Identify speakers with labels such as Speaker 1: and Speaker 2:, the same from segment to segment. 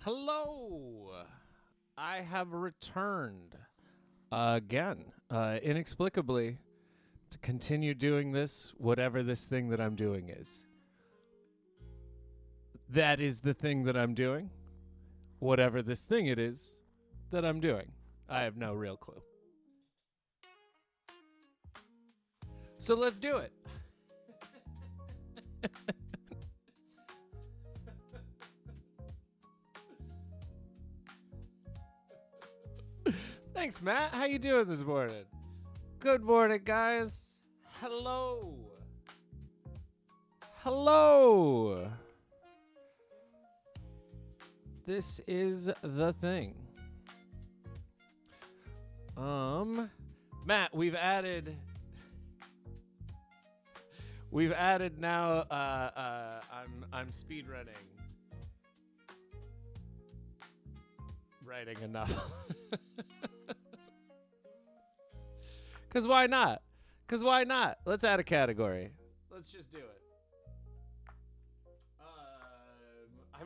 Speaker 1: Hello! I have returned again, inexplicably, to continue doing this, whatever this thing that I'm doing is. That is the thing that I'm doing, whatever this thing it is that I'm doing. I have no real clue. So let's do it. Thanks, Matt. How you doing this morning? Good morning, guys. Hello. Hello. This is the thing. Matt, we've added now I'm speed running writing a novel. Cause why not? Let's add a category. Let's just do it. I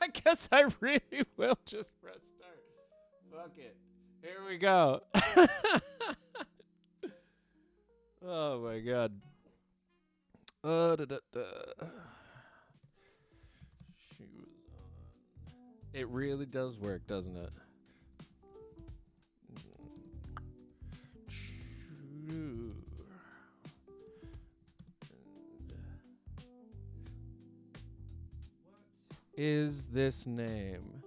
Speaker 1: guess I really will just press start. Fuck it. Here we go. Oh my god. She was on. It really does work, doesn't it? Is this name?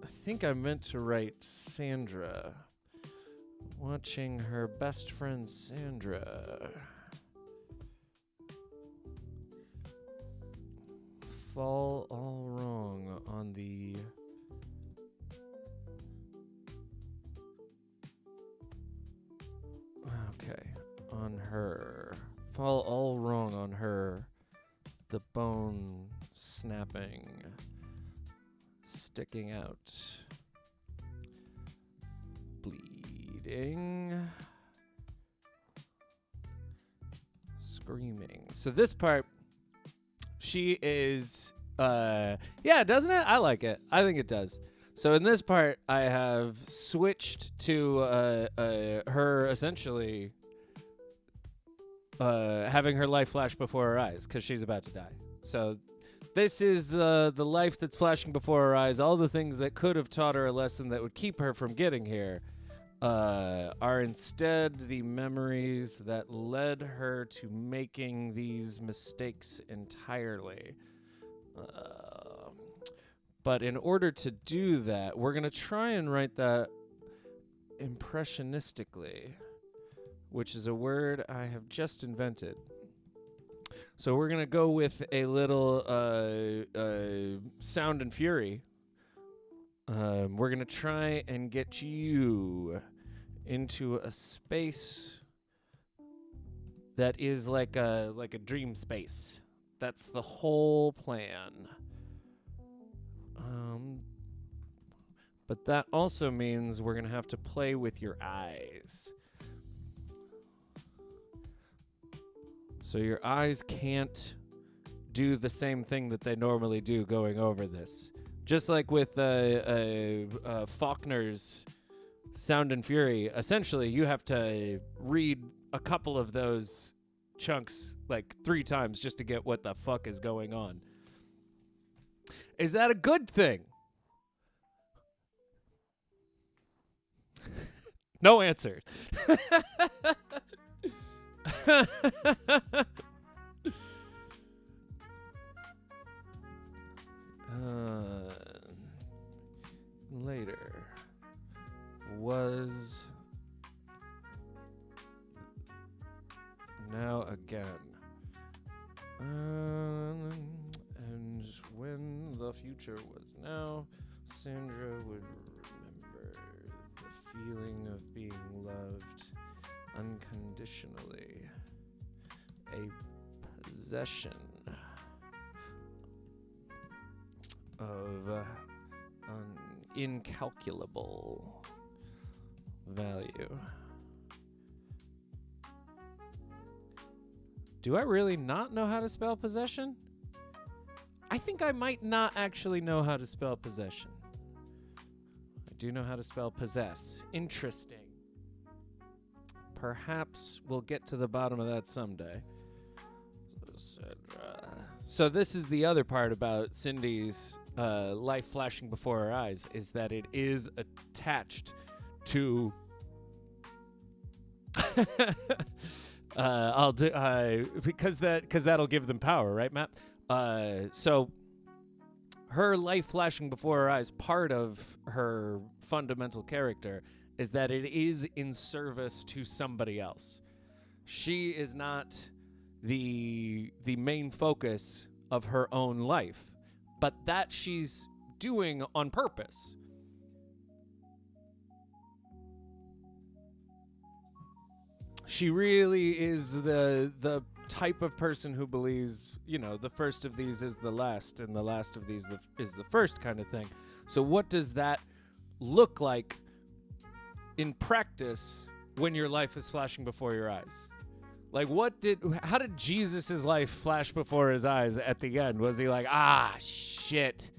Speaker 1: I think I meant to write Sandra. Watching her best friend Sandra fall all wrong on the fall all wrong on her, the bone snapping, sticking out, bleeding, screaming. So this part, she is, yeah, doesn't it? I like it. I think it does. So in this part, I have switched to her essentially having her life flash before her eyes because she's about to die. So this is the life that's flashing before her eyes. All the things that could have taught her a lesson that would keep her from getting here are instead the memories that led her to making these mistakes entirely. But in order to do that, we're going to try and write that impressionistically, which is a word I have just invented. So we're going to go with a little sound and fury. We're going to try and get you into a space that is like a dream space. That's the whole plan. But that also means we're going to have to play with your eyes. So your eyes can't do the same thing that they normally do going over this. Just like with Faulkner's Sound and Fury, essentially you have to read a couple of those chunks like 3 times just to get what the fuck is going on. Is that a good thing? No answer. Later was now again. And when the future was now, Sandra would remember the feeling of being loved unconditionally, a possession of an incalculable value. Do I really not know how to spell possession? I think I might not actually know how to spell possession. I do know how to spell possess. Interesting. Perhaps we'll get to the bottom of that someday. So this is the other part about Cindy's life flashing before her eyes, is that it is attached to I'll do because that'll give them power, right, Matt? So her life flashing before her eyes, part of her fundamental character is that it is in service to somebody else. She is not the main focus of her own life, but that she's doing on purpose. She really is the type of person who believes, the first of these is the last, and the last of these is the first kind of thing. So what does that look like in practice when your life is flashing before your eyes? Like, how did Jesus' life flash before his eyes at the end? Was he like, shit,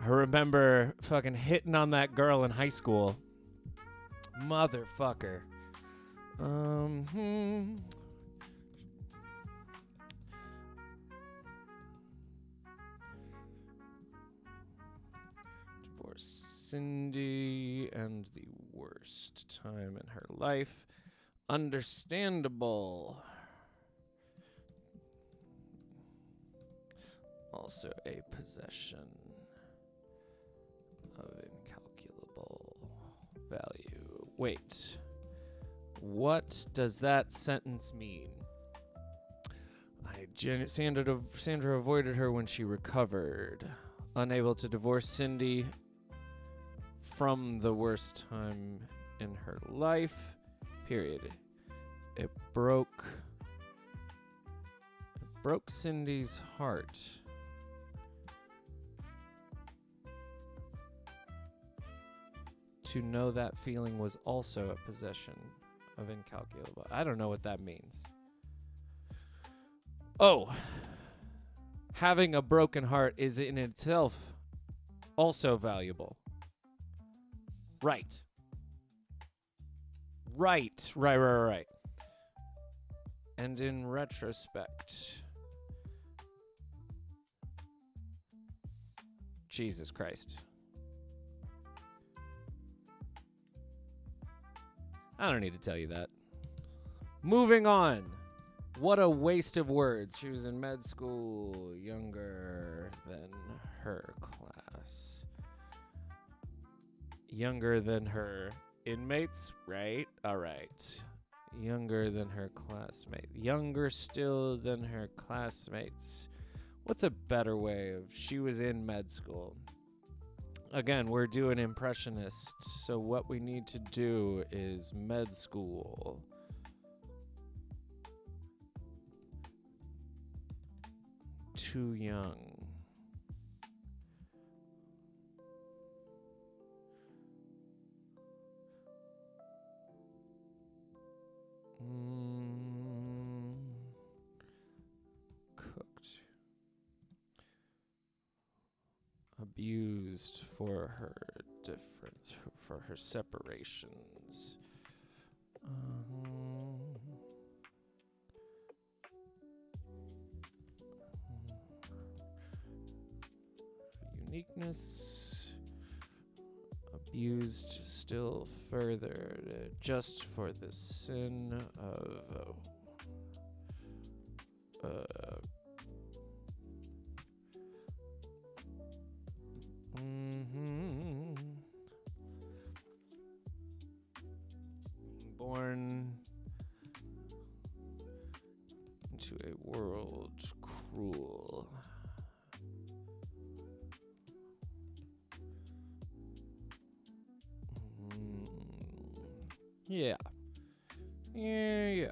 Speaker 1: I remember fucking hitting on that girl in high school. Motherfucker. Divorce Cindy and the worst time in her life. Understandable. Also a possession of incalculable value. Wait. What does that sentence mean? Sandra avoided her when she recovered. Unable to divorce Cindy from the worst time in her life. Period. It broke Cindy's heart. To know that feeling was also a possession of incalculable. I don't know what that means. Oh, having a broken heart is in itself also valuable. Right. And in retrospect, Jesus Christ. I don't need to tell you that. Moving on. What a waste of words. She was in med school, younger than her class. Younger than her inmates, right? All right. Younger than her classmate. Younger still than her classmates. What's a better way of she was in med school? Again, we're doing impressionist, so what we need to do is med school. Too young. Cooked. Abused for her separations. Uniqueness. Abused still further just for the sin of born into a world cruel. Yeah. It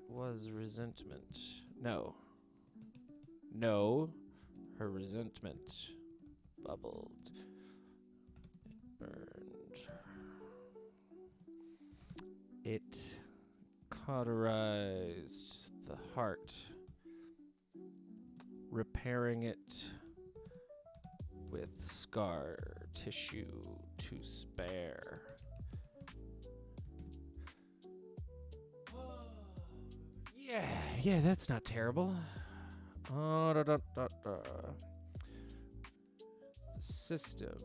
Speaker 1: was resentment. No, her resentment bubbled. It burned. It cauterized the heart. Repairing it with scar tissue to spare. Yeah, that's not terrible. The system,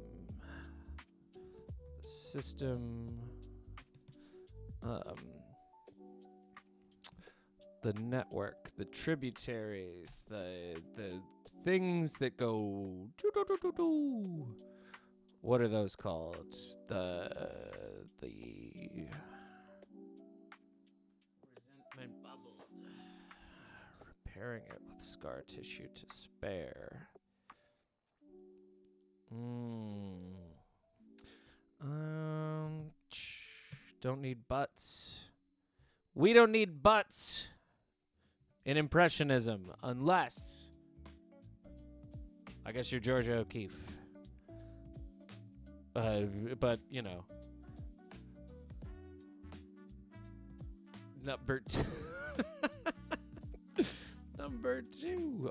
Speaker 1: the network, the tributaries, the things that go doo-doo-doo-doo-doo. What are those called? The resentment bubbled. Repairing it with scar tissue to spare. Don't need butts. We don't need butts in Impressionism unless, I guess, you're Georgia O'Keeffe. But you know, number two. Number two.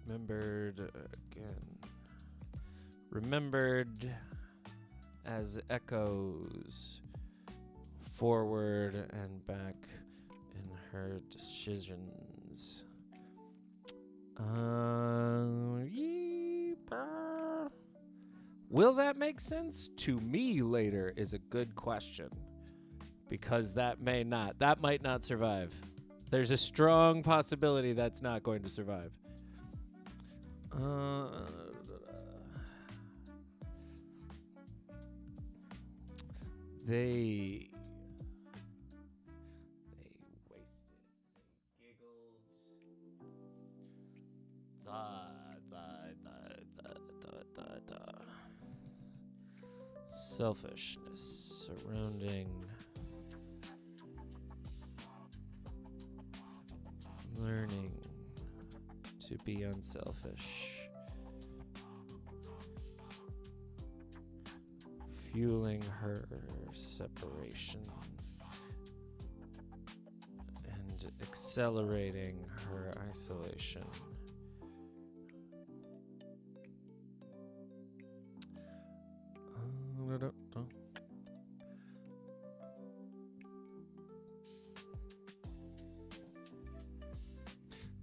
Speaker 1: Remembered again. Remembered as echoes forward and back in her decisions. Will that make sense? To me later is a good question, because that might not survive. There's a strong possibility that's not going to survive. They wasted, they giggled. Selfishness surrounding learning to be unselfish, fueling her separation and accelerating her isolation.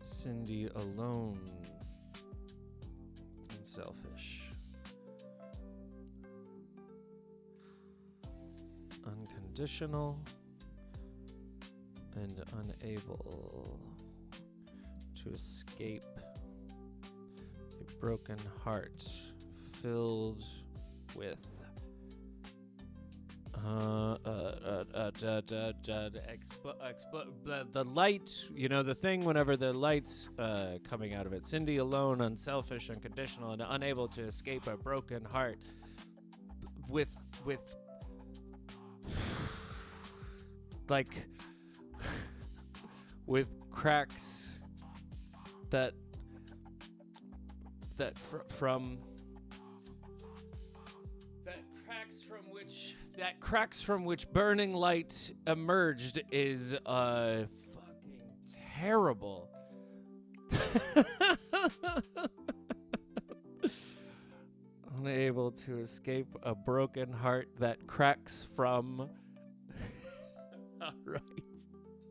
Speaker 1: Cindy alone, unselfish, unconditional, and unable to escape a broken heart filled with the light, you know, the thing whenever the light's coming out of it. Cindy alone, unselfish, unconditional, and unable to escape a broken heart with like with cracks that cracks from which burning light emerged is fucking terrible. Unable to escape a broken heart that cracks from.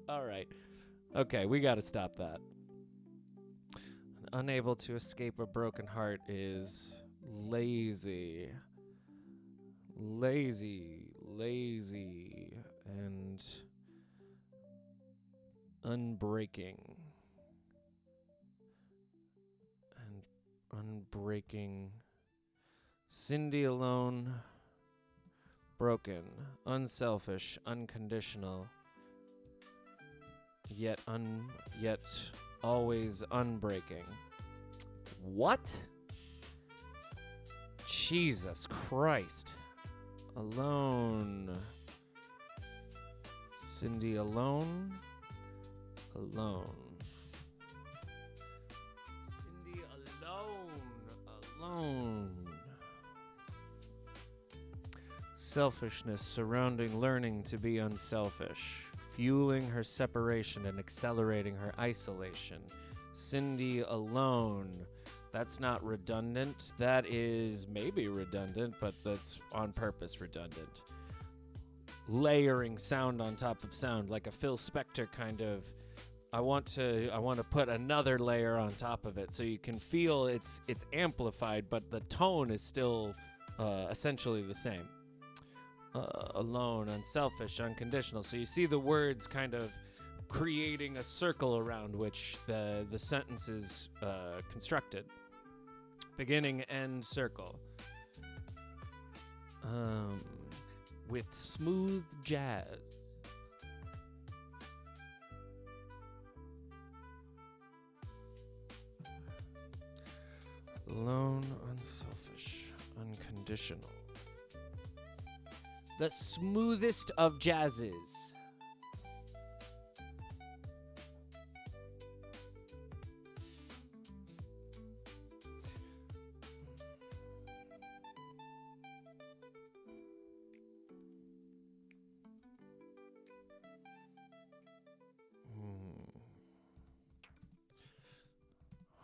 Speaker 1: All right. Okay, we got to stop that. Unable to escape a broken heart is lazy, and unbreaking. Cindy alone, broken, unselfish, unconditional, yet always unbreaking. What? Jesus Christ. Alone, Cindy alone. Alone. Cindy alone. Selfishness surrounding learning to be unselfish, fueling her separation and accelerating her isolation. Cindy alone. That's not redundant. That is maybe redundant, but that's on purpose redundant. Layering sound on top of sound, like a Phil Spector kind of. I want to put another layer on top of it so you can feel it's amplified, but the tone is still essentially the same. Alone, unselfish, unconditional. So you see the words kind of creating a circle around which the sentence is constructed. Beginning, end, circle. With smooth jazz. Alone, unselfish, unconditional. The smoothest of jazzes.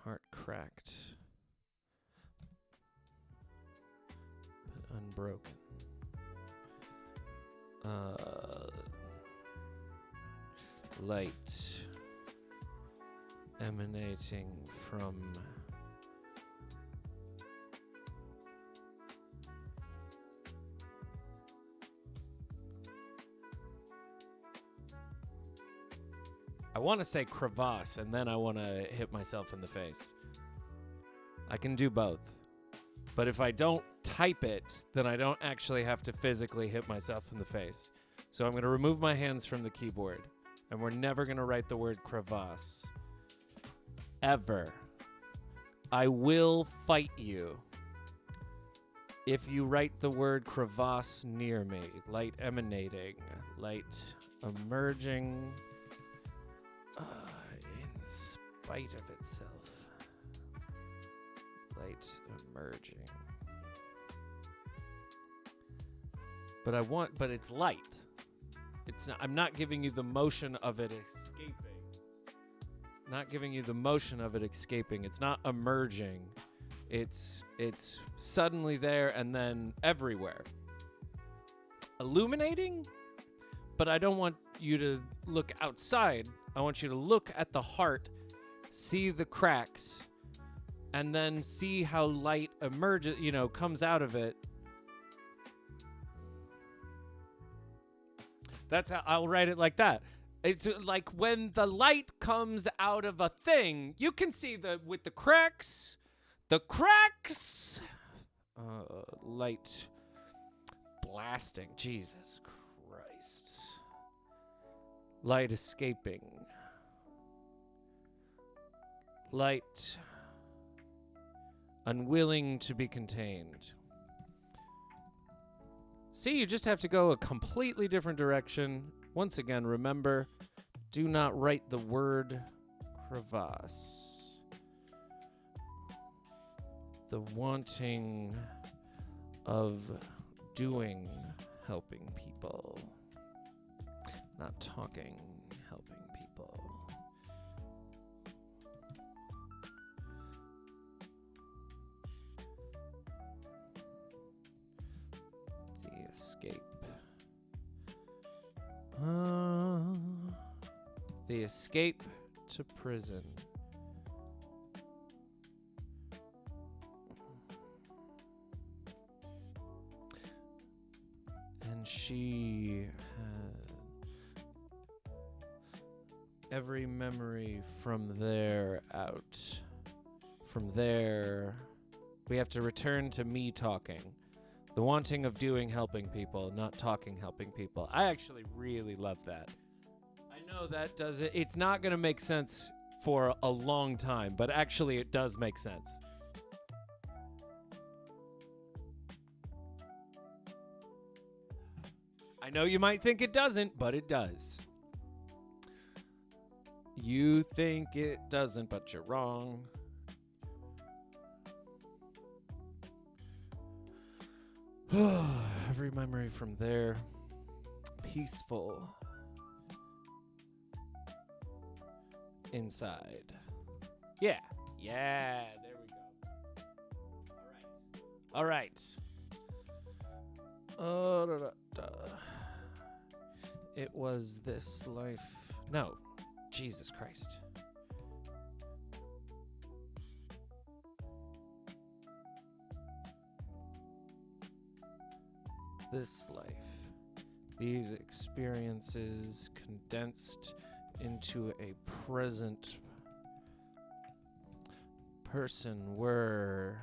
Speaker 1: Heart cracked, but unbroken. Light emanating from I want to say crevasse, and then I want to hit myself in the face. I can do both. But if I don't type it, then I don't actually have to physically hit myself in the face. So I'm going to remove my hands from the keyboard, and we're never going to write the word crevasse. Ever. I will fight you if you write the word crevasse near me. Light emanating, light emerging in spite of itself. Light emerging. But it's light. It's not, I'm not giving you the motion of it escaping. Not giving you the motion of it escaping. It's not emerging. It's suddenly there and then everywhere. Illuminating? But I don't want you to look outside. I want you to look at the heart, see the cracks, and then see how light emerges, comes out of it. That's how I'll write it like that. It's like when the light comes out of a thing, you can see with the cracks, light blasting. Jesus Christ. Light escaping. Light unwilling to be contained. See, you just have to go a completely different direction. Once again, remember, do not write the word crevasse. The wanting of doing, helping people. Not talking, helping people. The escape. The escape to prison. And she had every memory from there out. From there, we have to return to me talking. The wanting of doing, helping people, not talking, helping people. I actually really love that. I know that doesn't, it's not going to make sense for a long time, but actually it does make sense. I know you might think it doesn't, but it does. You think it doesn't, but you're wrong. Every memory from there, peaceful inside. Yeah, there we go. All right. It was this life. No, Jesus Christ. This life, these experiences condensed into a present person were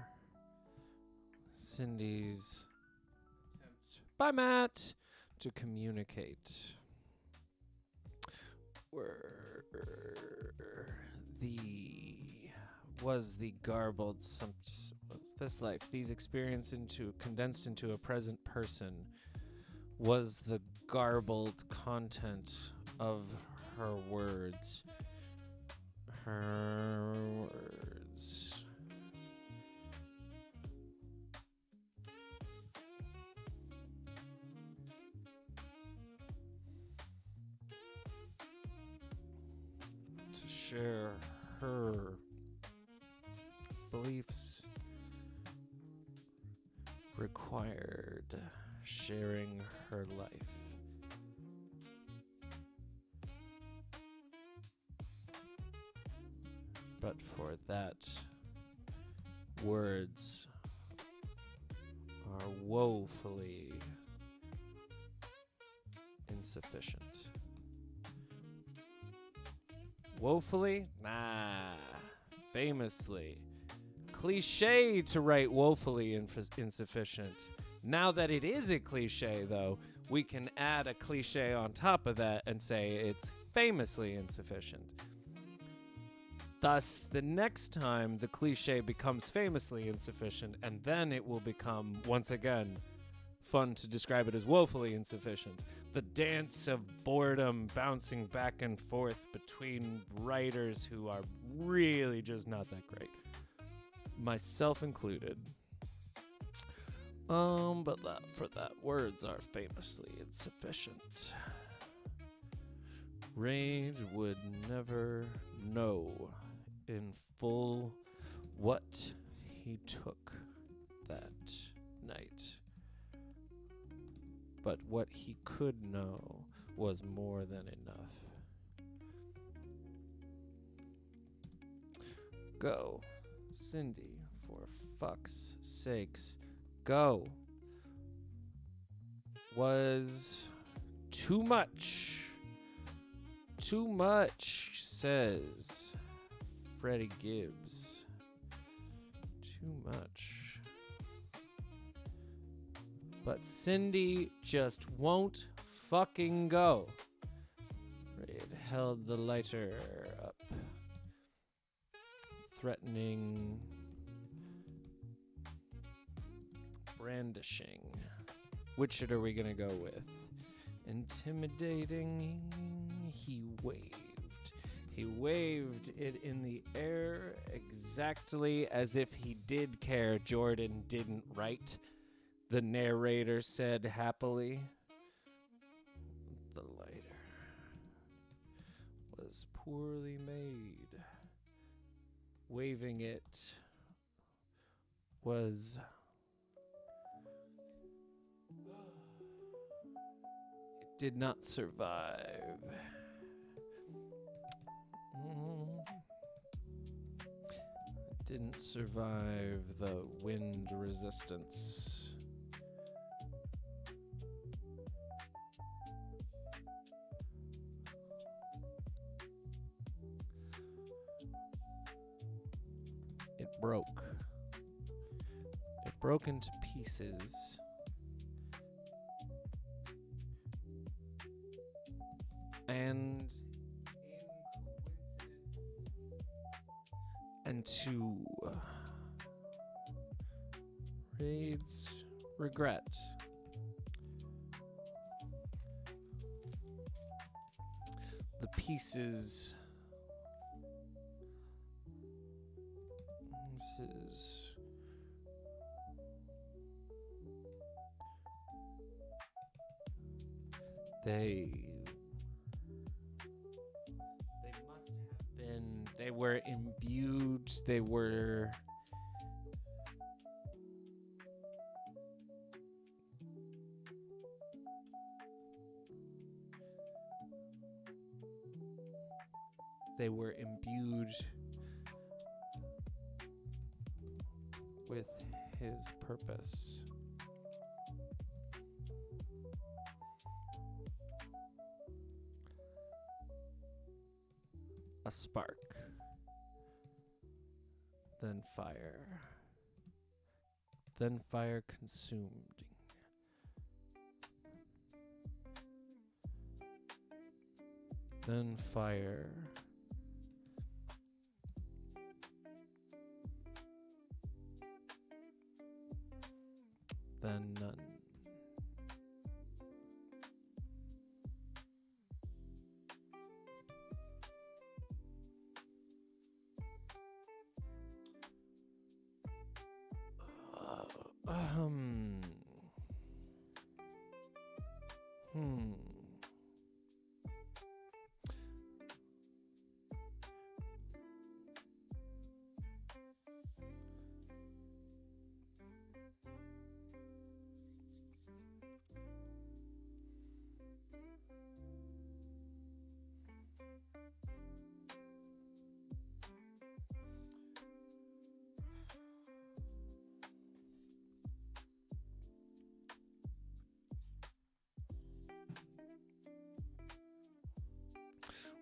Speaker 1: Cindy's attempt by Matt to communicate. Was the garbled was this life, these experiences condensed into a present person, was the garbled content of her words. Her words. To share her beliefs required sharing her life. But for that, words are woefully insufficient. Woefully? Nah. Famously. Cliche to write woefully insufficient. Now that it is a cliche, though, we can add a cliche on top of that and say it's famously insufficient. Thus, the next time the cliche becomes famously insufficient, and then it will become, once again, fun to describe it as woefully insufficient. The dance of boredom bouncing back and forth between writers who are really just not that great. Myself included. But for that, words are famously insufficient. Rade would never know in full what he took that night. But what he could know was more than enough. Go, Cindy, for fuck's sakes, go. Was too much. Too much, says Freddie Gibbs. Too much. But Cindy just won't fucking go. Rade held the lighter up, threatening, brandishing. Which are we gonna go with? Intimidating. He waved. He waved it in the air exactly as if he did care Jordan didn't write. The narrator said happily. The lighter was poorly made. Waving it was... It did not survive. It didn't survive the wind resistance. It broke. It broke into pieces. And to Rade's regret, the pieces This is they were imbued, they were imbued with his purpose. A spark, then fire consumed. Then fire. Then none.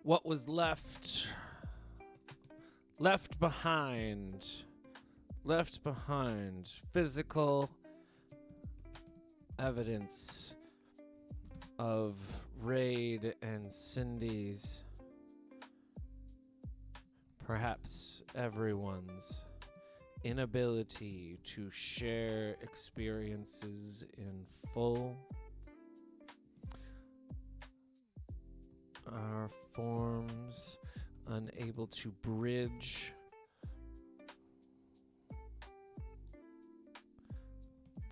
Speaker 1: What was left behind, physical evidence of Rade and Cindy's, perhaps everyone's, inability to share experiences in full. Our forms unable to bridge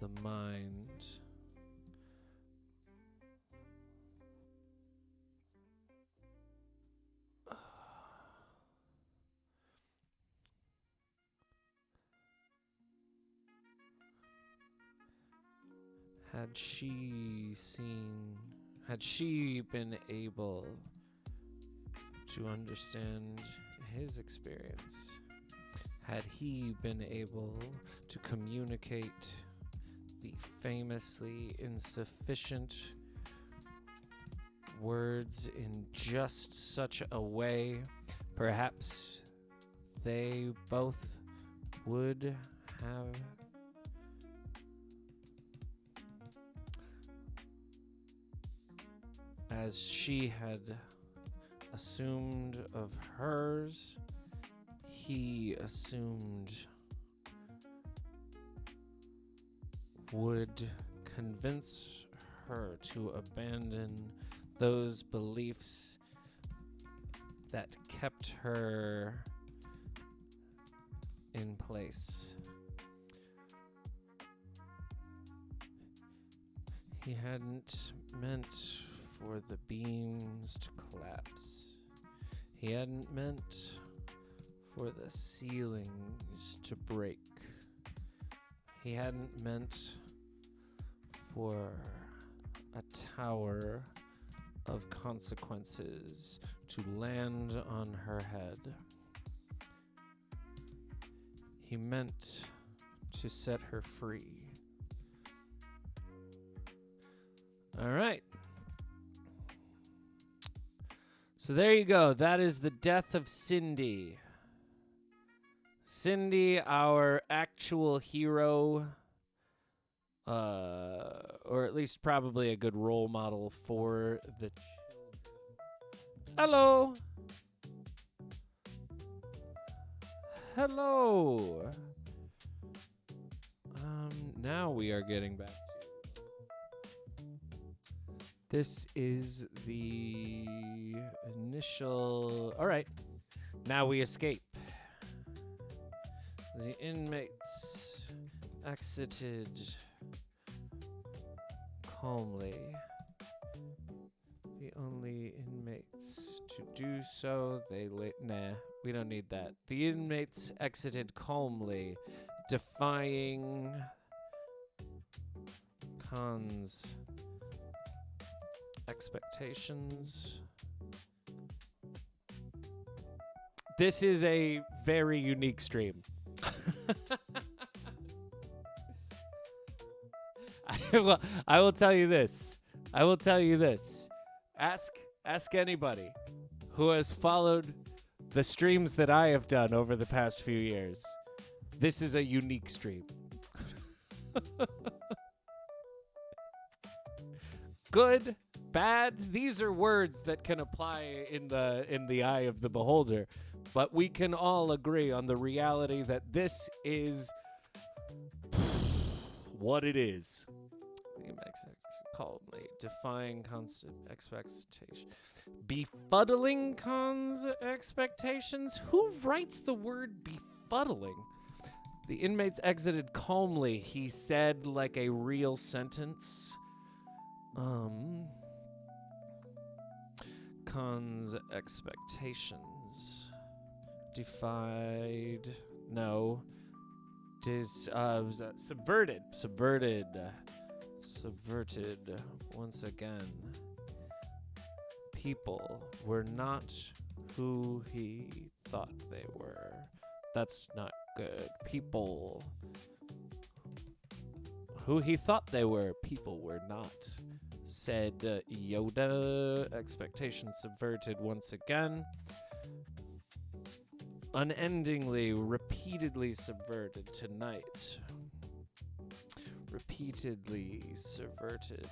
Speaker 1: the mind. Had she been able to understand his experience? Had he been able to communicate the famously insufficient words in just such a way, perhaps they both would have as she had assumed of hers, he assumed would convince her to abandon those beliefs that kept her in place. He hadn't meant for the beams to collapse. He hadn't meant for the ceilings to break. He hadn't meant for a tower of consequences to land on her head. He meant to set her free. All right. So there you go. That is the death of Cindy. Cindy, our actual hero, or at least probably a good role model for the children. Hello. Hello. Now we are getting back to. This is the initial. All right. Now we escape. The inmates exited calmly. The only inmates to do so, nah, we don't need that. The inmates exited calmly, defying Khan's expectations. This is a very unique stream. I will tell you this. Ask anybody who has followed the streams that I have done over the past few years. This is a unique stream. Good, bad, these are words that can apply in the eye of the beholder, but we can all agree on the reality that this is what it is. Calmly defying constant expectation, befuddling Khan's expectations. Who writes the word befuddling? The inmates exited calmly, he said, like a real sentence. Khan's expectations defied. No. Subverted once again. People were not who he thought they were. That's not good. People who he thought they were, people were not, said Yoda. Expectations subverted once again. Unendingly, repeatedly subverted tonight. Repeatedly subverted.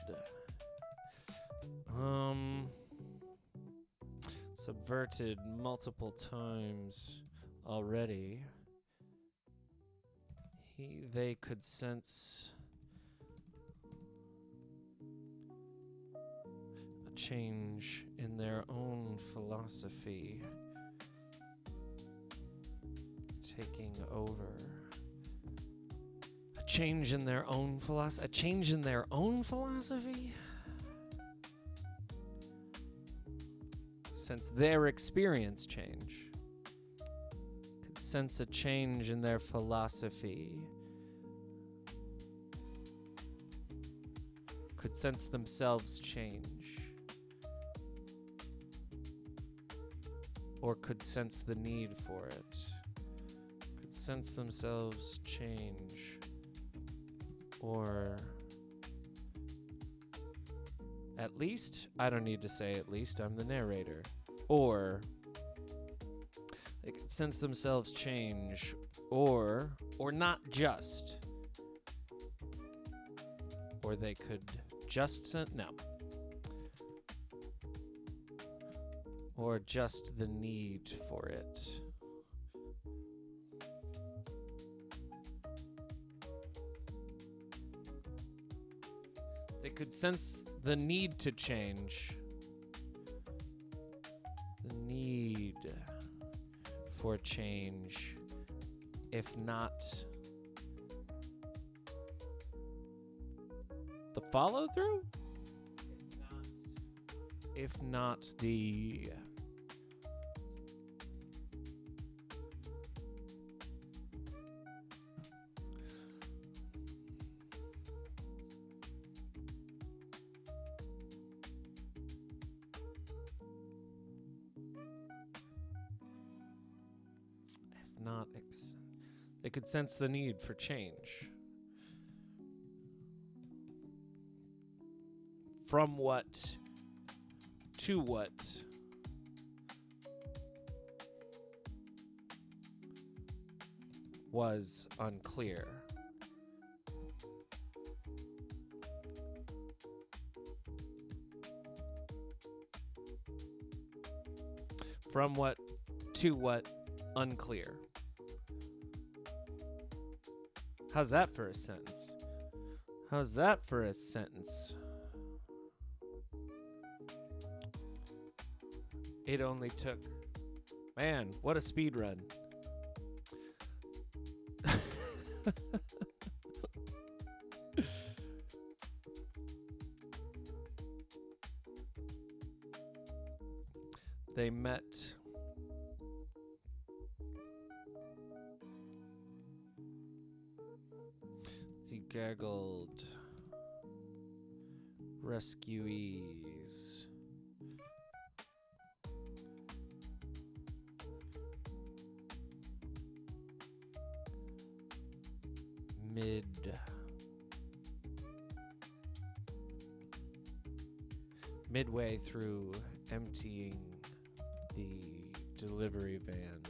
Speaker 1: Subverted multiple times already. They could sense a change in their own philosophy taking over. A change in their own philosophy? A change in their own philosophy? Sense their experience change. Could sense a change in their philosophy. Could sense themselves change. Or could sense the need for it. Could sense themselves change. Or at least, I don't need to say at least, I'm the narrator. Or they could sense themselves change, or not just. Or they could just no. Or just the need for it. They could sense the need to change. The need for change. If not the follow through? If not the they could sense the need for change. From what to what? Was unclear. From what to what? Unclear. How's that for a sentence? How's that for a sentence? It only took... Man, what a speed run. They met. He gaggled. Rescuees. Midway through emptying the delivery van,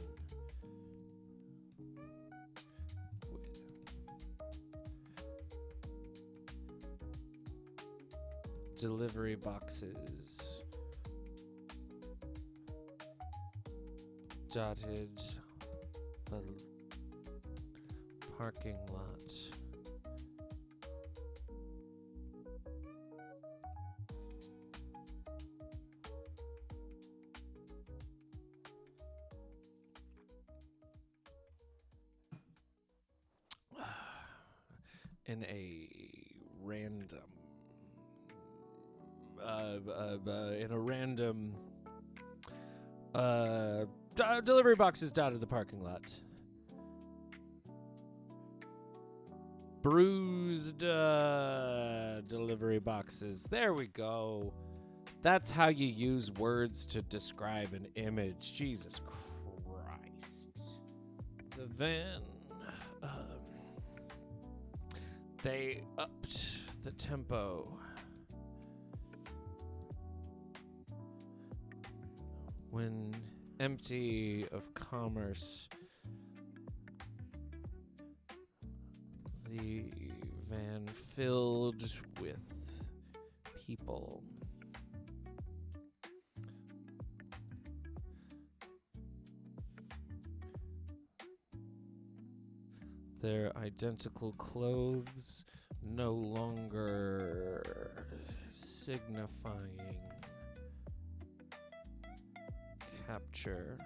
Speaker 1: delivery boxes dotted the parking lot. In a random delivery boxes dotted the parking lot. Bruised delivery boxes. There we go. That's how you use words to describe an image. Jesus Christ. The van. They upped the tempo. When empty of commerce, the van filled with people. Their identical clothes no longer signifying capture.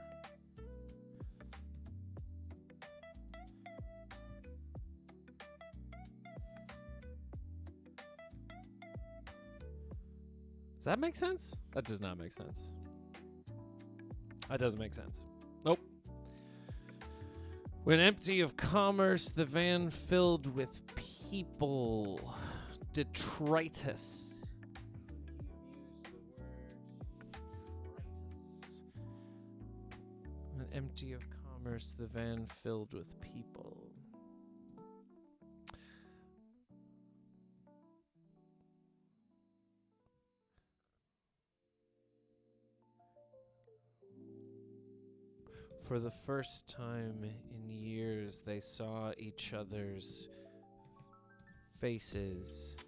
Speaker 1: Does that make sense? That does not make sense. That doesn't make sense. Nope. When empty of commerce, the van filled with people. Detritus. When empty of commerce, the van filled with people. For the first time in years, they saw each other's faces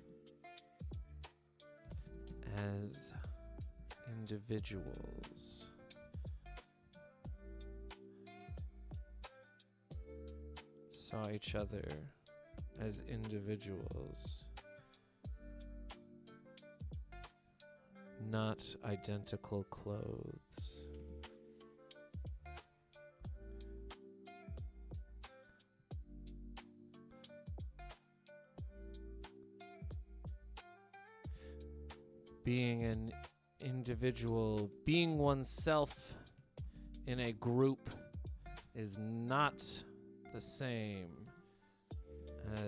Speaker 1: as individuals. Saw each other as individuals, not identical clothes. Being an individual, being oneself in a group is not the same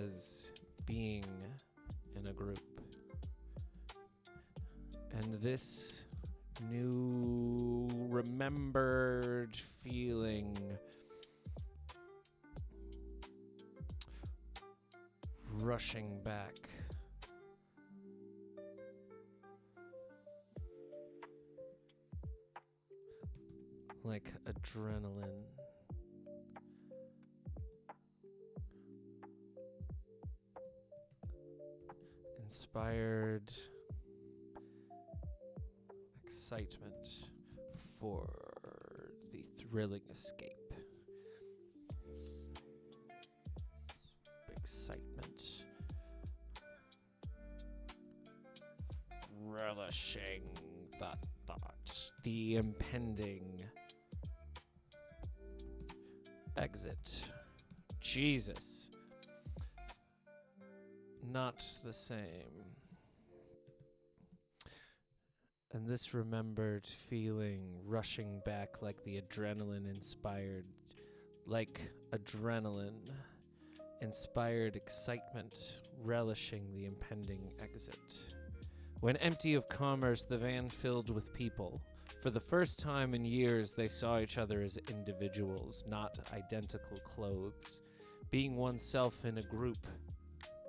Speaker 1: as being in a group. And this new remembered feeling rushing back. Like adrenaline. Inspired excitement for the thrilling escape. Excitement. Relishing the thought. The impending exit. Jesus. not the same. And this remembered feeling rushing back like the adrenaline-inspired excitement, relishing the impending exit. When empty of commerce, the van filled with people. For the first time in years, they saw each other as individuals, not identical clothes. Being oneself in a group,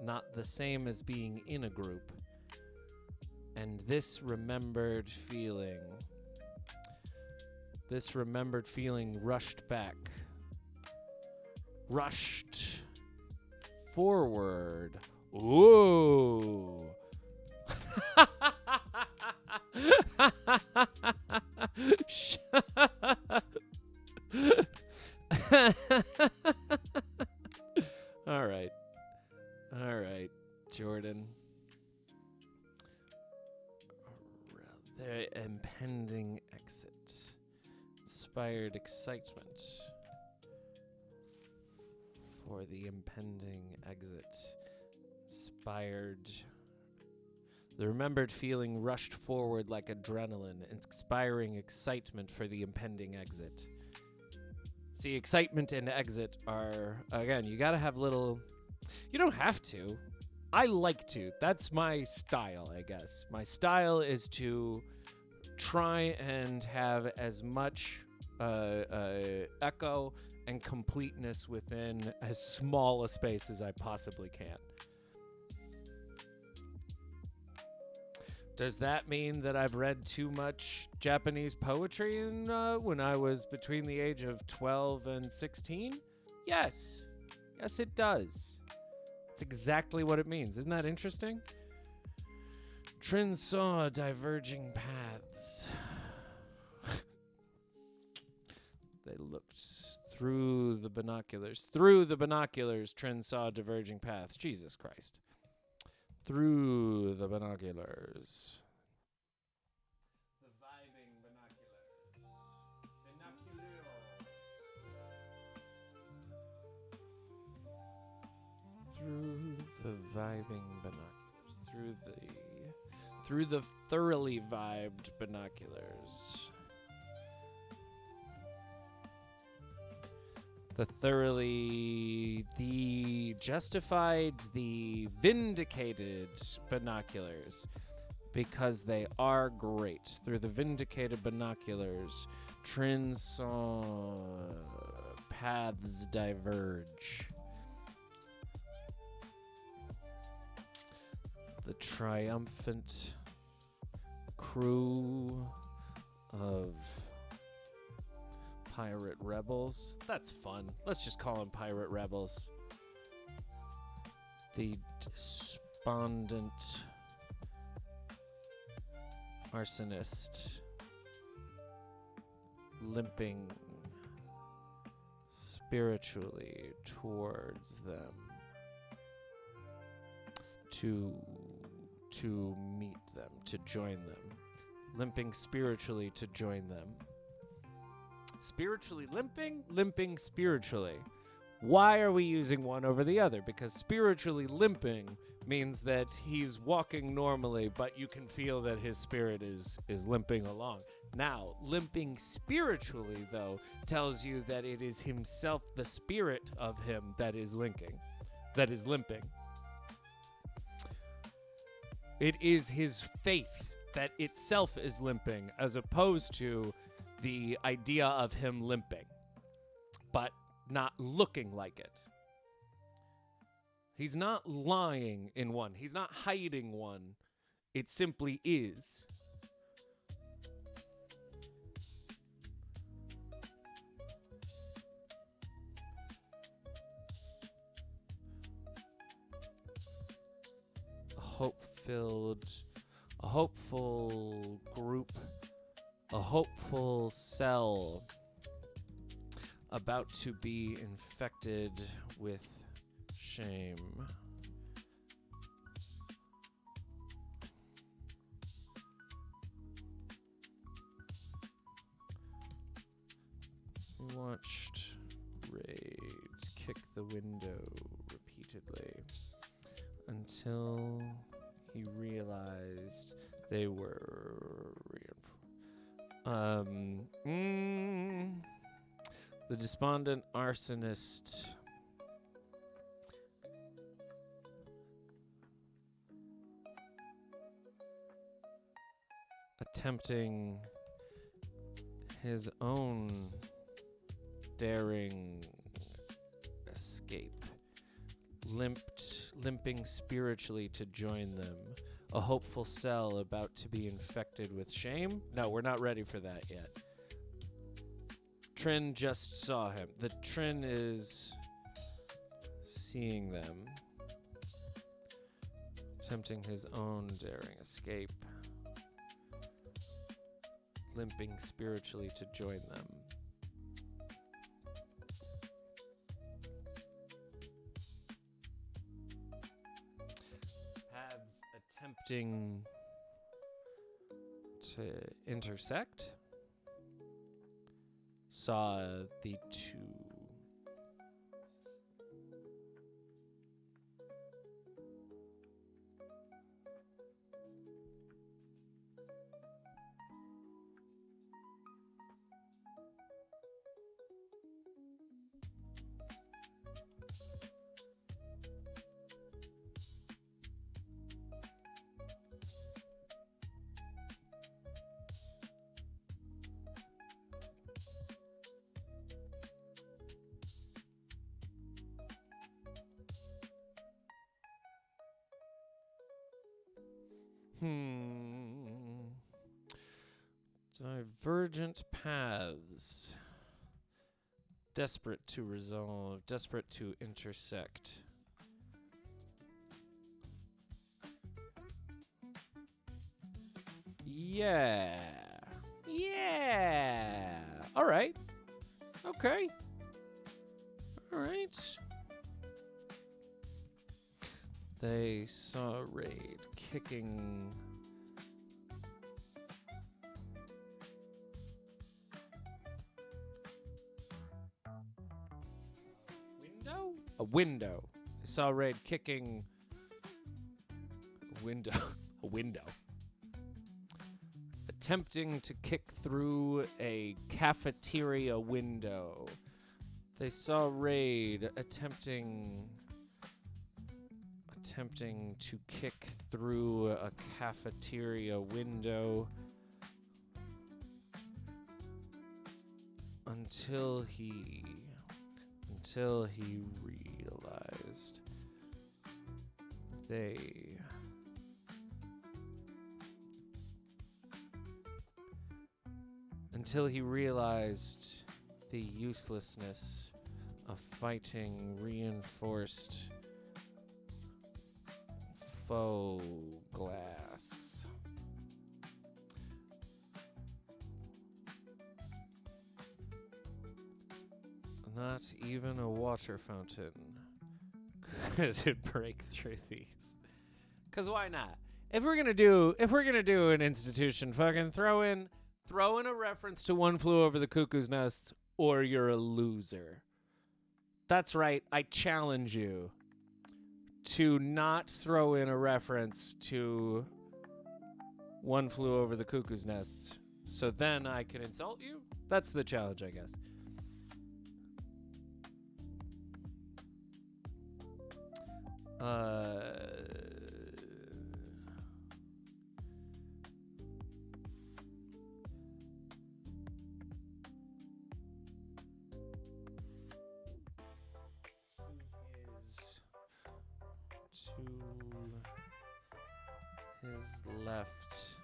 Speaker 1: not the same as being in a group. And this remembered feeling rushed back, rushed forward. Ooh. All right, Jordan. The impending exit. Inspired excitement for the impending exit. The remembered feeling rushed forward like adrenaline, inspiring excitement for the impending exit. See, excitement and exit are, again, you gotta have little, you don't have to. I like to. That's my style, I guess. My style is to try and have as much echo and completeness within as small a space as I possibly can. Does that mean that I've read too much Japanese poetry when I was between the age of 12 and 16? Yes. Yes, it does. That's exactly what it means. Isn't that interesting? Trin saw diverging paths. They looked through the binoculars. Through the binoculars, Trin saw diverging paths. Jesus Christ. Through the binoculars. The vibing binoculars. Through the vibing binoculars. Through the thoroughly vibed binoculars. The justified, the vindicated binoculars, because they are great. Through the vindicated binoculars, Trin saw paths diverge. The triumphant crew of pirate rebels. That's fun. Let's just call them pirate rebels. The despondent arsonist limping spiritually towards them to meet them, to join them. Limping spiritually to join them. Spiritually limping? Limping spiritually. Why are we using one over the other? Because spiritually limping means that he's walking normally, but you can feel that his spirit is limping along. Now, limping spiritually, though, tells you that it is himself, the spirit of him, that is limping. It is his faith that itself is limping, as opposed to the idea of him limping, but not looking like it. He's not lying in one. He's not hiding one. It simply is. A hopeful group, a hopeful cell about to be infected with shame. We watched Rade kick the window repeatedly until he realized they were the despondent arsonist attempting his own daring escape, limping spiritually to join them. A hopeful cell about to be infected with shame? No, we're not ready for that yet. Trin just saw him. The Trin is seeing them, attempting his own daring escape, limping spiritually to join them. Paths attempting to intersect. Saw the two. Divergent paths. Desperate to resolve, desperate to intersect. Yeah. Yeah. All right. Okay. All right. They saw Rade kicking a window. They saw Rade kicking a window. A window. Attempting to kick through a cafeteria window. They saw Rade attempting to kick through a cafeteria window until he realized the uselessness of fighting reinforced faux glass. Not even a water fountain could break through these. 'Cause why not? If we're gonna do an institution, fucking throw in a reference to One Flew Over the Cuckoo's Nest, or you're a loser. That's right. I challenge you to not throw in a reference to One Flew Over the Cuckoo's Nest, so then I can insult you. That's the challenge, I guess. To his left.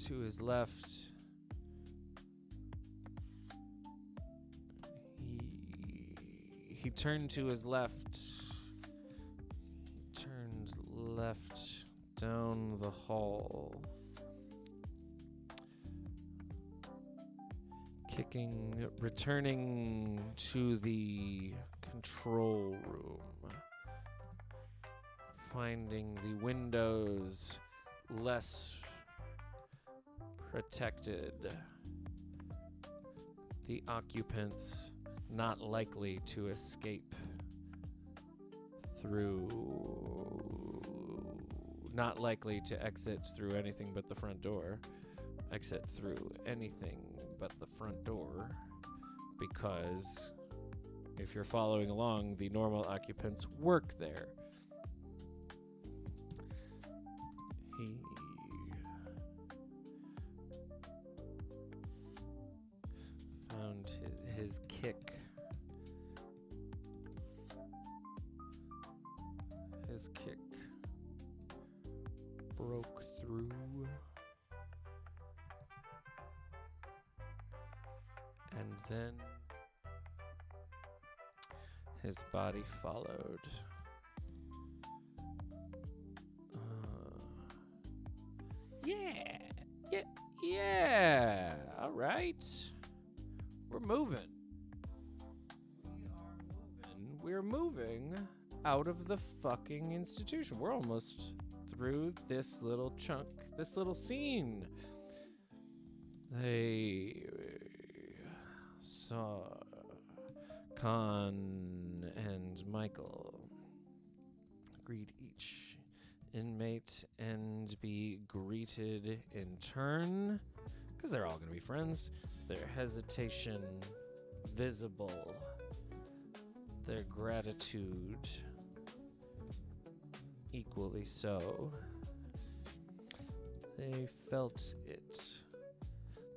Speaker 1: To his left. He turned to his left. He turns left down the hall. Returning to the control room. Finding the windows less protected. The occupants not likely to escape. through, not likely to exit through anything but the front door. Exit through anything but the front door, because if you're following along, the normal occupants work there. He found his kick. His kick broke through. And then his body followed. Yeah. All right. We're moving. We're moving out of the fucking institution. We're almost through this little chunk, this little scene. They saw Khan and Michael greet each inmate and be greeted in turn, because they're all going to be friends. Their hesitation visible, their gratitude equally so. They felt it.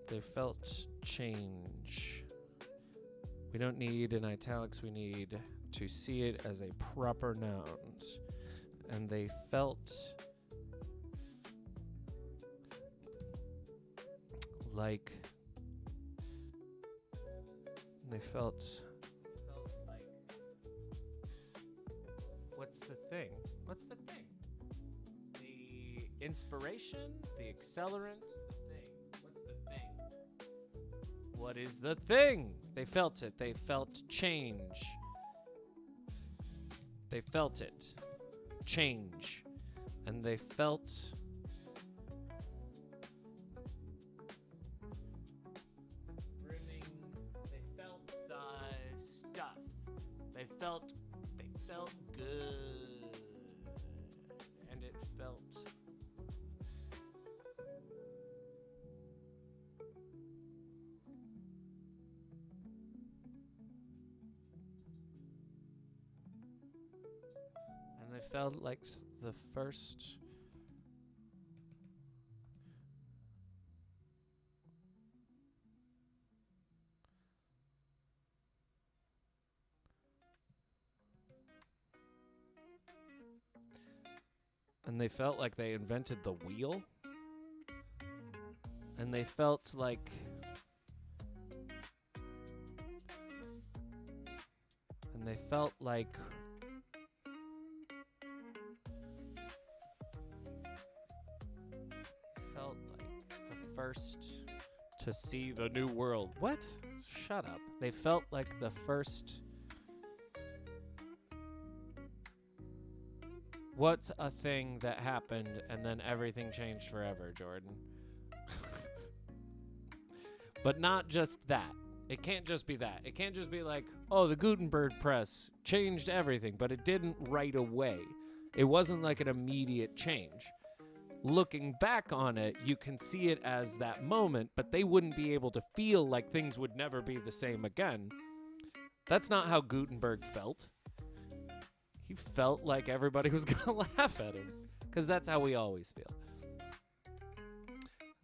Speaker 1: They felt change. We don't need in italics, we need to see it as a proper noun. And they felt like what's the thing? What's the thing? The inspiration, the accelerant, the thing. What's the thing? What is the thing? They felt it. They felt change. They felt it. Change. And they felt brimming. They felt the stuff. They felt good. And it felt felt like the first and they felt like they invented the wheel, and they felt like the first to see the new world. What? Shut up. They felt like the first. What's a thing that happened and then everything changed forever, Jordan? But not just that. It can't just be that. It can't just be like, oh, the Gutenberg press changed everything, but it didn't right away. It wasn't like an immediate change. Looking back on it, you can see it as that moment, but they wouldn't be able to feel like things would never be the same again. That's not how Gutenberg felt. He felt like everybody was going to laugh at him, because that's how we always feel.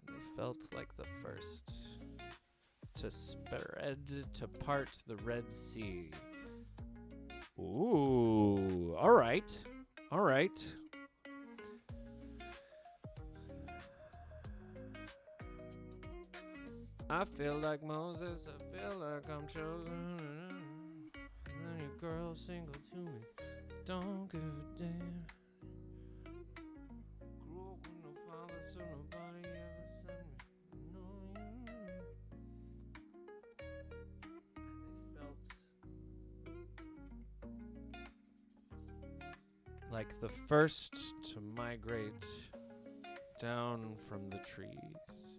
Speaker 1: And they felt like the first to part the Red Sea. Ooh, all right. All right. I feel like Moses, I feel like I'm chosen. And then your girl single to me. Don't give a damn. Grew up with no father, so nobody ever sent me. No, and they felt like the first to migrate down from the trees.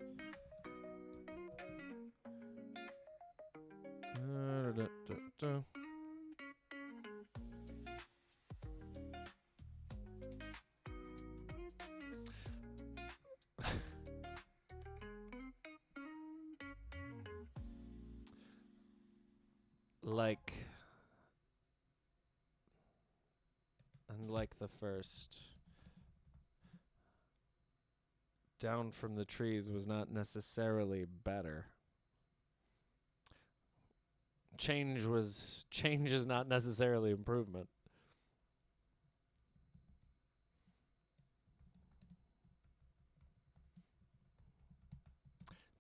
Speaker 1: like unlike the first, down from the trees was not necessarily better. Change is not necessarily improvement.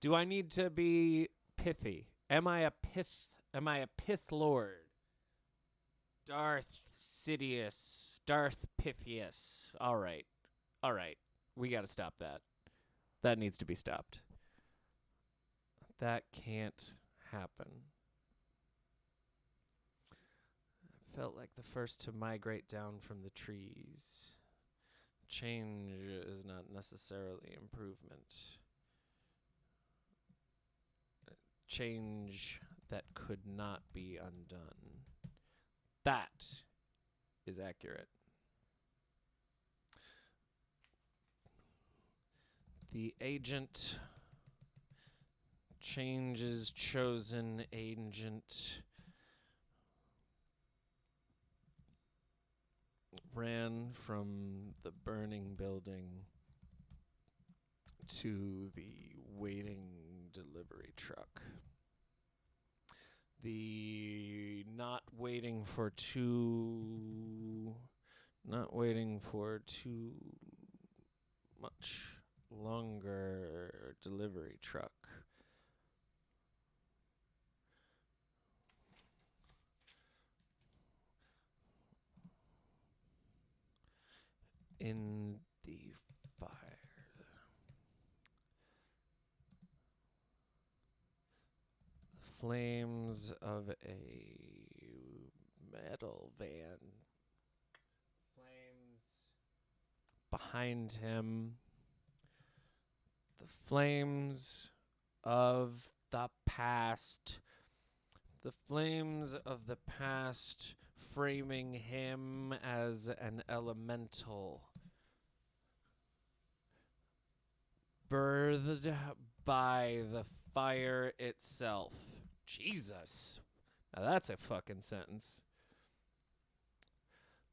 Speaker 1: Do I need to be pithy? Am I a pith lord? Darth Sidious, Darth Pythius. All right. All right. We got to stop that. That needs to be stopped. That can't happen. I felt like the first to migrate down from the trees. Change is not necessarily improvement. Change that could not be undone. That is accurate. The agent changes chosen agent ran from the burning building to the waiting delivery truck. The not waiting for too much longer delivery truck in the fire. The flames of a metal van. Flames behind him. The flames of the past. The flames of the past framing him as an elemental. Birthed by the fire itself. Jesus. Now that's a fucking sentence.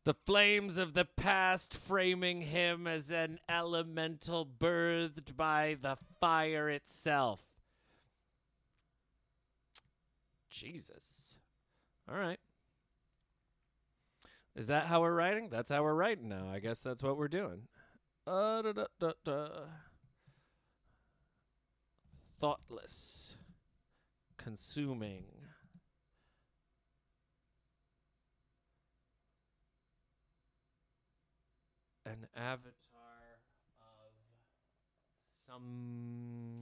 Speaker 1: The flames of the past framing him as an elemental birthed by the fire itself. Jesus. All right. Is that how we're writing? That's how we're writing now. I guess that's what we're doing. Thoughtless. Consuming. An avatar of some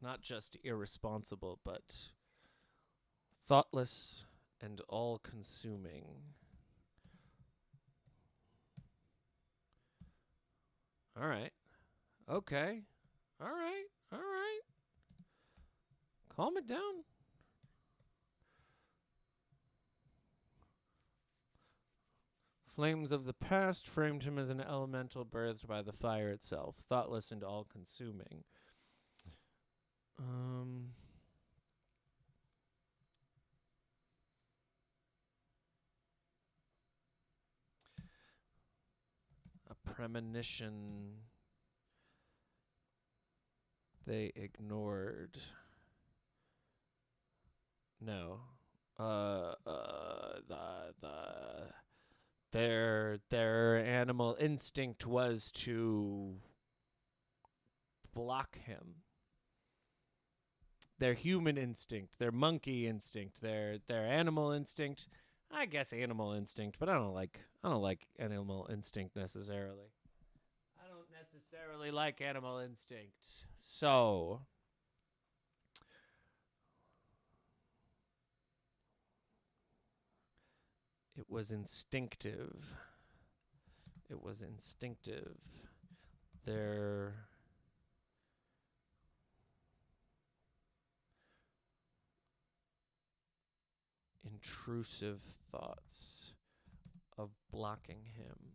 Speaker 1: not just irresponsible, but thoughtless and all-consuming. All right. Okay. All right. All right. Calm it down. Flames of the past framed him as an elemental birthed by the fire itself, thoughtless and all-consuming. A premonition they ignored. No. Their animal instinct was to block him. Their human instinct, their monkey instinct, their animal instinct. I guess animal instinct, but I don't like animal instinct necessarily. I don't necessarily like animal instinct. So it was instinctive. It was instinctive. Their intrusive thoughts of blocking him,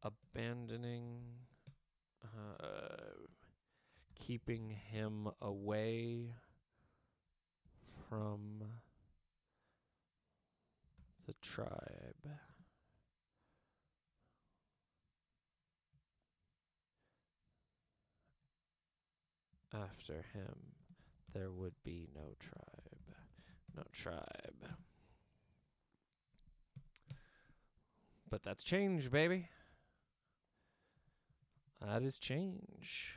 Speaker 1: abandoning, keeping him away from the tribe. After him, there would be no tribe. No tribe. But that's change, baby. That is change.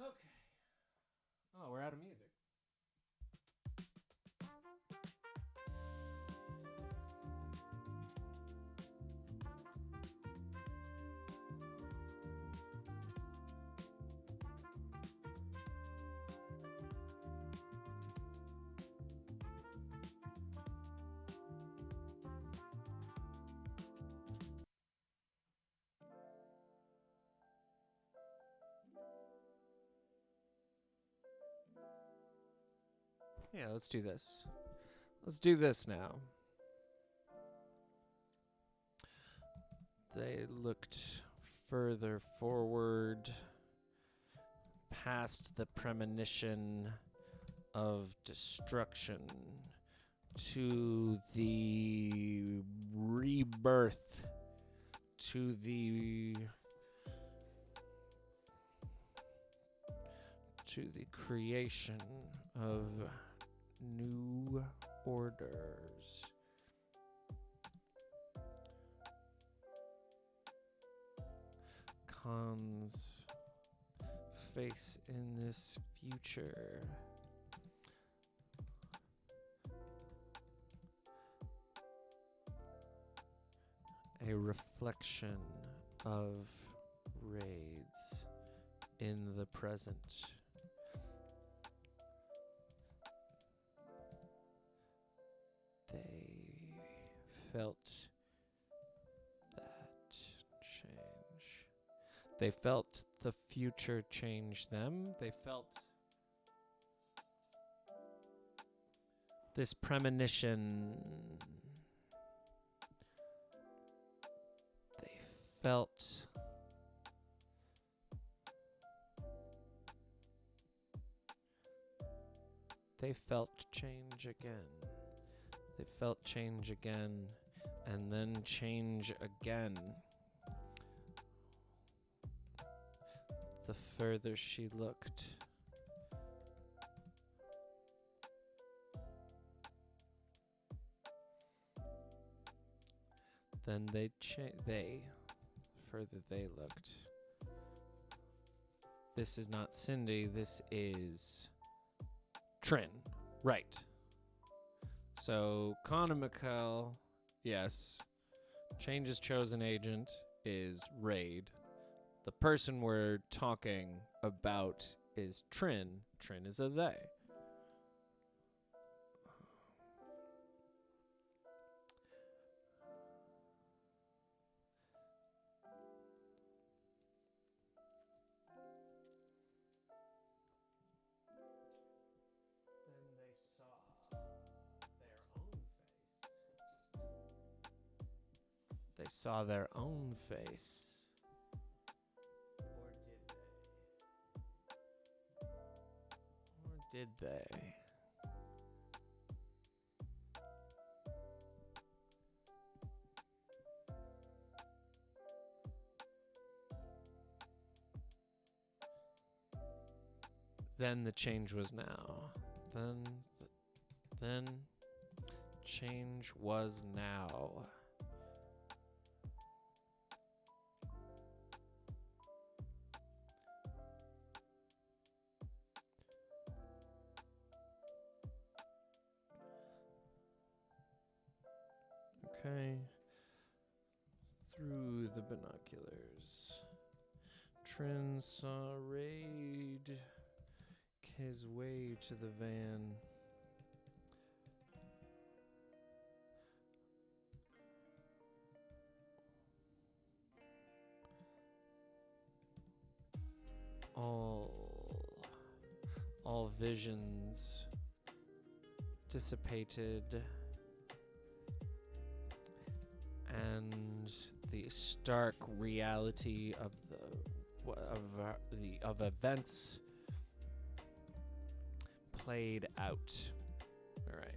Speaker 1: Okay. Oh, we're out of music. Yeah, let's do this. Let's do this now. They looked further forward, past the premonition of destruction, to the rebirth, to the creation of new orders. Khan's face in this future. A reflection of Rade's in the present. They felt that change. They felt the future change them. They felt this premonition. They felt change again. They felt change again, and then change again. The further she looked, then further they looked. This is not Cindy, this is Trin. Right. So, Con and Mikkel, yes. Change's chosen agent is Rade. The person we're talking about is Trin. Trin is a they. Then they saw their own face. They saw their own face. Or did they? Then the change was now. Then change was now. Okay. the binoculars. Trin saw Rade his way to the van. All visions dissipated, and the stark reality of the events played out. All right.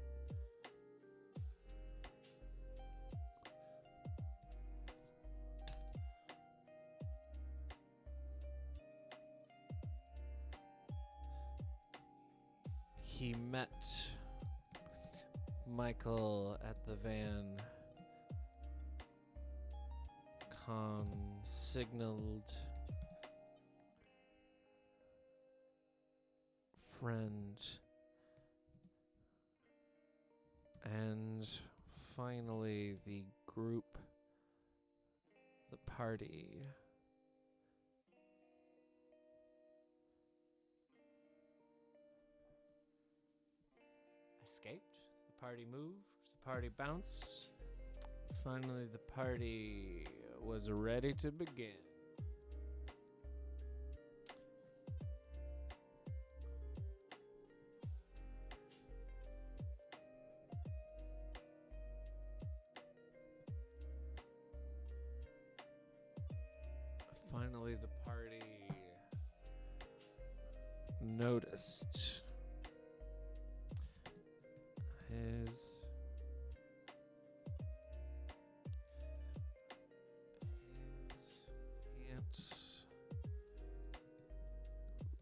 Speaker 1: He met Michael at the van. Khan signaled friend, and finally the group, the party, escaped. The party moved, the party bounced. Finally, the party was ready to begin. Finally, the party noticed his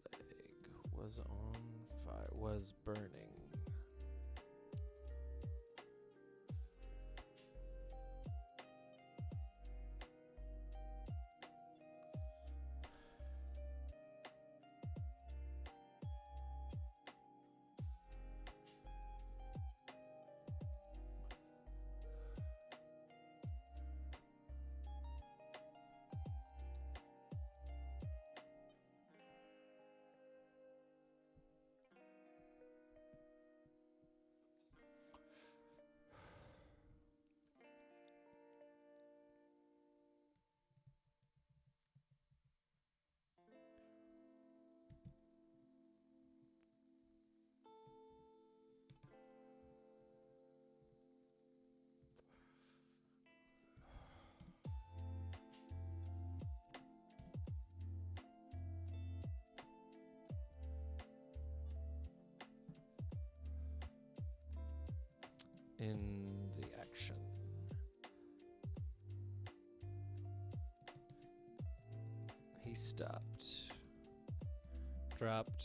Speaker 1: leg was on fire, was burning. In the action, he stopped, dropped,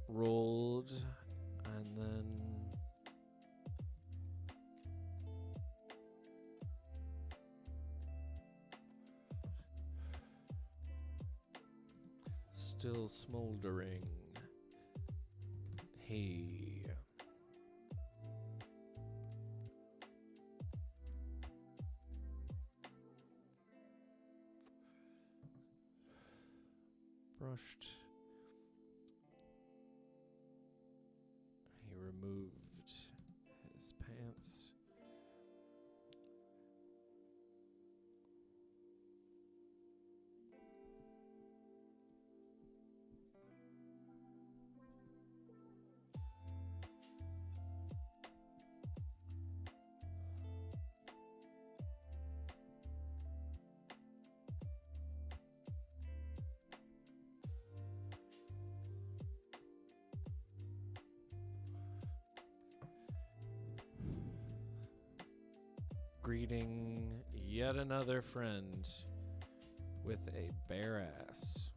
Speaker 1: rolled, and then still smoldering, he brushed. He removed his pants. Greeting yet another friend with a bare ass.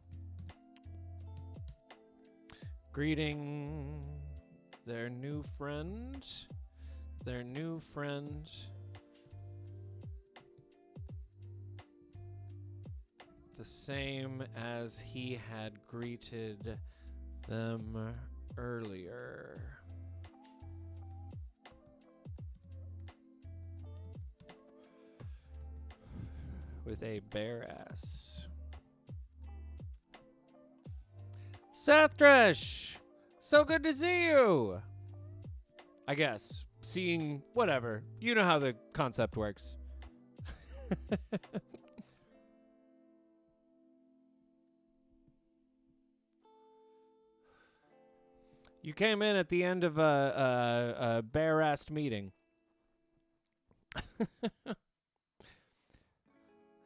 Speaker 1: Greeting their new friend, the same as he had greeted them earlier. with a bare ass. Sathresh! So good to see you! I guess. Seeing, whatever. You know how the concept works. You came in at the end of a bare-assed meeting.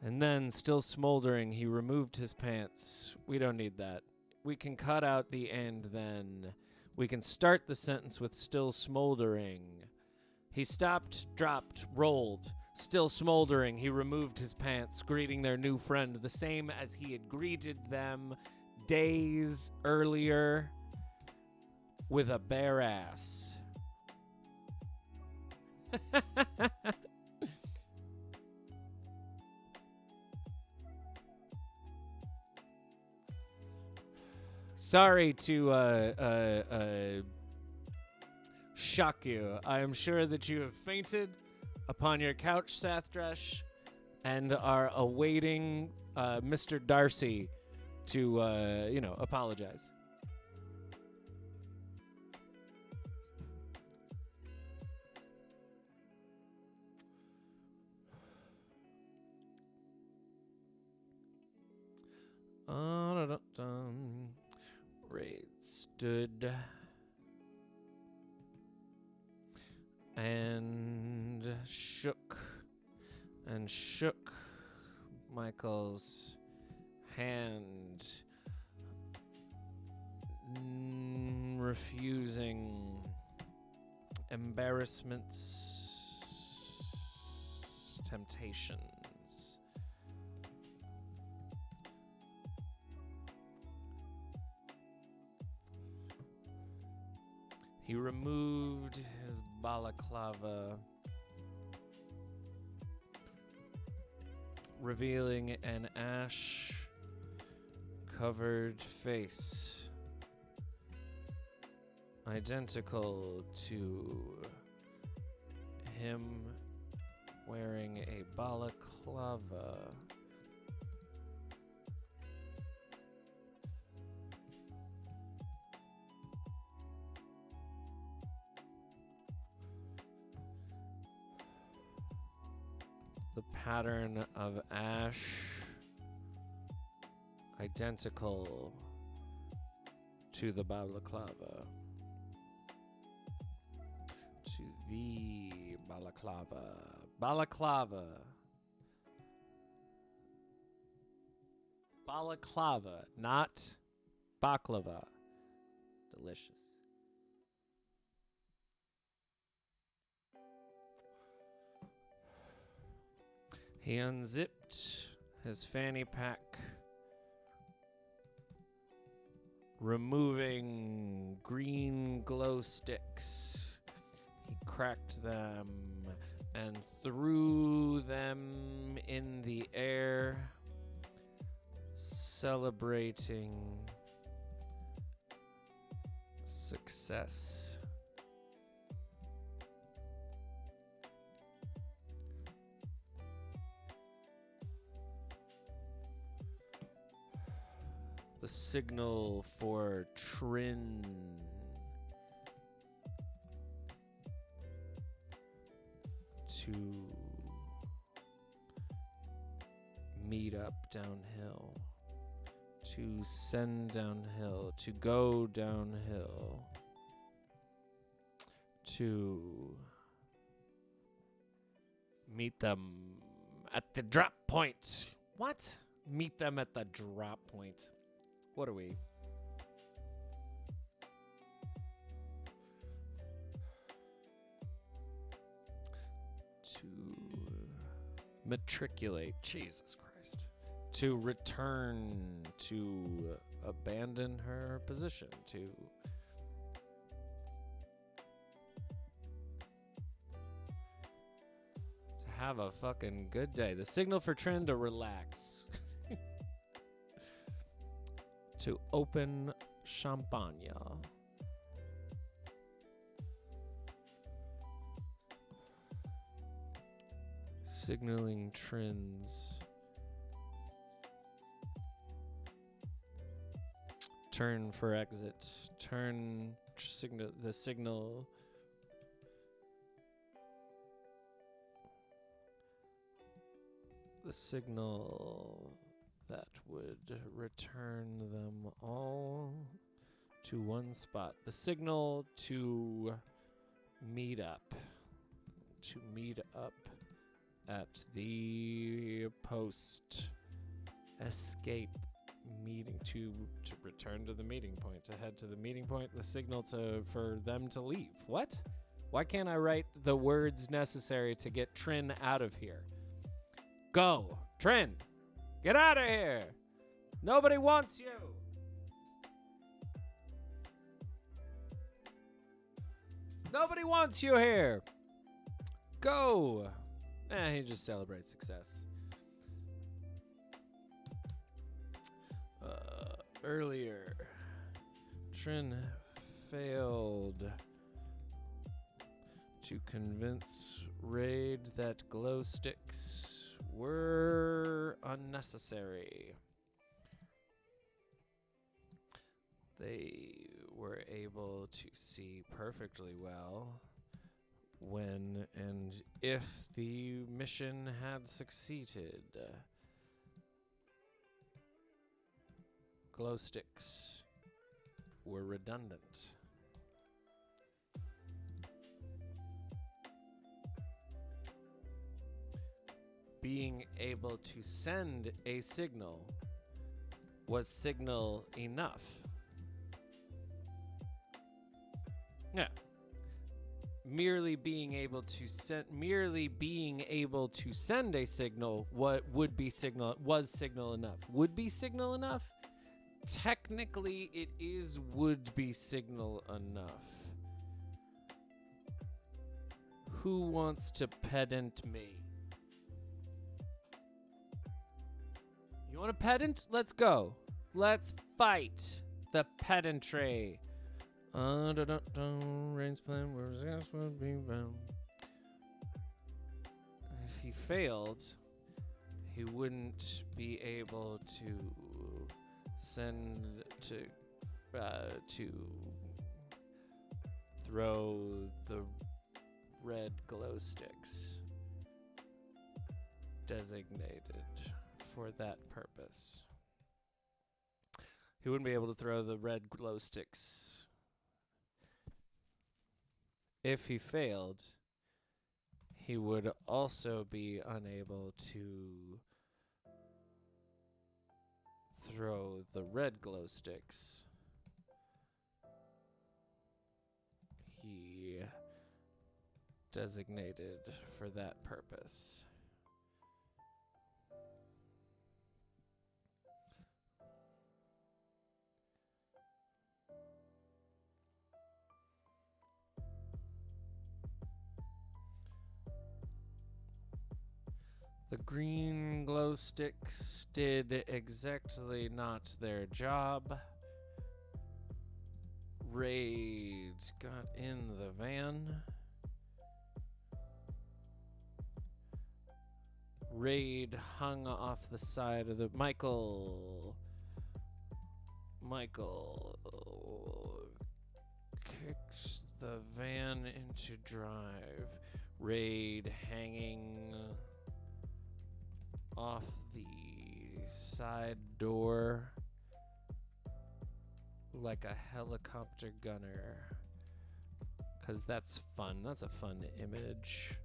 Speaker 1: And then, still smoldering, he removed his pants. We don't need that. We can cut out the end then. We can start the sentence with still smoldering. He stopped, dropped, rolled. Still smoldering, he removed his pants, greeting their new friend the same as he had greeted them days earlier, with a bare ass. Sorry to shock you. I am sure that you have fainted upon your couch, Sathresh, and are awaiting Mr. Darcy to, apologize. Rade stood and shook Michael's hand, refusing embarrassments, temptations. He removed his balaclava, revealing an ash-covered face, identical to him wearing a balaclava. The pattern of ash, identical to the balaclava. To the balaclava. Balaclava. Balaclava, not baklava. Delicious. He unzipped his fanny pack, removing green glow sticks. He cracked them and threw them in the air, celebrating success. The signal for Trin to meet up downhill, to send downhill, to go downhill, to meet them at the drop point. What? Meet them at the drop point. What are we? To matriculate. Jesus Christ. To return, to abandon her position, to have a fucking good day. The signal for Trin to relax. To open champagne. Signaling Trin's Turn for exit. Turn signal. The signal. The signal that would return them all to one spot. The signal to meet up. To meet up at the post escape meeting to return to the meeting point, to head to the meeting point, the signal for them to leave. What? Why can't I write the words necessary to get Trin out of here? Go. Trin, get out of here. Nobody wants you. Nobody wants you here. Go. He just celebrates success. Earlier, Trin failed to convince Rade that glow sticks were unnecessary. They were able to see perfectly well when and if the mission had succeeded. Glow sticks were redundant. Being able to send a signal was signal enough. Yeah. Merely being able to send a signal was signal enough. Would be signal enough? Technically it is would be signal enough. Who wants to pedant me? You want a pedant? Let's go. Let's fight the pedantry. Rain's plan where his ass would be bound. If he failed, he wouldn't be able to send to throw the red glow sticks designated for that purpose. He wouldn't be able to throw the red glow sticks. If he failed, he would also be unable to throw the red glow sticks. He designated for that purpose. The green glow sticks did exactly not their job. Rade got in the van. Rade hung off the side of the Michael kicked the van into drive. Rade hanging off the side door like a helicopter gunner. 'Cause that's fun. That's a fun image.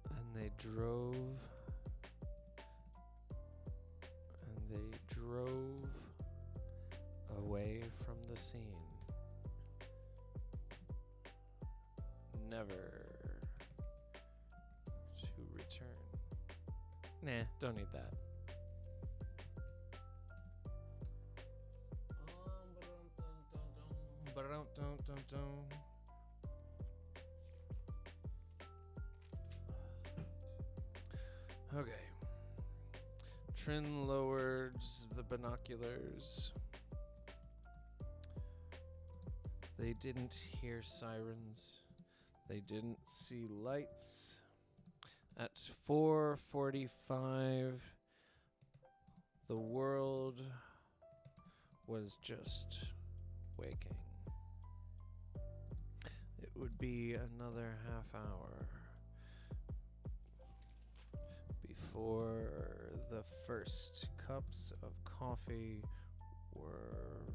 Speaker 1: And they drove away from the scene. Never to return. Nah, don't need that. Okay. Trin lowered the binoculars. They didn't hear sirens. They didn't see lights. At 4:45, the world was just waking, it would be another half hour before the first cups of coffee were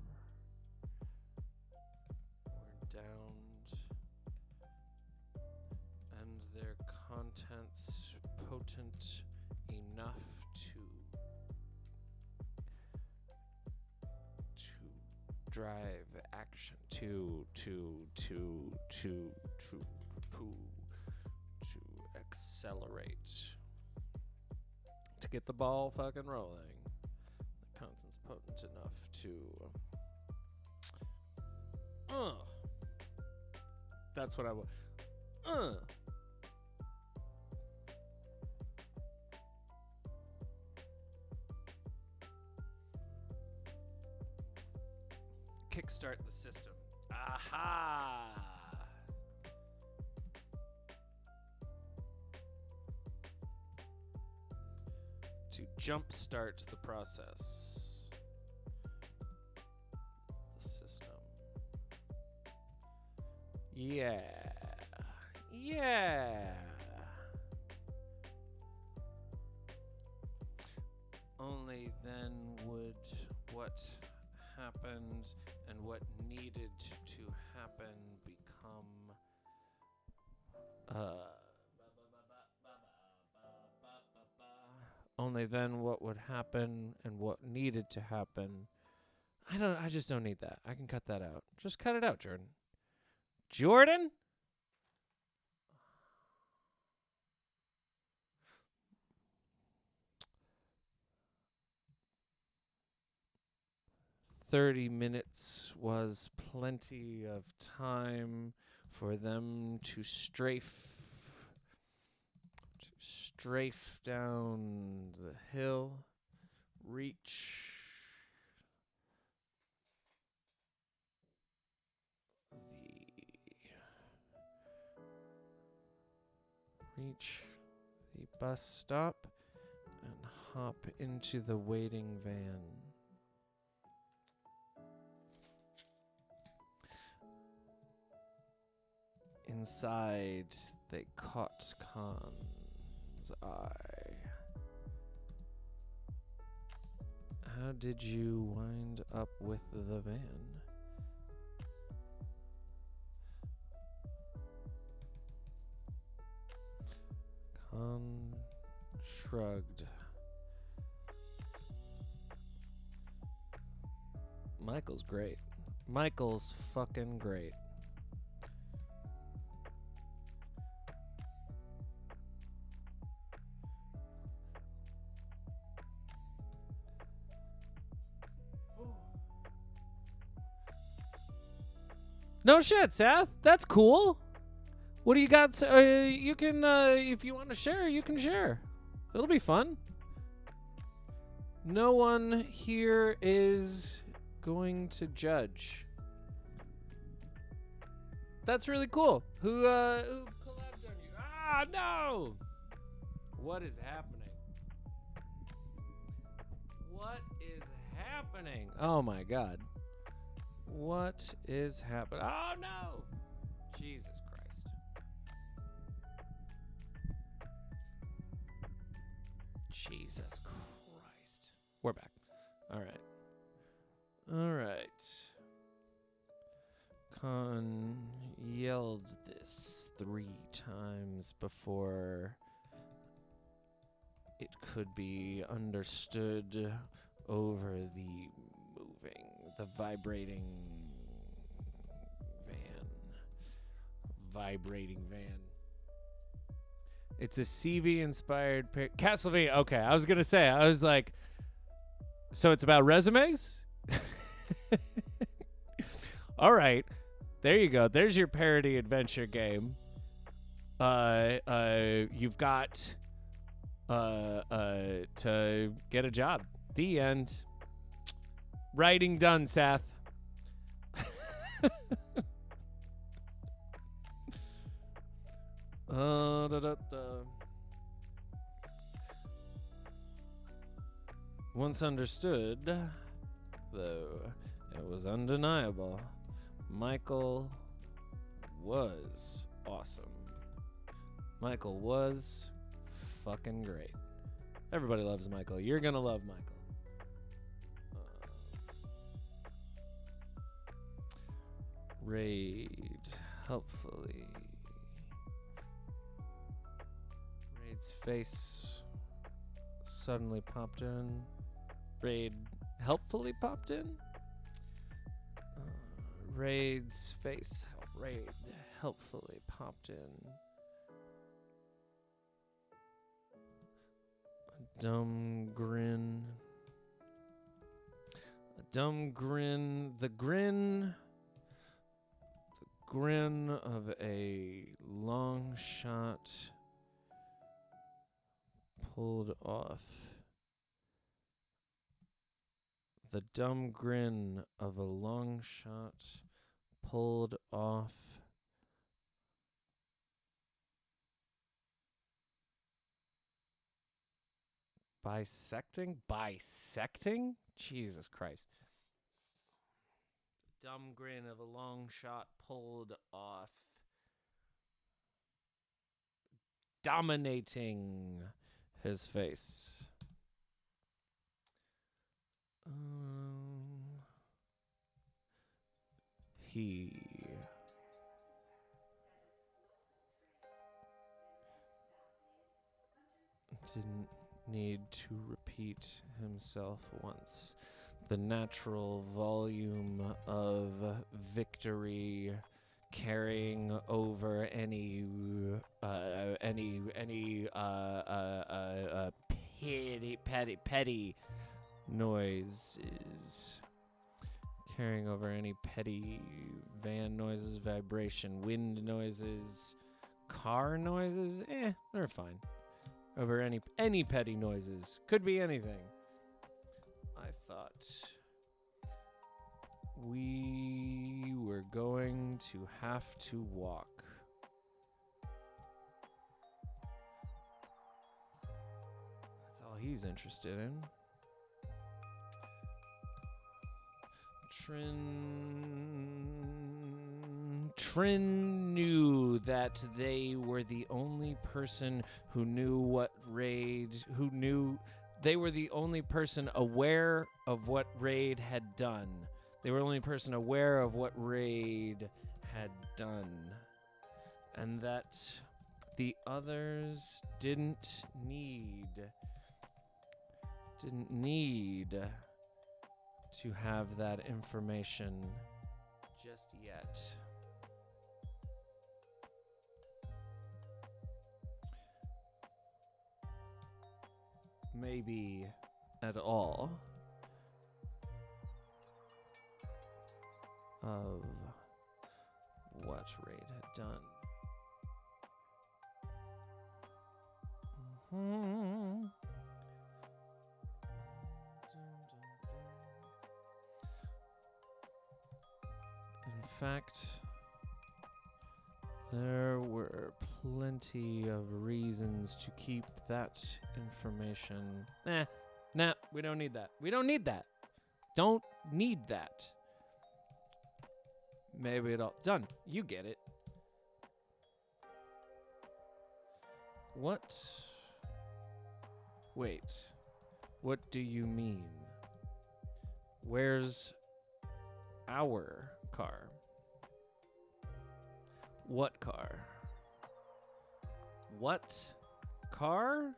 Speaker 1: downed and their contents potent enough to drive action, to accelerate, to get the ball fucking rolling. The content's potent enough to that's what I want. Kickstart the system. Aha! To jumpstart the process. The system. Yeah. Only then would what happened and what needed to happen become only then what would happen and what needed to happen. I just don't need that. I can cut that out. Just cut it out, Jordan. Jordan? "30 minutes was plenty of time for them to strafe down the hill, reach the bus stop and hop into the waiting van. Inside, they caught Khan's eye. How did you wind up with the van? Khan shrugged. Michael's great. Michael's fucking great. No shit, Seth. That's cool. What do you got? You can, if you want to share, you can share. It'll be fun. No one here is going to judge. That's really cool. Who collabed on you? Ah, no! What is happening? What is happening? Oh my God. What is happening? Oh no! Jesus Christ. Jesus Christ. We're back. All right. Khan yelled this 3 times before it could be understood over the vibrating van. It's a CV-inspired Castlevania. Okay, I was going to say, I was like, so it's about resumes? All right. There you go. There's your parody adventure game. You've got to get a job. The end. Writing done, Seth. Once understood, though, it was undeniable. Michael was awesome. Michael was fucking great. Everybody loves Michael. You're gonna love Michael. Raid, helpfully. Raid's face suddenly popped in. Raid helpfully popped in. Raid's face. Raid helpfully popped in. A dumb grin. A dumb grin. The grin of a long shot pulled off. The dumb grin of a long shot pulled off. Bisecting? Jesus Christ. Dumb grin of a long shot pulled off. Dominating his face. He didn't need to repeat himself once. The natural volume of victory carrying over any petty noises. Carrying over any petty van noises, vibration, wind noises, car noises. They're fine. Over any petty noises. Could be anything. I thought we were going to have to walk. That's all he's interested in. Trin knew that they were the only person who knew what they were the only person aware of what Rade had done. They were the only person aware of what Rade had done. And that the others didn't need to have that information just yet. Maybe at all. Of what Rade had done. In fact, there were plenty of reasons to keep that information. Nah, we don't need that. Don't need that. Maybe it all done. You get it. What? Wait. What do you mean? Where's our car? What car? What car?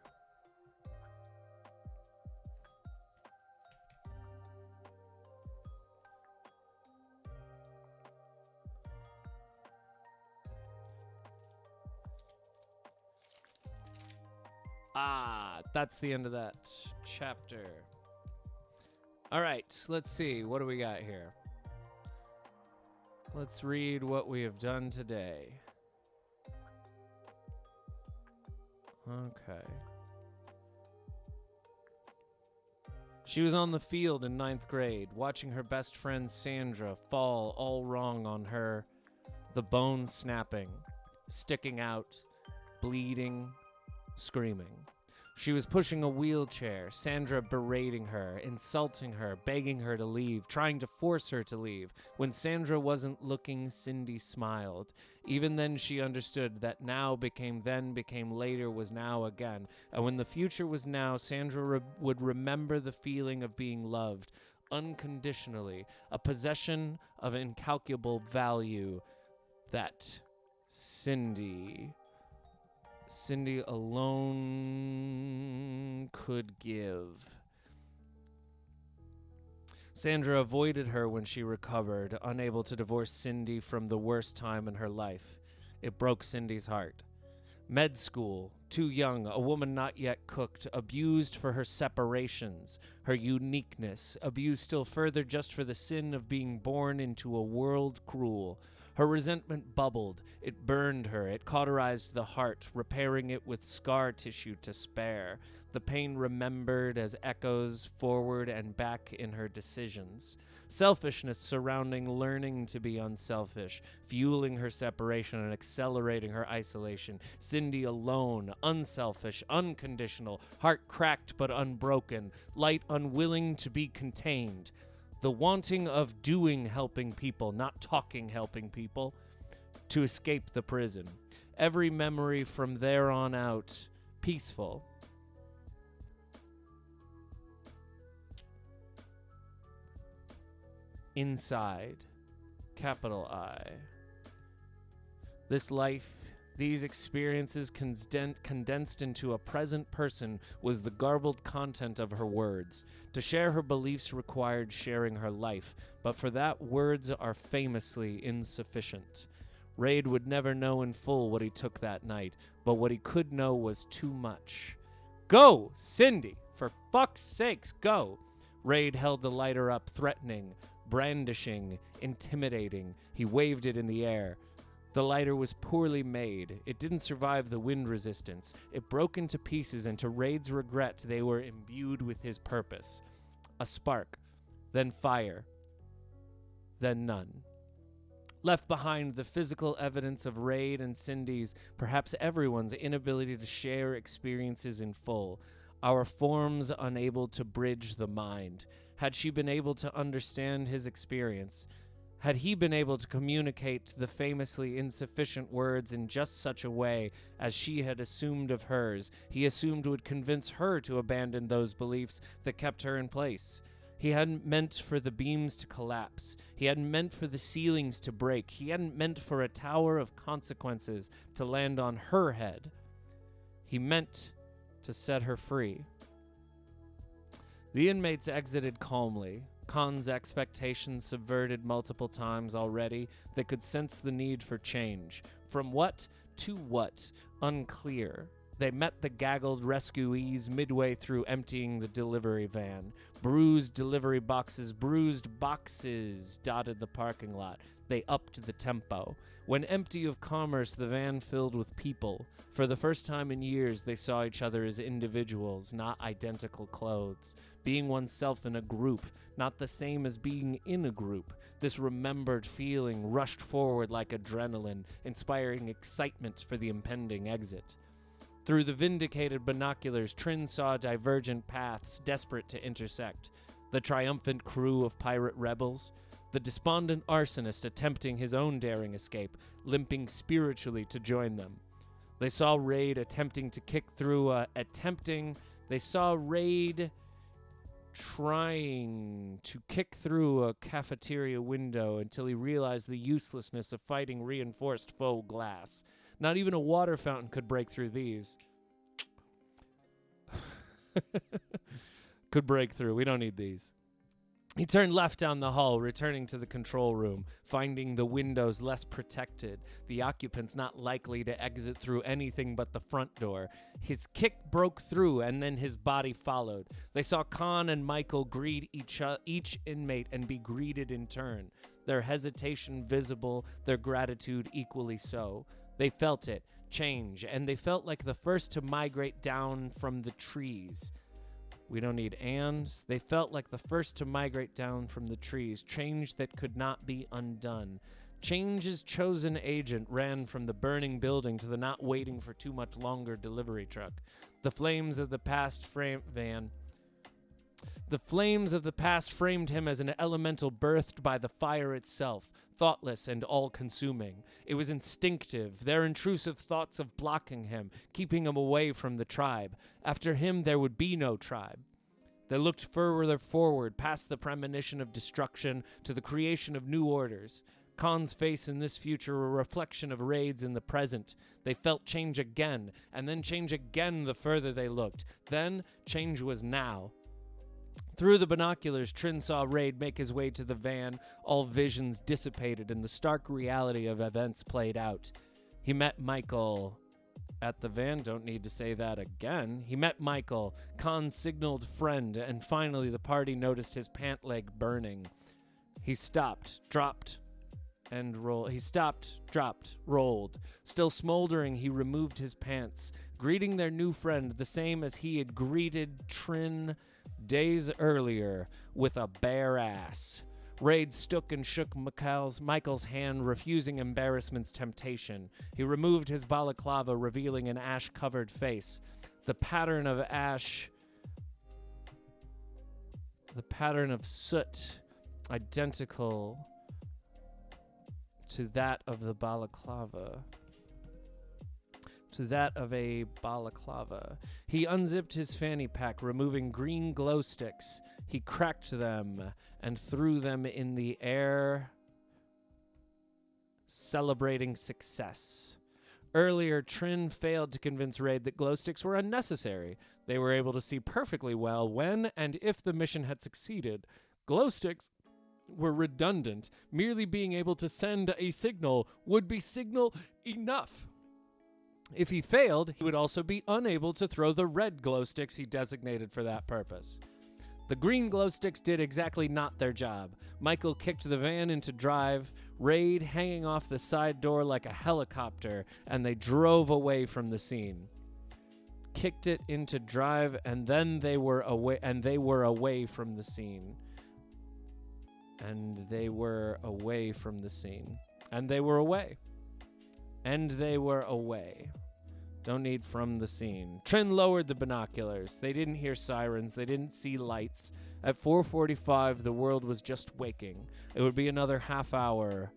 Speaker 1: That's the end of that chapter. All right, let's see. What do we got here? Let's read what we have done today. Okay. She was on the field in 9th grade, watching her best friend Sandra fall all wrong on her, the bone snapping, sticking out, bleeding, screaming. She was pushing a wheelchair, Sandra berating her, insulting her, begging her to leave, trying to force her to leave. When Sandra wasn't looking, Cindy smiled. Even then she understood that now became then, became later, was now again. And when the future was now, Sandra would remember the feeling of being loved unconditionally, a possession of incalculable value that Cindy alone could give. Sandra avoided her when she recovered, unable to divorce Cindy from the worst time in her life. It broke Cindy's heart. Med school, too young, a woman not yet cooked, abused for her separations, her uniqueness, abused still further just for the sin of being born into a world cruel. Her resentment bubbled, it burned her, it cauterized the heart, repairing it with scar tissue to spare. The pain remembered as echoes forward and back in her decisions. Selfishness surrounding learning to be unselfish, fueling her separation and accelerating her isolation. Cindy alone, unselfish, unconditional, heart cracked but unbroken, light unwilling to be contained. The wanting of doing helping people, not talking helping people, to escape the prison. Every memory from there on out, peaceful. Inside, capital I. This life, these experiences condensed into a present person was the garbled content of her words. To share her beliefs required sharing her life, but for that words are famously insufficient. Rade would never know in full what he took that night, but what he could know was too much. Go, Cindy! For fuck's sakes, go! Rade held the lighter up, threatening, brandishing, intimidating. He waved it in the air. The lighter was poorly made. It didn't survive the wind resistance. It broke into pieces, and to Rade's regret, they were imbued with his purpose. A spark, then fire, then none. Left behind the physical evidence of Rade and Cindy's, perhaps everyone's, inability to share experiences in full. Our forms unable to bridge the mind. Had she been able to understand his experience? Had he been able to communicate the famously insufficient words in just such a way as she had assumed of hers, he assumed would convince her to abandon those beliefs that kept her in place? He hadn't meant for the beams to collapse. He hadn't meant for the ceilings to break. He hadn't meant for a tower of consequences to land on her head. He meant to set her free. The inmates exited calmly. Khan's expectations subverted multiple times already. They could sense the need for change. From what to what? Unclear. They met the gaggled rescuees midway through emptying the delivery van. Bruised delivery boxes, bruised boxes dotted the parking lot. They upped the tempo. When empty of commerce, the van filled with people. For the first time in years, they saw each other as individuals, not identical clothes. Being oneself in a group, not the same as being in a group. This remembered feeling rushed forward like adrenaline, inspiring excitement for the impending exit. Through the vindicated binoculars, Trin saw divergent paths desperate to intersect. The triumphant crew of pirate rebels, the despondent arsonist attempting his own daring escape, limping spiritually to join them. They saw Rade attempting to kick through They saw Rade trying to kick through a cafeteria window until he realized the uselessness of fighting reinforced faux glass. Not even a water fountain could break through these. Could break through. We don't need these. He turned left down the hall, returning to the control room, finding the windows less protected, the occupants not likely to exit through anything but the front door. His kick broke through, and then his body followed. They saw Khan and Michael greet each inmate and be greeted in turn, their hesitation visible, their gratitude equally so. They felt it, change, and they felt like the first to migrate down from the trees. We don't need ands. They felt like the first to migrate down from the trees, change that could not be undone. Change's chosen agent ran from the burning building to the not waiting for too much longer delivery truck. The flames of the past framed him as an elemental birthed by the fire itself, thoughtless and all-consuming. It was instinctive, their intrusive thoughts of blocking him, keeping him away from the tribe. After him, there would be no tribe. They looked further forward, past the premonition of destruction to the creation of new orders. Khan's face in this future were a reflection of Rade's in the present. They felt change again, and then change again the further they looked. Then, change was now. Through the binoculars, Trin saw Rade make his way to the van, all visions dissipated and the stark reality of events played out. He met Michael at the van, don't need to say that again. He met Michael, Khan's signaled friend, and finally the party noticed his pant leg burning. He stopped, dropped, and rolled. He stopped, dropped, rolled. Still smoldering, he removed his pants, greeting their new friend the same as he had greeted Trin days earlier, with a bare ass. Rade stook and shook Michael's hand, refusing embarrassment's temptation. He removed his balaclava, revealing an ash-covered face. The pattern of soot, identical to that of the balaclava. He unzipped his fanny pack, removing green glow sticks. He cracked them and threw them in the air, celebrating success. Earlier, Trin failed to convince Rade that glow sticks were unnecessary. They were able to see perfectly well when and if the mission had succeeded. Glow sticks were redundant. Merely being able to send a signal would be signal enough. If he failed, he would also be unable to throw the red glow sticks he designated for that purpose. The green glow sticks did exactly not their job. Michael kicked the van into drive, Rade hanging off the side door like a helicopter, and they drove away from the scene. Kicked it into drive, and then they were away from the scene. And they were away. Don't need from the scene. Trin lowered the binoculars. They didn't hear sirens. They didn't see lights. At 4:45, the world was just waking. It would be another half hour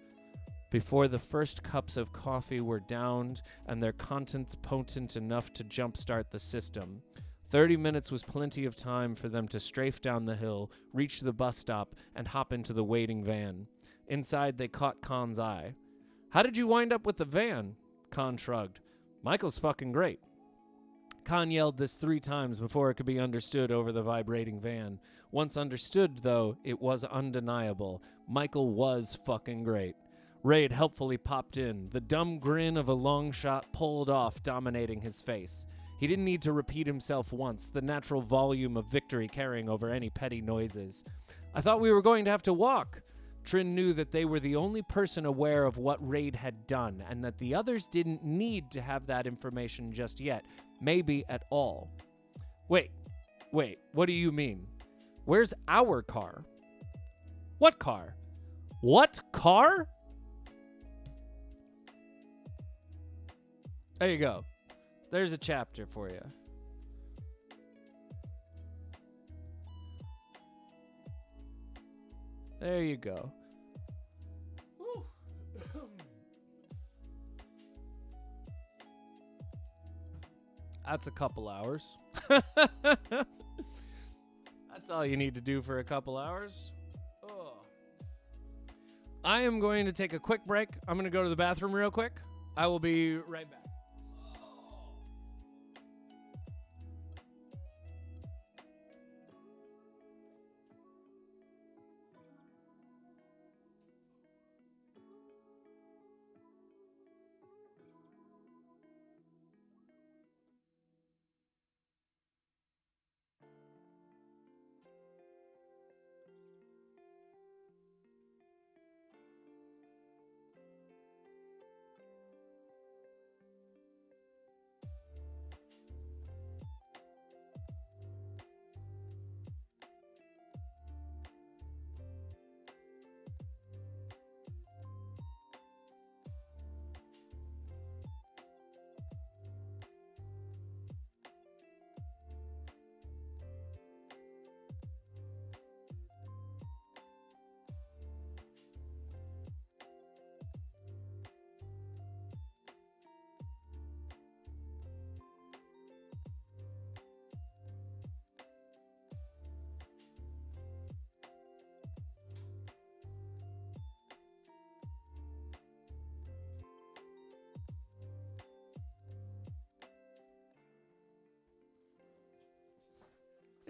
Speaker 1: before the first cups of coffee were downed and their contents potent enough to jumpstart the system. 30 minutes was plenty of time for them to strafe down the hill, reach the bus stop, and hop into the waiting van. Inside, they caught Khan's eye. "How did you wind up with the van?" Khan shrugged. "Michael's fucking great." Khan yelled this 3 times before it could be understood over the vibrating van. Once understood, though, it was undeniable. Michael was fucking great. Rade helpfully popped in, the dumb grin of a long shot pulled off, dominating his face. He didn't need to repeat himself once, the natural volume of victory carrying over any petty noises. "I thought we were going to have to walk." Trin knew that they were the only person aware of what Rade had done, and that the others didn't need to have that information just yet, maybe at all. Wait, what do you mean? Where's our car?" "What car? What car?" There you go. There's a chapter for you. There you go. That's a couple hours. That's all you need to do for a couple hours. Ugh. I am going to take a quick break. I'm going to go to the bathroom real quick. I will be right back.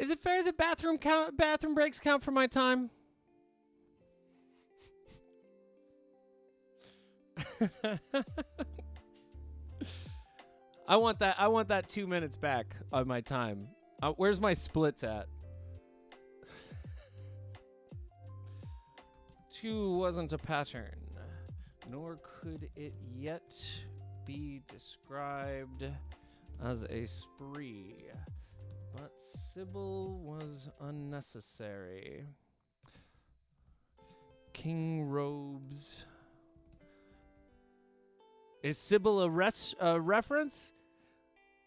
Speaker 1: Is it fair that bathroom breaks count for my time? I want that 2 minutes back on my time. Where's my splits at? 2 wasn't a pattern, nor could it yet be described as a spree. But Sybil was unnecessary. King Robes. Is Sybil a reference?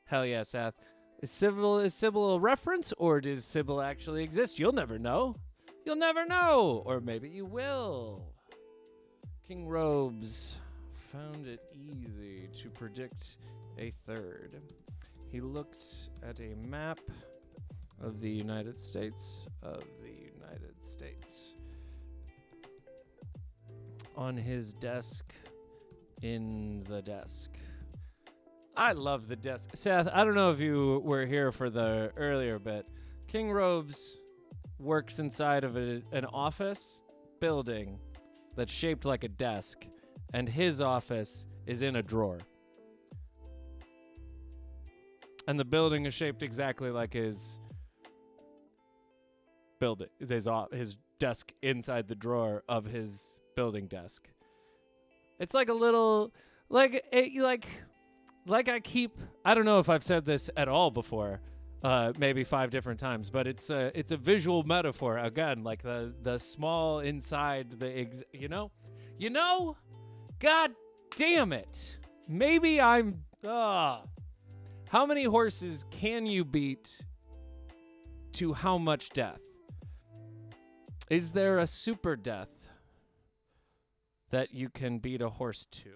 Speaker 1: Hell yeah, Seth. Is Sybil a reference, or does Sybil actually exist? You'll never know. You'll never know. Or maybe you will. King Robes found it easy to predict a third. He looked at a map of the United States on his desk in the desk. I love the desk. Seth, I don't know if you were here for the earlier bit. King Robes works inside of an office building that's shaped like a desk, and his office is in a drawer. And the building is shaped exactly like his building, his desk inside the drawer of his building desk. It's like a little, I don't know if I've said this at all before, maybe 5 different times, but it's a visual metaphor again, like the small inside you know, God damn it. Maybe I'm, how many horses can you beat to how much death? Is there a super death that you can beat a horse to?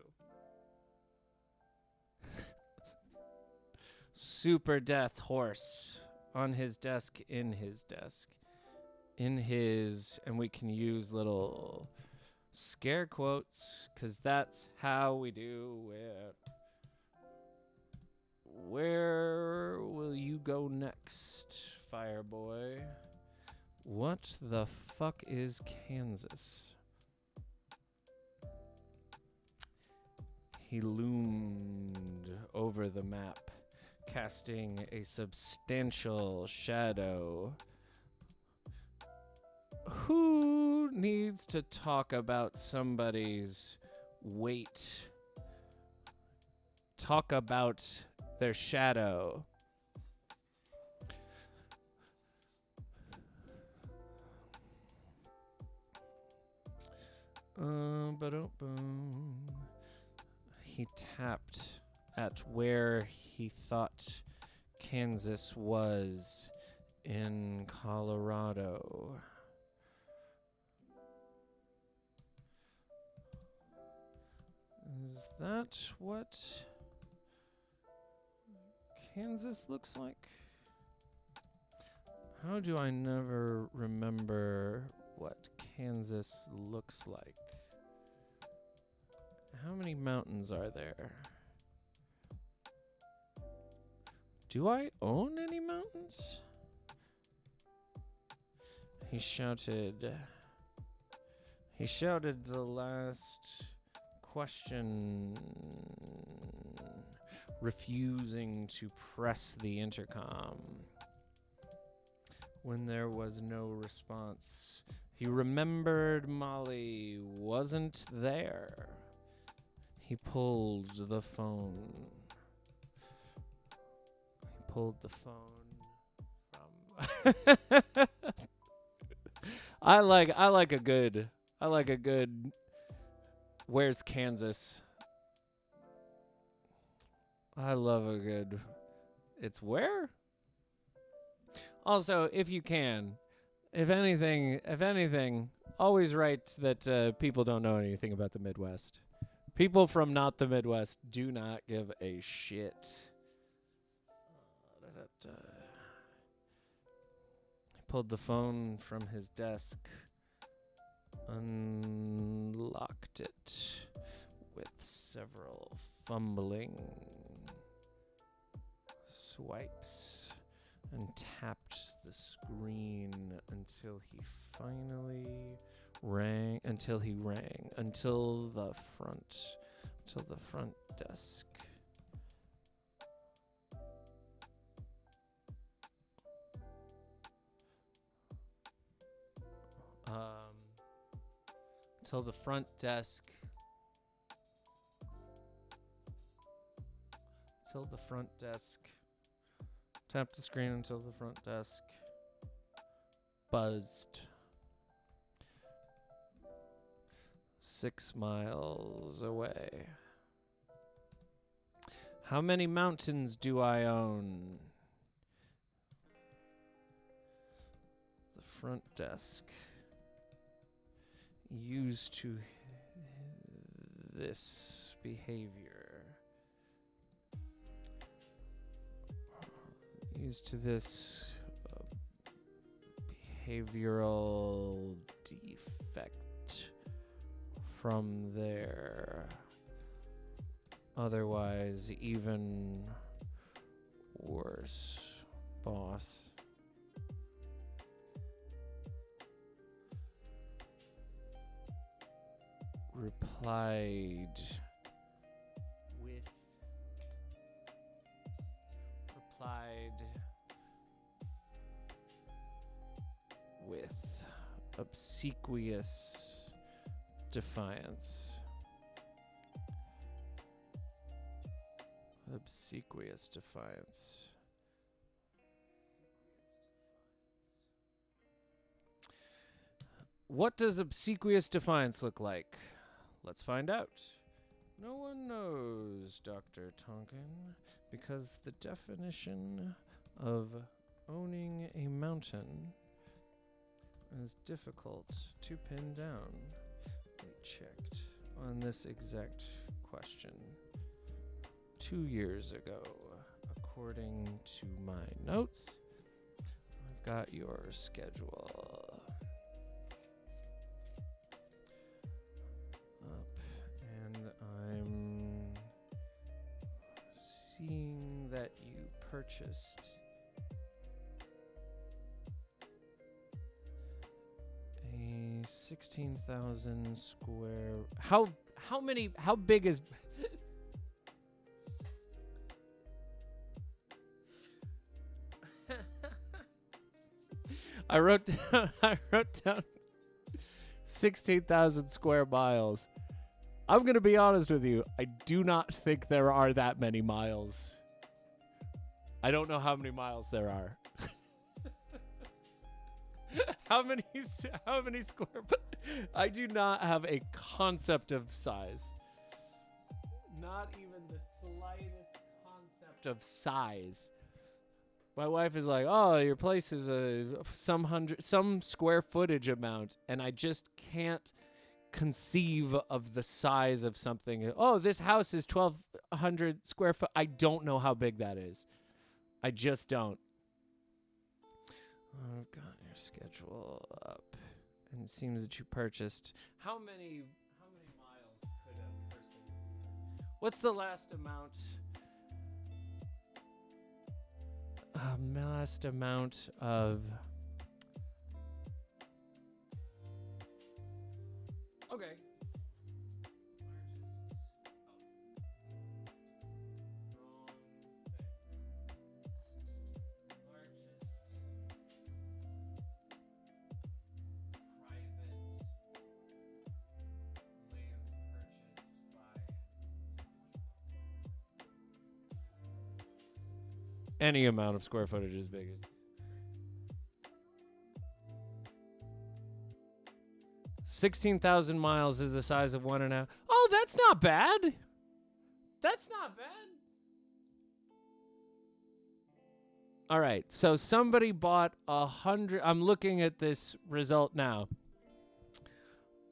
Speaker 1: Super death horse on his desk, in his desk. And we can use little scare quotes, because that's how we do it. Where will you go next, Fireboy? What the fuck is Kansas? He loomed over the map, casting a substantial shadow. Who needs to talk about somebody's weight? Talk about their shadow. He tapped at where he thought Kansas was in Colorado. Is that what Kansas looks like? How do I never remember what Kansas looks like? How many mountains are there? Do I own any mountains? He shouted the last question, refusing to press the intercom. When there was no response, he remembered Molly wasn't there. He pulled the phone. From I like a good where's Kansas? I love a good it's where? Also, if you can, if anything, always write that people don't know anything about the Midwest. People from not the Midwest do not give a shit. He pulled the phone from his desk, unlocked it with several fumbling swipes, and tapped the screen until he finally rang. Until he rang. Until the front desk. Until the front desk. Till the front desk. Tap the screen until the front desk buzzed. 6 miles away. How many mountains do I own? The front desk. Used to this behavior. Used to this behavioral defect from there. Otherwise, even worse. Boss. Replied with obsequious defiance. Obsequious defiance. What does obsequious defiance look like? Let's find out. No one knows, Dr. Tonkin, because the definition of owning a mountain is difficult to pin down. I checked on this exact question 2 years ago. According to my notes, I've got your schedule up, and I'm seeing that you purchased a 16,000 square. How big is I wrote down 16,000 square miles. I'm going to be honest with you. I do not think there are that many miles. I don't know how many miles there are. How many square? I do not have a concept of size. Not even the slightest concept of size. My wife is like, "Oh, your place is some square footage amount," and I just can't conceive of the size of something. Oh, this house is 1,200 square foot. I don't know how big that is. I just don't. I've got your schedule up, and it seems that you purchased. How many miles could a person? What's the last amount? Last amount of. Okay. Any amount of square footage is big as 16,000 miles is the size of 1.5. Oh, that's not bad. That's not bad. All right, so somebody bought 100. I'm looking at this result now.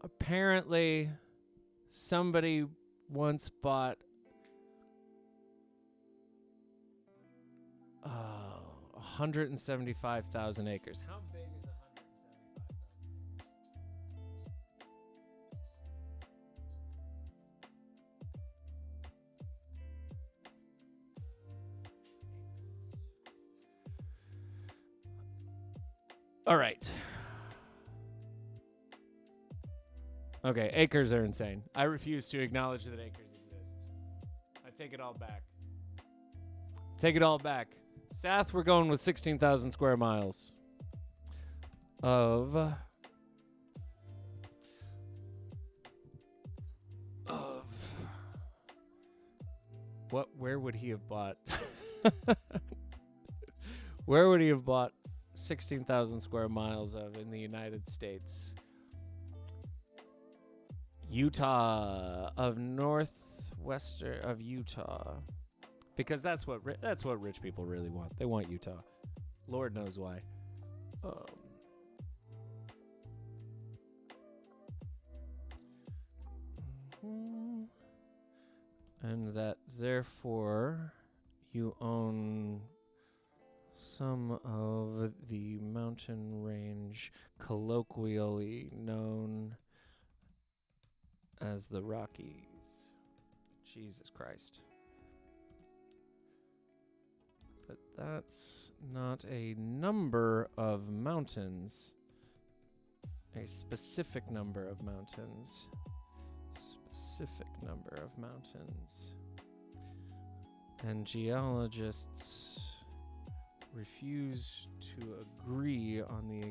Speaker 1: Apparently, somebody once bought 175,000 acres. How big is 175,000 acres? All right. Okay, acres are insane. I refuse to acknowledge that acres exist. I take it all back. Take it all back. Sath, we're going with 16,000 square miles of what? Where would he have bought? Where would he have bought 16,000 square miles of in the United States? Utah, of northwestern of Utah, because that's what rich people really want. They want Utah. Lord knows why. And that therefore you own some of the mountain range colloquially known as the Rockies. Jesus Christ. But that's not a number of mountains. A specific number of mountains. Specific number of mountains. And geologists refuse to agree on the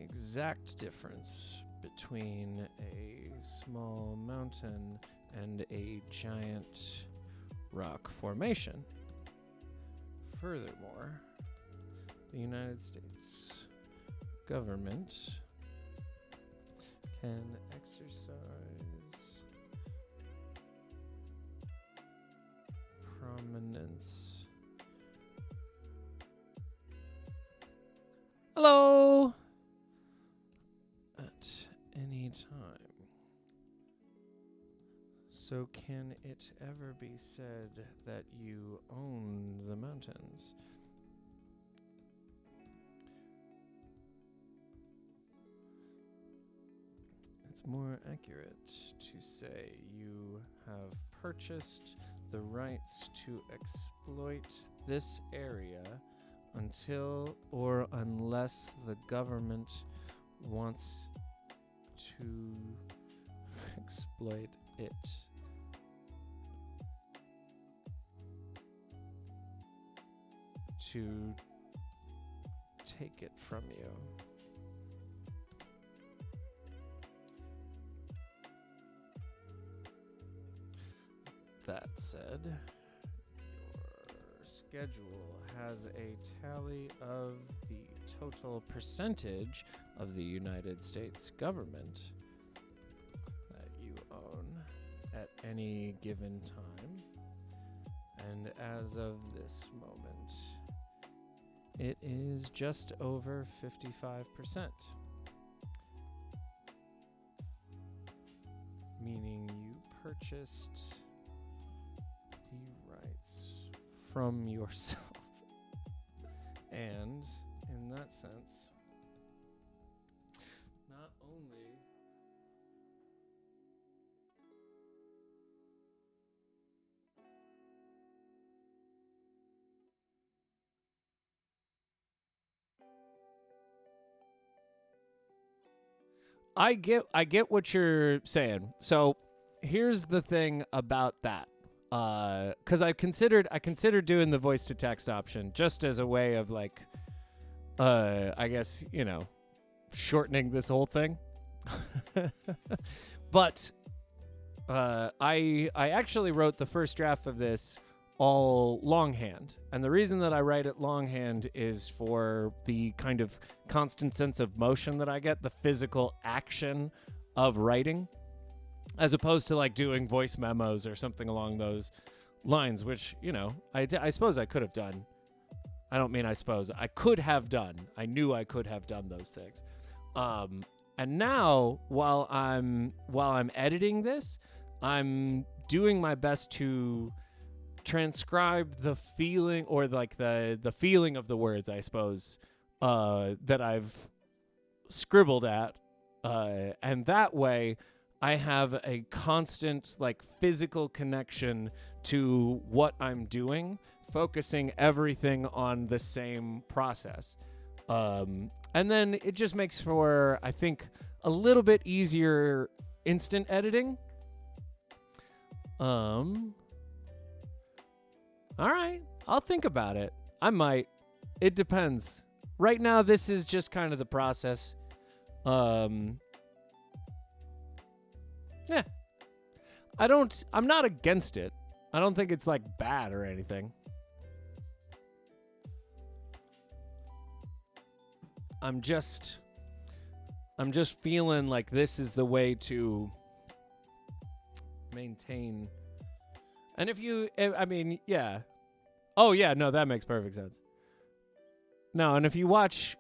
Speaker 1: exact difference between a small mountain and a giant rock formation. Furthermore, the United States government can exercise prominence. Hello! At any time. So can it ever be said that you own the mountains? It's more accurate to say you have purchased the rights to exploit this area until or unless the government wants to exploit it. To take it from you. That said, your schedule has a tally of the total percentage of the United States government that you own at any given time. And as of this moment, it is just over 55%. Meaning you purchased the rights from yourself. And in that sense, not only I get what you're saying. So here's the thing about that. Because I considered doing the voice to text option just as a way of like, I guess, shortening this whole thing. But I actually wrote the first draft of this all longhand. And the reason that I write it longhand is for the kind of constant sense of motion that I get, the physical action of writing, as opposed to like doing voice memos or something along those lines, which, I suppose I could have done. I don't mean I suppose. I could have done. I knew I could have done those things. And now, while I'm editing this, I'm doing my best to transcribe the feeling, or like the feeling of the words, I suppose, that I've scribbled at, and that way I have a constant like physical connection to what I'm doing focusing everything on the same process. And then it just makes for, I think, a little bit easier instant editing. All right, I'll think about it. I might. It depends. Right now, this is just kind of the process. Yeah. I'm not against it. I don't think it's like bad or anything. I'm just feeling like this is the way to maintain. And I mean, yeah. Oh yeah, no, that makes perfect sense. No, and if you watch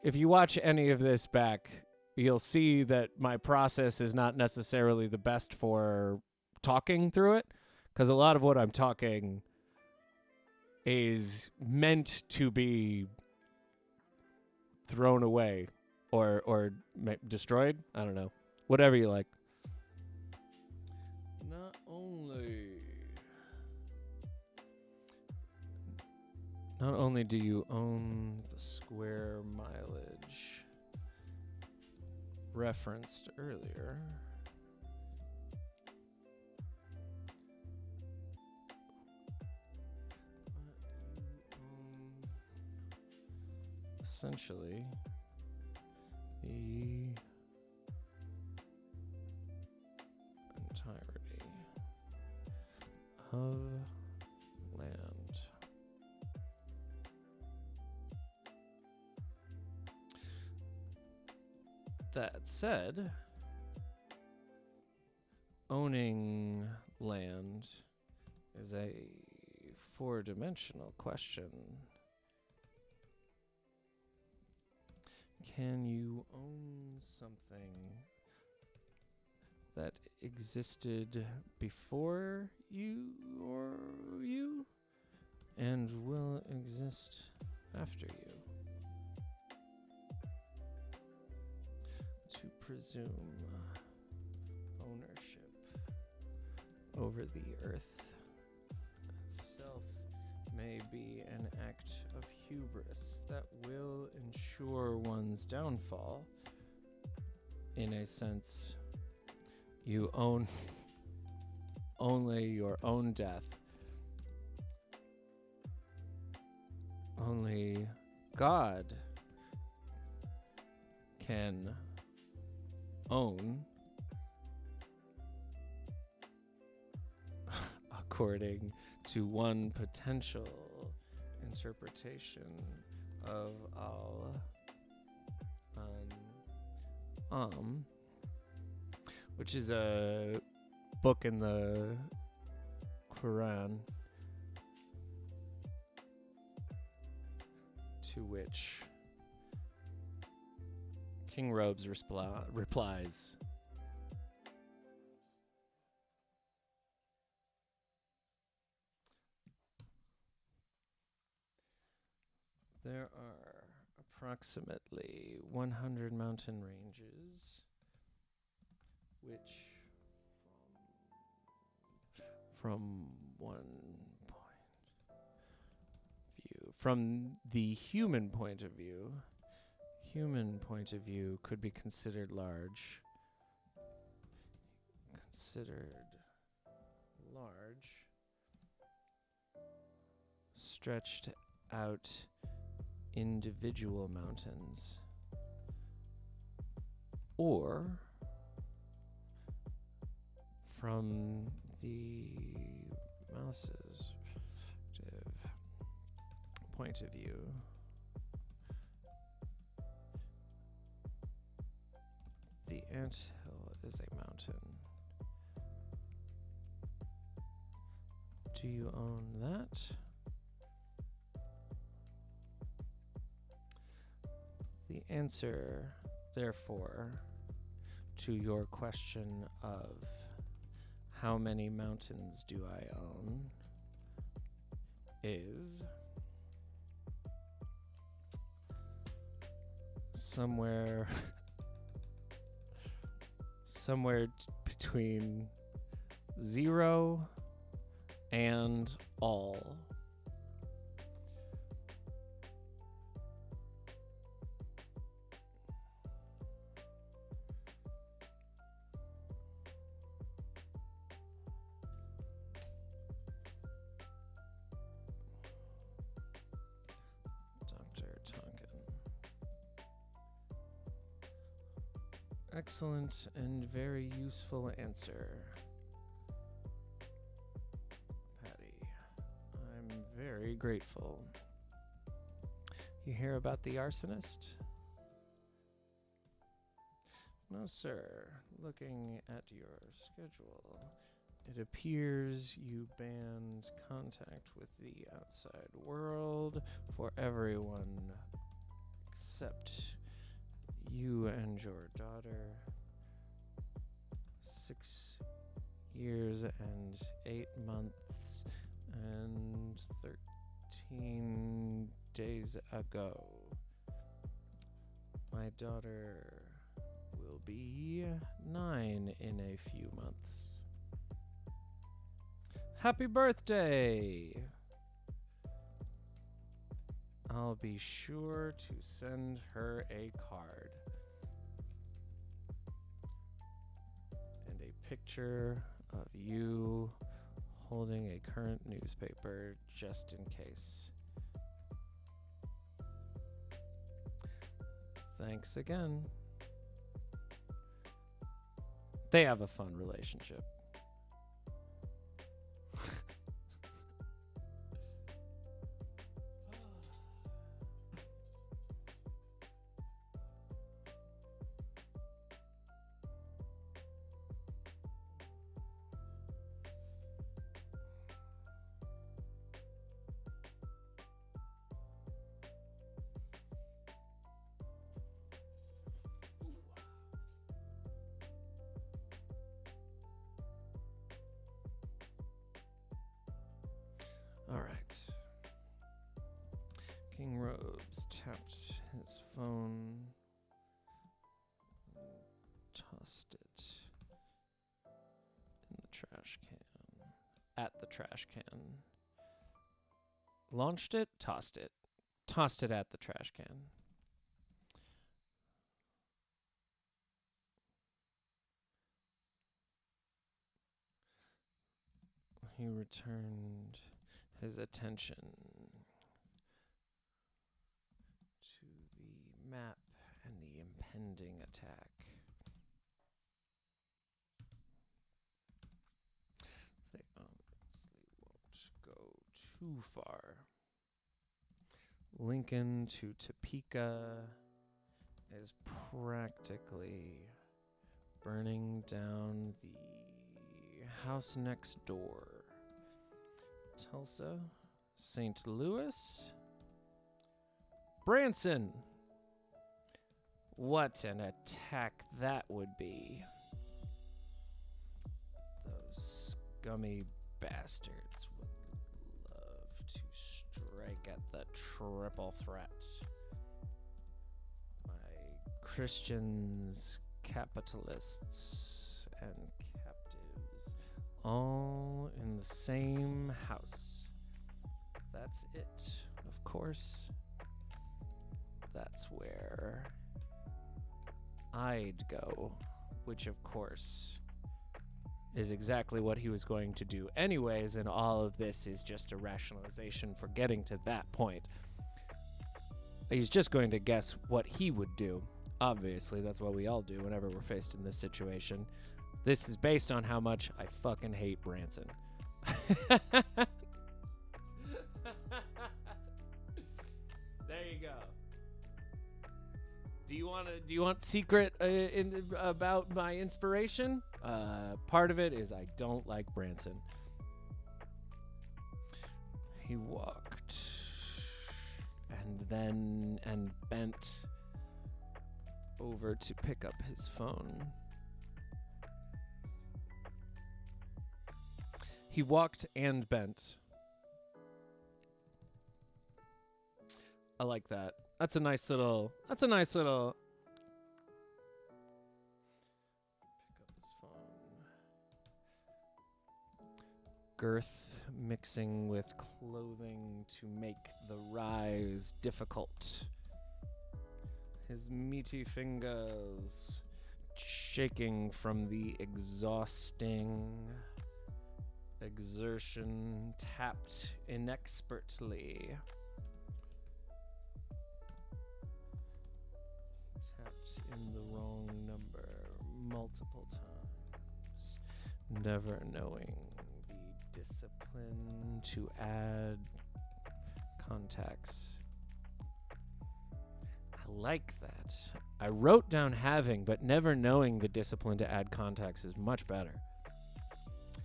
Speaker 1: any of this back, you'll see that my process is not necessarily the best for talking through it, because a lot of what I'm talking is meant to be thrown away or destroyed. I don't know. Whatever you like. Not only do you own the square mileage referenced earlier, but you own essentially the entirety of land. That said, owning land is a four-dimensional question. Can you own something that existed before you and will exist after you? To presume ownership over the earth itself may be an act of hubris that will ensure one's downfall. In a sense, you own only your own death. Only God can own, according to one potential interpretation of which is a book in the Quran, to which King Robes replies, there are approximately 100 mountain ranges, which from one point of view, from the human point of view, could be considered large. Stretched out individual mountains, or from the mouse's point of view, the anthill is a mountain. Do you own that? The answer, therefore, to your question of how many mountains do I own is somewhere between 0 and all. Excellent and very useful answer, Patty. I'm very grateful. You hear about the arsonist? No, sir. Looking at your schedule, it appears you banned contact with the outside world for everyone except you and your daughter. 6 years and 8 months and 13 days ago. My daughter will be 9 in a few months. Happy birthday! I'll be sure to send her a card. And a picture of you holding a current newspaper just in case. Thanks again. They have a fun relationship. All right. King Robes tapped his phone, tossed it in the trash can. At the trash can. Launched it, tossed it. Tossed it at the trash can. He returned his attention to the map and the impending attack. They obviously won't go too far. Lincoln to Topeka is practically burning down the house next door. Tulsa, St. Louis, Branson. What an attack that would be. Those scummy bastards would love to strike at the triple threat. My Christians, capitalists, and captives, all in the same house. That's it, of course. That's where I'd go, which of course is exactly what he was going to do anyways, and all of this is just a rationalization for getting to that point. He's just going to guess what he would do. Obviously, that's what we all do whenever we're faced in this situation. This is based on how much I fucking hate Branson. There you go. Do you want secret about my inspiration? Part of it is I don't like Branson. He walked and bent over to pick up his phone. He walked and bent. I like that. That's a nice little. Pick up his phone. Girth mixing with clothing to make the rise difficult. His meaty fingers shaking from the exhausting exertion, tapped inexpertly. Tapped in the wrong number. multiple times, never knowing the discipline to add contacts. I like that. I wrote down having, but never knowing the discipline to add contacts is much better.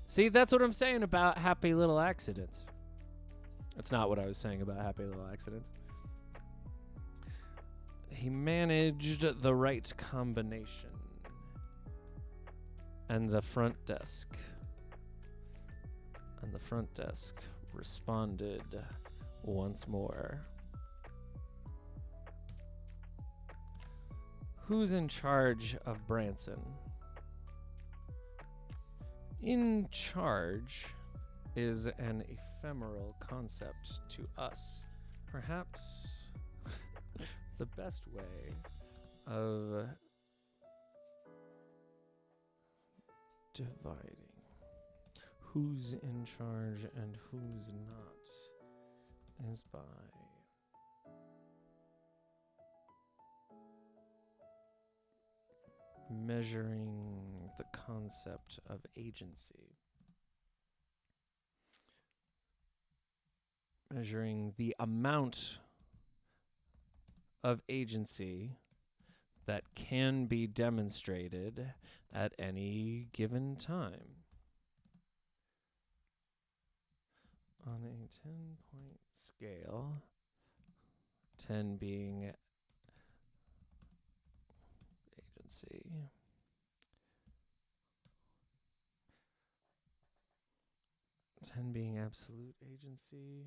Speaker 1: See, that's what I'm saying about happy little accidents. That's not what I was saying about happy little accidents. He managed the right combination. And the front desk. And the front desk responded once more. Who's in charge of Branson? In charge is an ephemeral concept to us. Perhaps the best way of dividing who's in charge and who's not is by measuring the concept of agency. Measuring the amount of agency that can be demonstrated at any given time. On a 10-point scale, 10 being agency. Ten being absolute agency.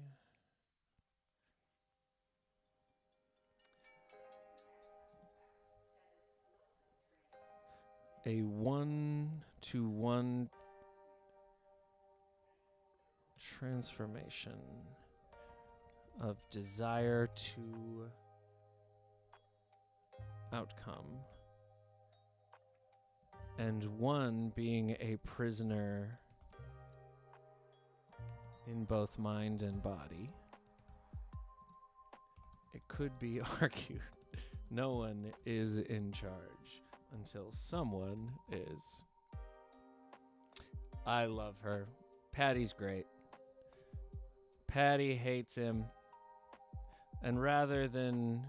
Speaker 1: A 1-to-1 transformation of desire to outcome. And one being a prisoner in both mind and body. It could be argued no one is in charge until someone is. I love her. Patty's great. Patty hates him. And rather than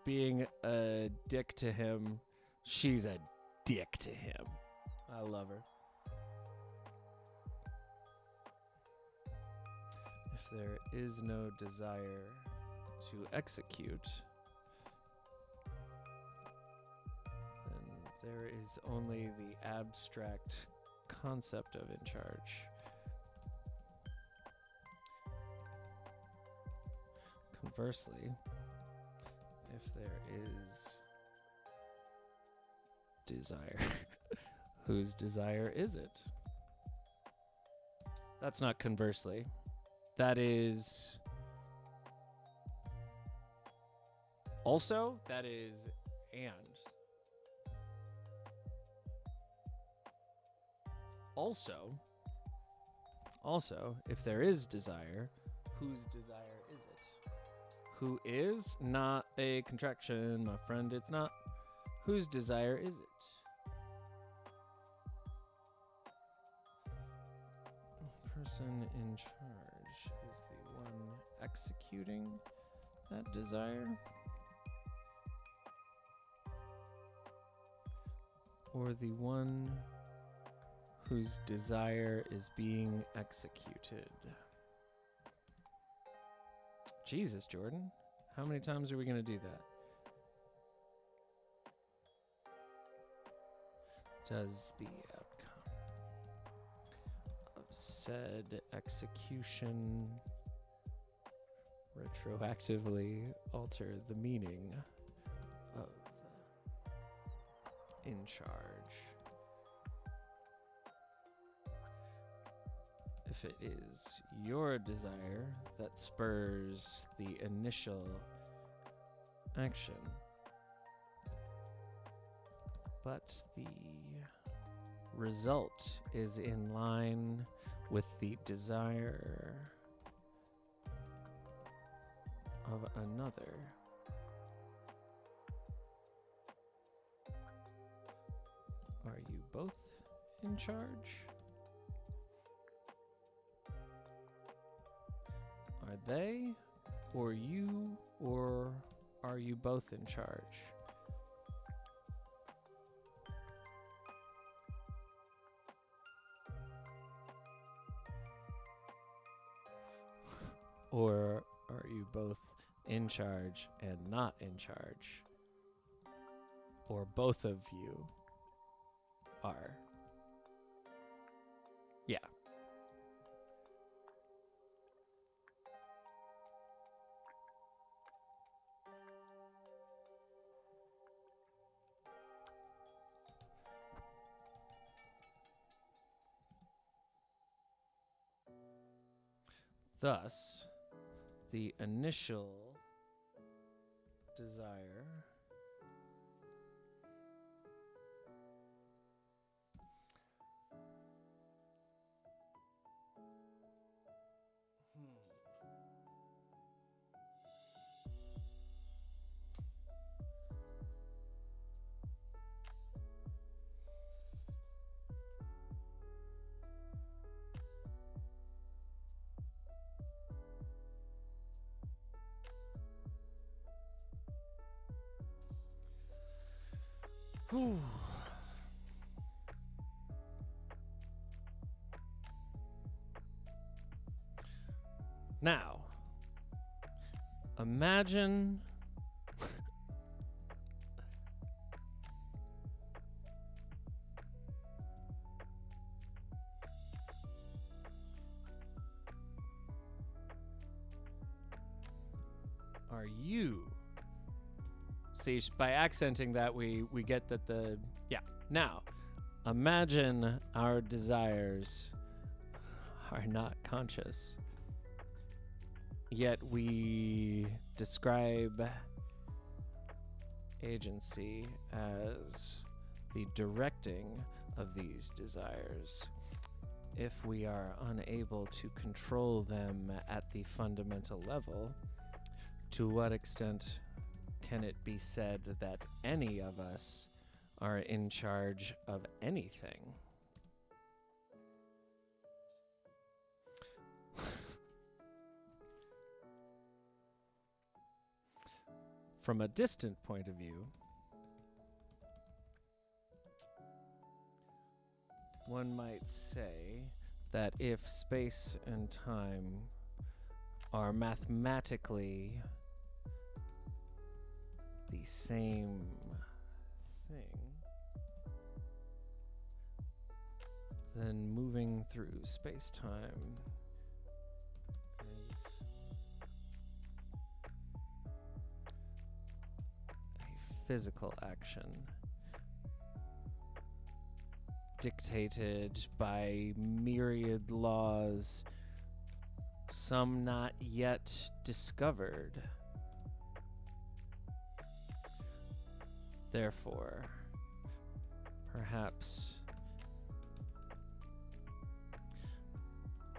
Speaker 1: being a dick to him, she's a dick to him. I love her. If there is no desire to execute, then there is only the abstract concept of in charge. Conversely, if there is desire, whose desire is it? That's not conversely. That is also, that is and. Also, if there is desire, whose desire is it? Who is not a contraction, my friend, it's not. Whose desire is it? The person in charge is the one executing that desire? Or the one whose desire is being executed? Jesus, Jordan. How many times are we going to do that? Does the outcome of said execution retroactively alter the meaning of in charge? If it is your desire that spurs the initial action, but the result is in line with the desire of another, both in charge? Are they, or you, or are you both in charge? Or are you both in charge and not in charge? Or both of you are? Yeah. Thus, the initial desire Whew. Now, imagine are you see by accenting that we get that the now imagine our desires are not conscious, yet we describe agency as the directing of these desires. If we are unable to control them at the fundamental level, to what extent can it be said that any of us are in charge of anything? From a distant point of view, one might say that if space and time are mathematically the same thing, then moving through space-time is a physical action dictated by myriad laws, some not yet discovered. Therefore, perhaps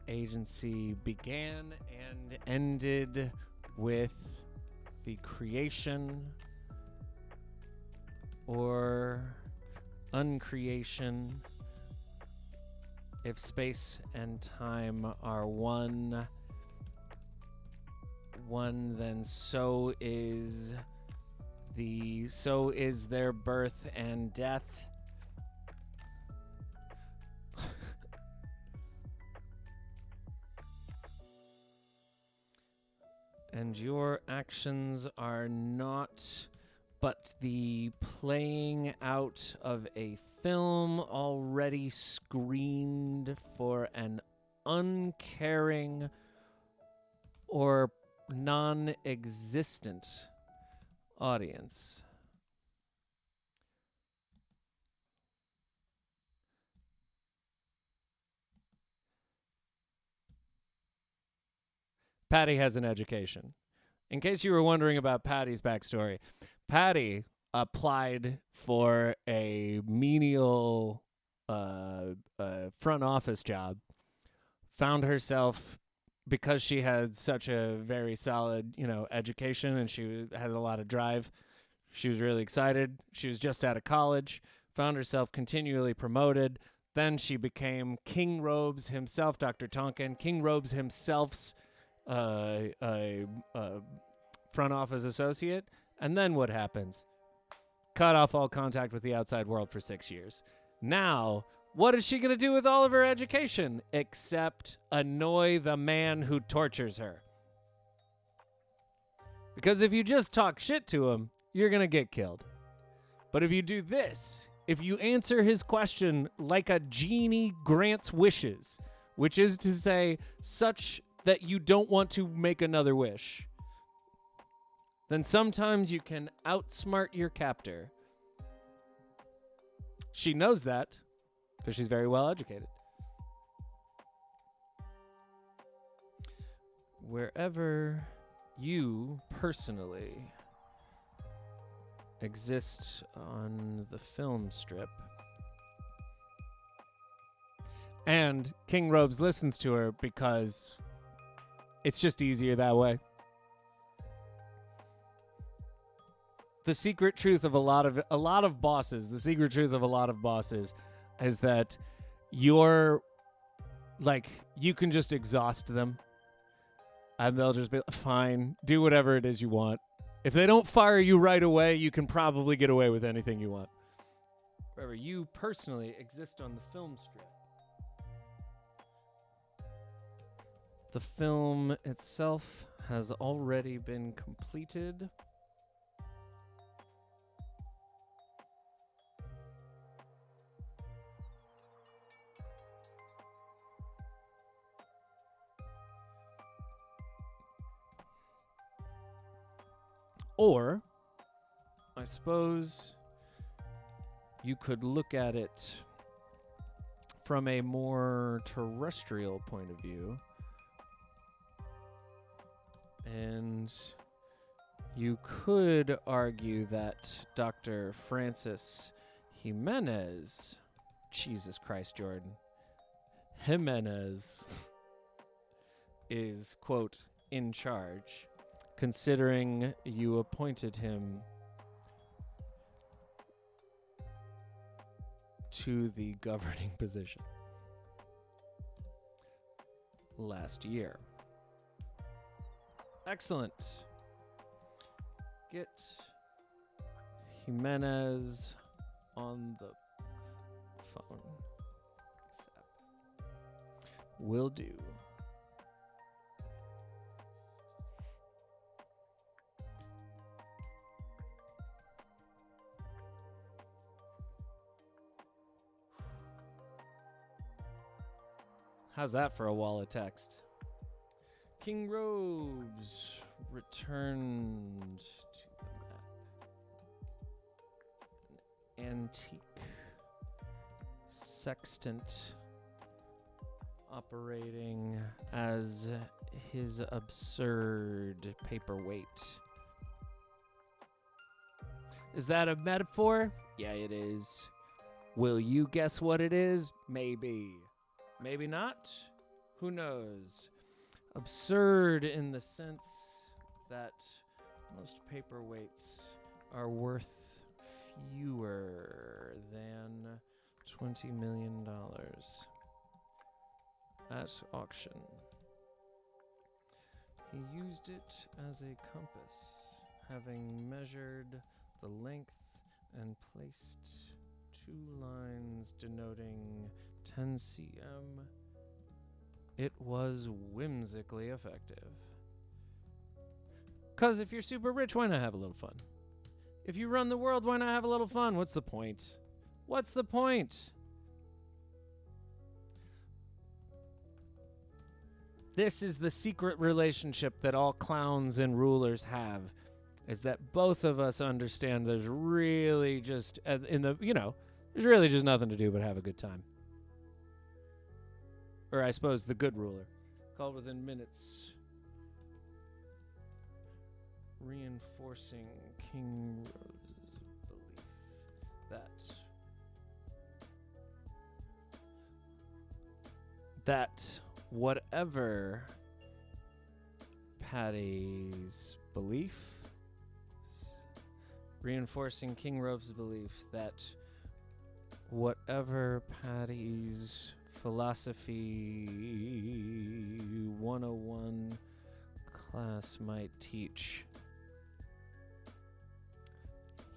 Speaker 1: agency began and ended with the creation or uncreation. If space and time are one, then so is their birth and death. And your actions are not but the playing out of a film already screened for an uncaring or non-existent audience. Patty has an education. In case you were wondering about Patty's backstory, Patty applied for a menial front office job, found herself, because she had such a very solid, education, and she had a lot of drive. She was really excited. She was just out of college, found herself continually promoted. Then she became King Robes himself, Dr. Tonkin, King Robes himself's front office associate. And then what happens? Cut off all contact with the outside world for 6 years. Now, what is she going to do with all of her education except annoy the man who tortures her? Because if you just talk shit to him, you're going to get killed. But if you do this, if you answer his question like a genie grants wishes, which is to say such that you don't want to make another wish, then sometimes you can outsmart your captor. She knows that because she's very well educated. Wherever you personally exist on the film strip, and King Robes listens to her because it's just easier that way. The secret truth of a lot of bosses, the secret truth of a lot of bosses is that you can just exhaust them and they'll just be fine, do whatever it is you want. If they don't fire you right away, you can probably get away with anything you want. Wherever you personally exist on the film strip. The film itself has already been completed. Or, I suppose you could look at it from a more terrestrial point of view. And you could argue that Dr. Francis Jimenez, Jesus Christ, Jordan, Jimenez is, quote, in charge, considering you appointed him to the governing position last year. Excellent. Get Jimenez on the phone. Will do. How's that for a wall of text? King Robes returned to the map. An antique sextant operating as his absurd paperweight. Is that a metaphor? Yeah, it is. Will you guess what it is? Maybe. Maybe not. Who knows? Absurd in the sense that most paperweights are worth fewer than $20 million at auction. He used it as a compass, having measured the length and placed 2 lines denoting 10 cm. It was whimsically effective. Because if you're super rich, why not have a little fun? If you run the world, why not have a little fun? What's the point? What's the point? This is the secret relationship that all clowns and rulers have, is that both of us understand there's really just, there's really just nothing to do but have a good time. Or I suppose the good ruler. Called within minutes. Reinforcing King Rose's belief that whatever Patty's belief, reinforcing King Robe's belief that whatever Patty's philosophy 101 class might teach,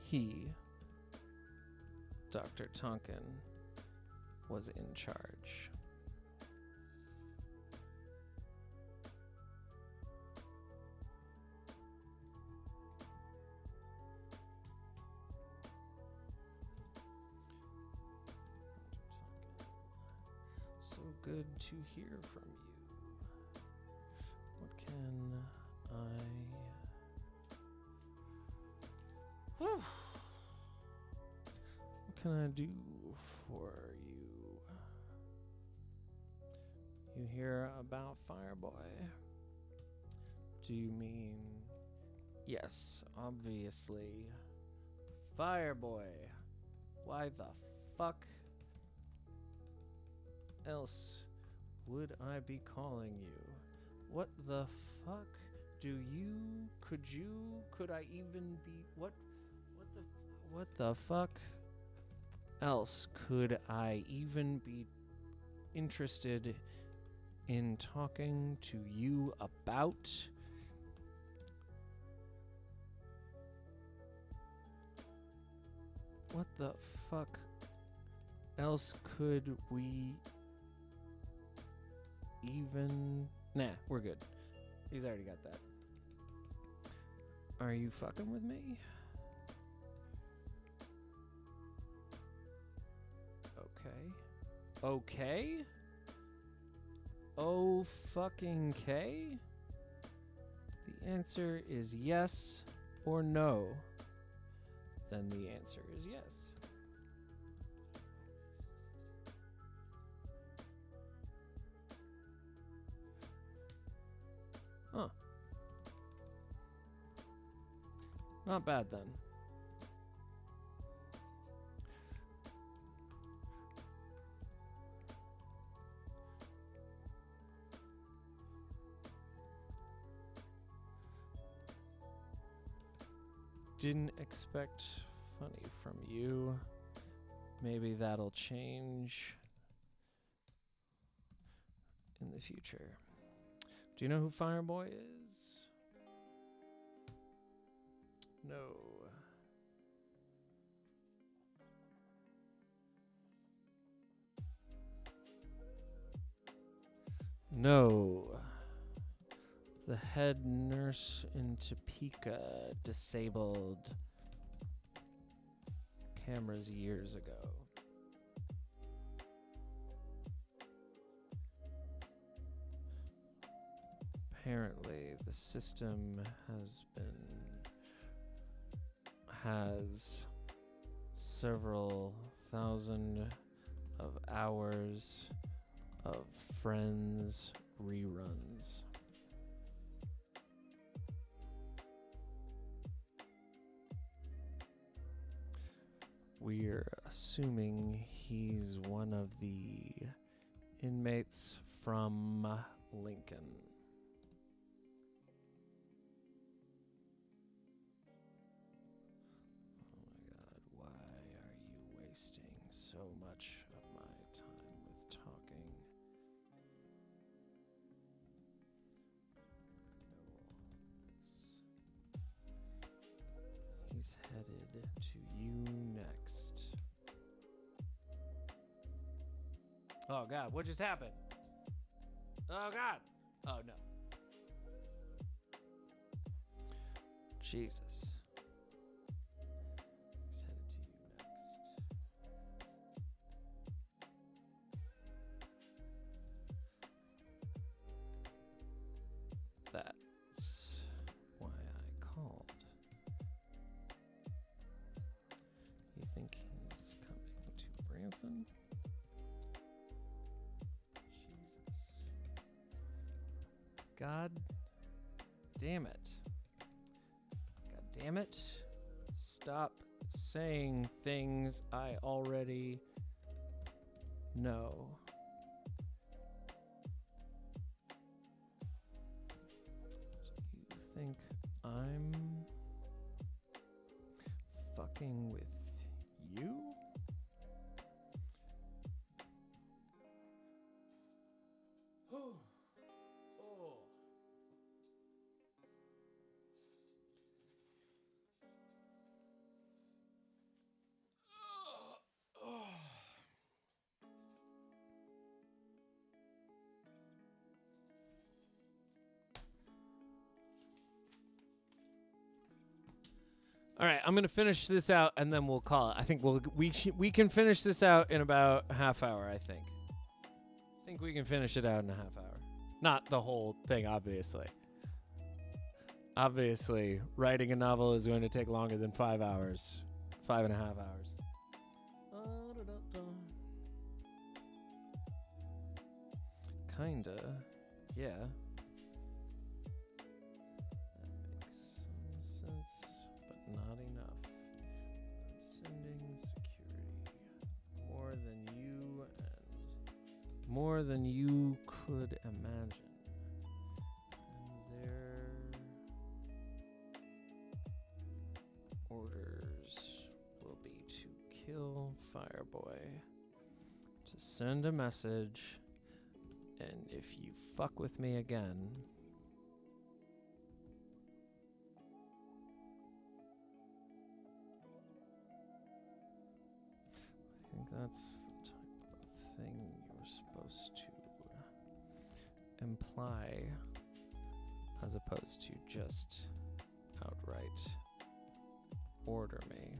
Speaker 1: he, Dr. Tonkin, was in charge. So good to hear from you. What can Whew. What can I do for you? You hear about Fireboy? Do you mean... Yes, obviously. Fireboy. Why the fuck else would I be calling you? What the fuck could I even be, what the fuck else could I even be interested in talking to you about? What the fuck else could we even... Nah, we're good. He's already got that. Are you fucking with me? Okay. Okay? Oh fucking K? The answer is yes or no. Then the answer is yes. Huh. Not bad then. Didn't expect funny from you. Maybe that'll change in the future. Do you know who Fireboy is? No. No. The head nurse in Topeka disabled cameras years ago. Apparently, the system has several thousand of hours of Friends reruns. We're assuming he's one of the inmates from Lincoln. Oh my God, why are you wasting so much of my time with talking? He's headed to you next. Oh God, what just happened? Oh God. Oh no. Jesus. He's headed to you next. That's why I called. You think he's coming to Branson? Jesus. God damn it. God damn it. Stop saying things I already know. Do you think I'm fucking with you? All right, I'm gonna finish this out and then we'll call it. I think we can finish this out in about a half hour. I think we can finish it out in a half hour. Not the whole thing, obviously. Obviously, writing a novel is going to take longer than 5 hours, 5.5 hours. Kinda, yeah. That makes some sense, but not enough. I'm sending security more than you could imagine. And their orders will be to kill Fireboy, to send a message, and if you fuck with me again, I think that's the type of thing you're supposed to imply as opposed to just outright order me.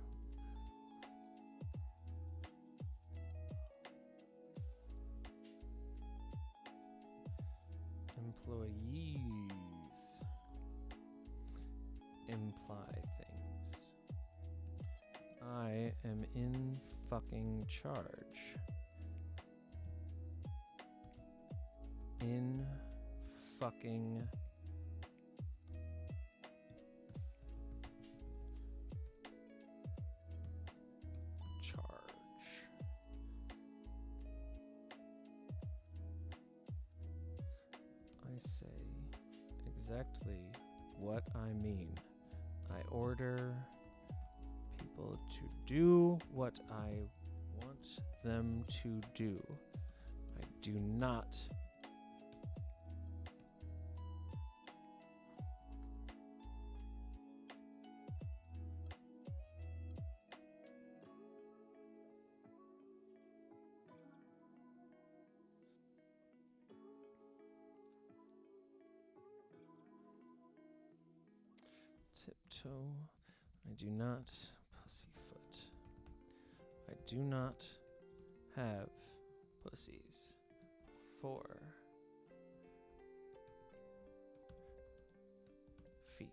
Speaker 1: Employees imply things. I am in fucking charge. In fucking charge. I say exactly what I mean. I order people to do what I want them to do. I do not tiptoe. I do not pussyfoot. I do not have pussies for feet.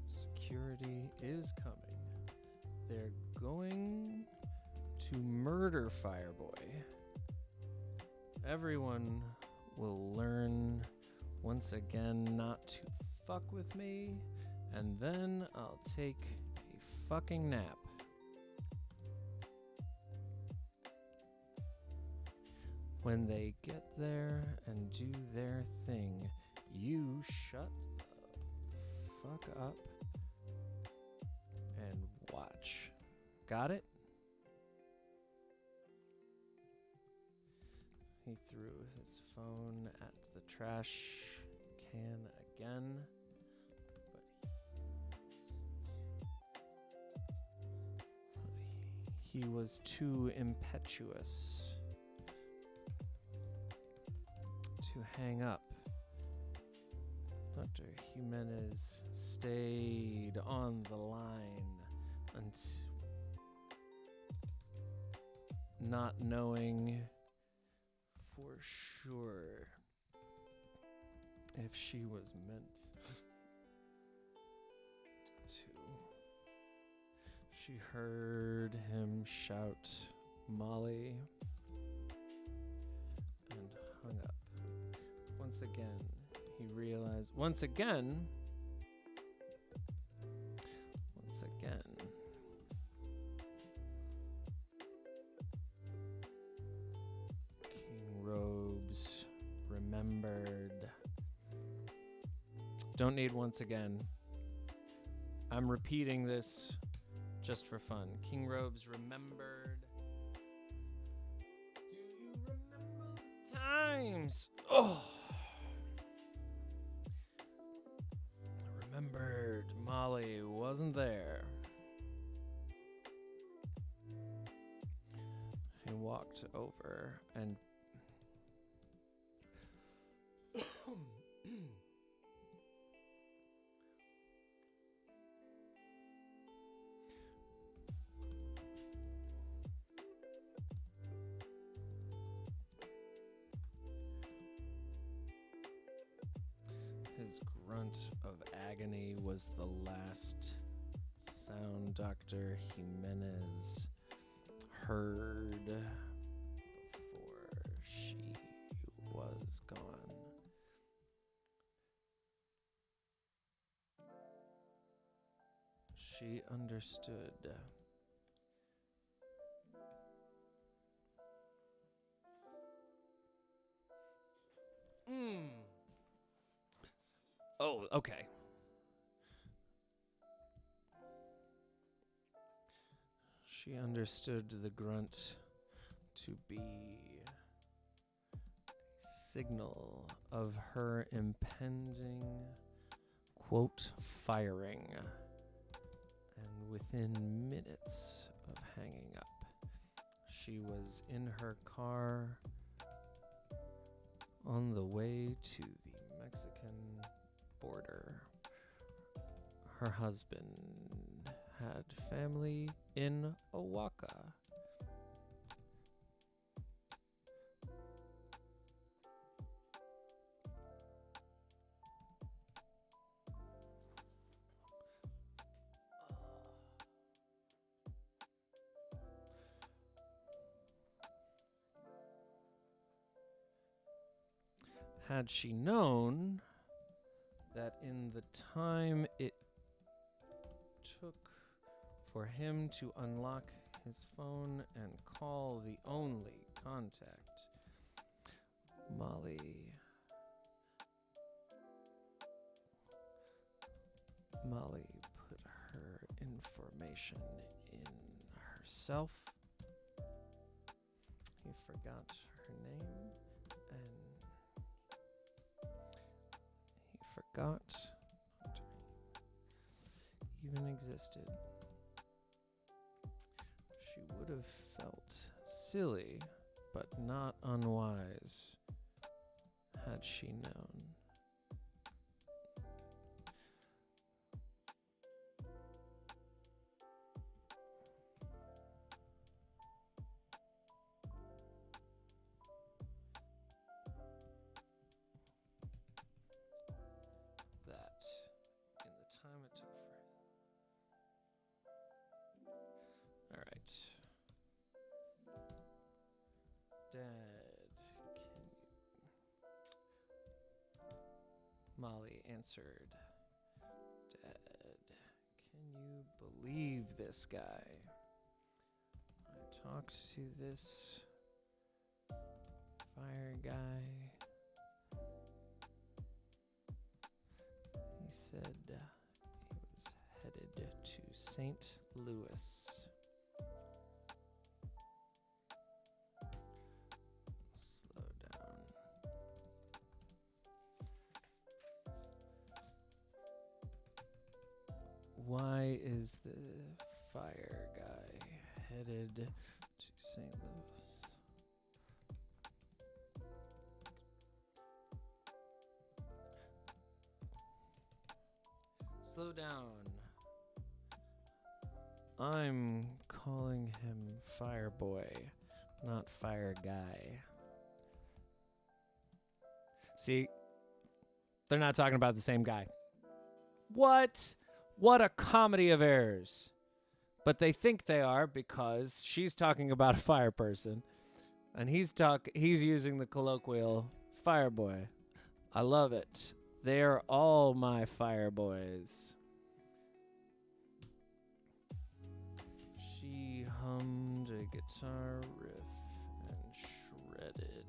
Speaker 1: Security is coming. They're going to murder Fireboy. Everyone will learn once again not to fuck with me, and then I'll take a fucking nap. When they get there and do their thing, you shut the fuck up and watch. Got it? He threw his phone at the trash can again, but he was too impetuous to hang up. Dr. Jimenez stayed on the line until not knowing for sure if she was meant to. She heard him shout Molly and hung up. Once again, he realized, once again, King Robes remembered. Don't need once again. I'm repeating this just for fun. King Robes remembered. Do you remember the times? Oh. Remembered Molly wasn't there. walked over and his grunt of agony was the last sound Dr. Jimenez heard before she was gone. She understood. Oh, okay. She understood the grunt to be a signal of her impending, quote, firing. And within minutes of hanging up, she was in her car on the way to the Mexican border. Her husband had family in Oaxaca. Had she known that in the time it took for him to unlock his phone and call the only contact, Molly put her information in herself. He forgot her name and he forgot even existed. She would have felt silly, but not unwise, had she known. That in the time it took for all right. Dad, can you... Molly answered. Dad, can you believe this guy? I talked to this fire guy. He said he was headed to St. Louis. Slow down. Why is the fire guy headed to St. Louis? Slow down. I'm calling him Fire Boy, not Fire Guy. See, they're not talking about the same guy. What? What a comedy of errors. But they think they are because she's talking about a fire person and he's using the colloquial Fire Boy. I love it. They're all my fire boys. She hummed a guitar riff and shredded.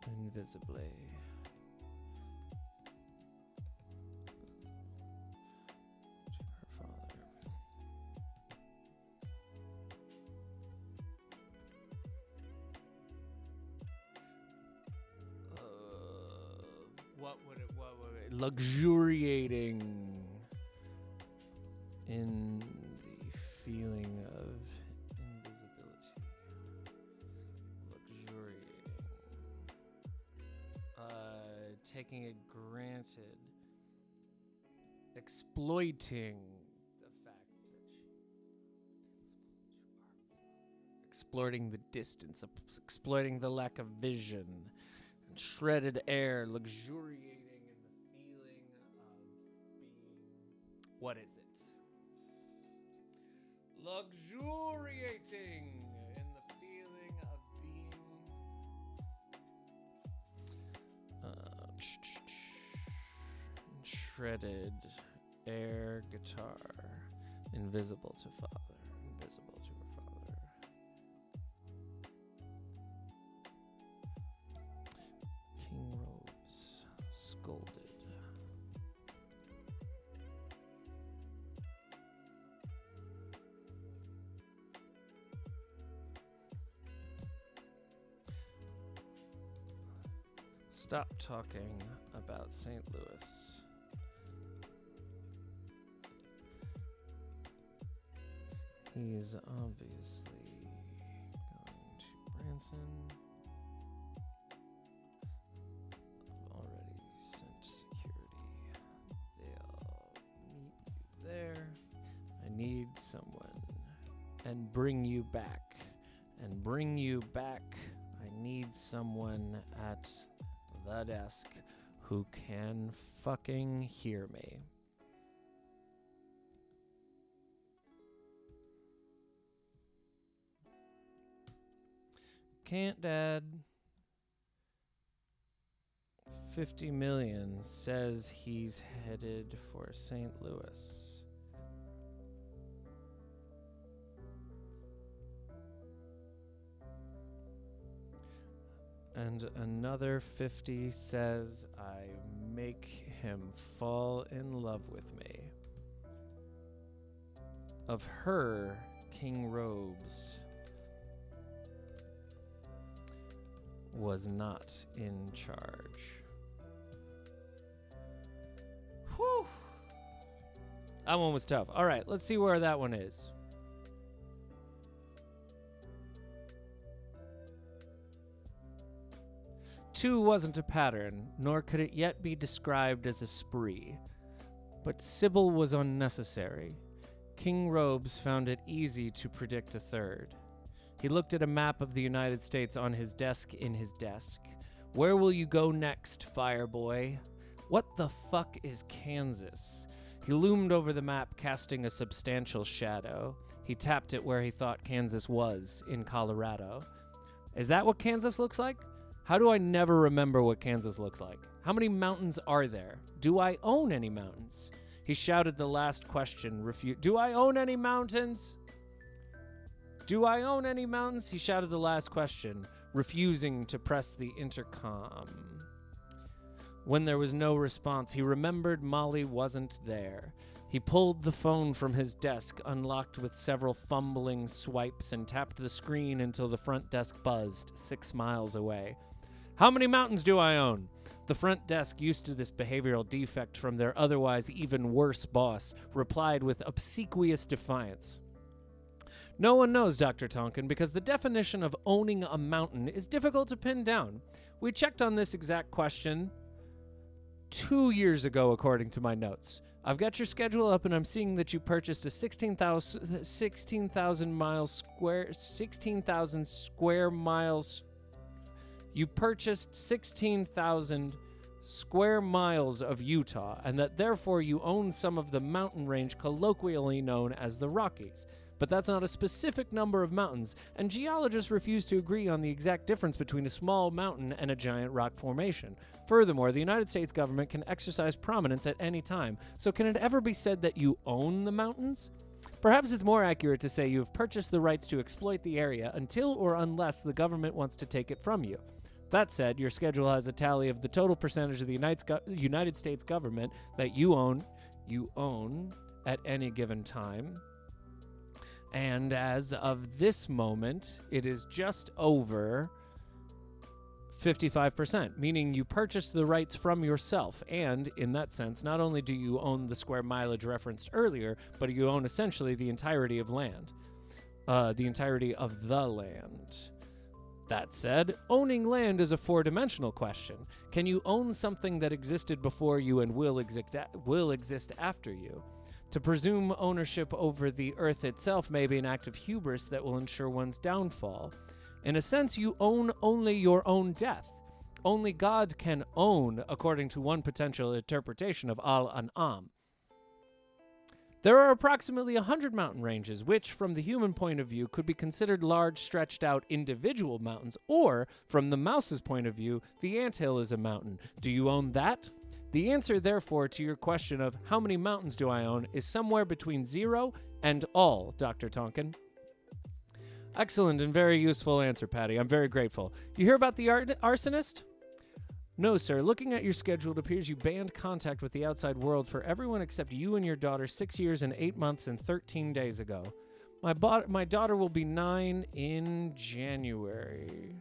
Speaker 1: Invisibly. To her father. What would it luxuriating in the feeling of invisibility, luxuriating, taking it granted, exploiting the fact that exploiting the distance, exploiting the lack of vision, and shredded air, luxuriating in the feeling of being. What is it? Luxuriating in the feeling of being. Shredded air guitar, invisible to father, invisible to her father. King robes, scolded. Stop talking about St. Louis. He's obviously going to Branson. I've already sent security. They'll meet you there. I need someone. And bring you back. And bring you back. I need someone at the desk who can fucking hear me. Can't, Dad. 50 million says he's headed for St. Louis. And another 50 says I make him fall in love with me. Of her, King Robes was not in charge. Whew. That one was tough. All right, let's see where that one is. Two wasn't a pattern, nor could it yet be described as a spree. But Sybil was unnecessary. King Robes found it easy to predict a third. He looked at a map of the United States on his desk in his desk. Where will you go next, Fireboy? What the fuck is Kansas? He loomed over the map, casting a substantial shadow. He tapped it where he thought Kansas was, in Colorado. Is that what Kansas looks like? How do I never remember what Kansas looks like? How many mountains are there? Do I own any mountains? He shouted the last question. Do I own any mountains? Do I own any mountains? He shouted the last question, refusing to press the intercom. When there was no response, he remembered Molly wasn't there. He pulled the phone from his desk, unlocked with several fumbling swipes, and tapped the screen until the front desk buzzed, 6 miles away. How many mountains do I own? The front desk, used to this behavioral defect from their otherwise even worse boss, replied with obsequious defiance. No one knows, Dr. Tonkin, because the definition of owning a mountain is difficult to pin down. We checked on this exact question 2 years ago, according to my notes. I've got your schedule up, and I'm seeing that you purchased a 16,000 square miles. You purchased 16,000 square miles of Utah, and that therefore you own some of the mountain range colloquially known as the Rockies. But that's not a specific number of mountains, and geologists refuse to agree on the exact difference between a small mountain and a giant rock formation. Furthermore, the United States government can exercise prominence at any time, so can it ever be said that you own the mountains? Perhaps it's more accurate to say you have purchased the rights to exploit the area until or unless the government wants to take it from you. That said, your schedule has a tally of the total percentage of the United States government that you own at any given time. And as of this moment, it is just over 55%, meaning you purchased the rights from yourself, and in that sense, not only do you own the square mileage referenced earlier, but you own essentially the entirety of land. The entirety of the land. That said, owning land is a four-dimensional question. Can you own something that existed before you and will exist after you? To presume ownership over the earth itself may be an act of hubris that will ensure one's downfall. In a sense, you own only your own death. Only God can own, according to one potential interpretation of Al-An'am. There are approximately 100 mountain ranges, which, from the human point of view, could be considered large, stretched-out individual mountains, or, from the mouse's point of view, the anthill is a mountain. Do you own that? The answer, therefore, to your question of how many mountains do I own is somewhere between 0 and all, Dr. Tonkin. Excellent and very useful answer, Patty. I'm very grateful. You hear about the arsonist? No, sir. Looking at your schedule, it appears you banned contact with the outside world for everyone except you and your daughter 6 years and 8 months and 13 days ago. My daughter will be 9 in January.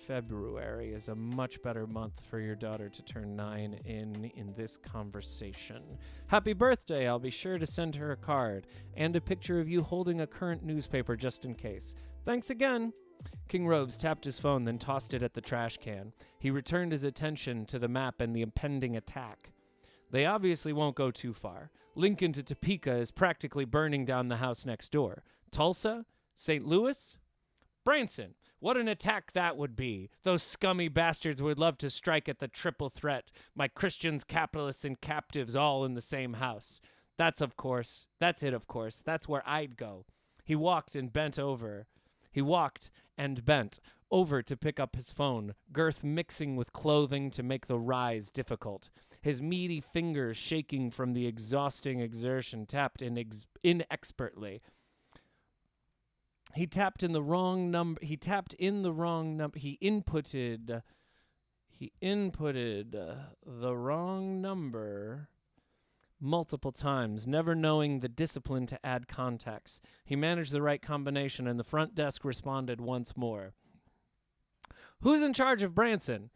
Speaker 1: February is a much better month for your daughter to turn 9 in this conversation. Happy birthday. I'll be sure to send her a card and a picture of you holding a current newspaper just in case. Thanks again. King Robes tapped his phone, then tossed it at the trash can. He returned his attention to the map and the impending attack. They obviously won't go too far. Lincoln to Topeka is practically burning down the house next door. Tulsa? St. Louis? Branson. What an attack that would be. Those scummy bastards would love to strike at the triple threat. My Christians, capitalists, and captives all in the same house. That's it, of course. That's where I'd go. He walked and bent over to pick up his phone, girth mixing with clothing to make the rise difficult. His meaty fingers shaking from the exhausting exertion tapped inexpertly. He inputted the wrong number multiple times, never knowing the discipline to add contacts. He managed the right combination, and the front desk responded once more. Who's in charge of Branson?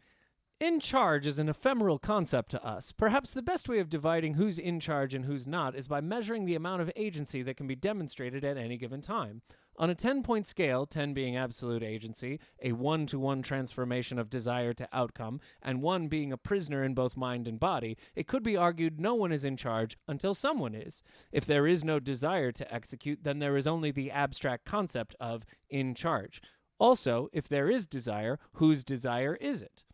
Speaker 1: In charge is an ephemeral concept to us. Perhaps the best way of dividing who's in charge and who's not is by measuring the amount of agency that can be demonstrated at any given time. On a 10-point scale, 10 being absolute agency, a 1-to-1 transformation of desire to outcome, and 1 being a prisoner in both mind and body, it could be argued no one is in charge until someone is. If there is no desire to execute, then there is only the abstract concept of in charge. Also, if there is desire, whose desire is it?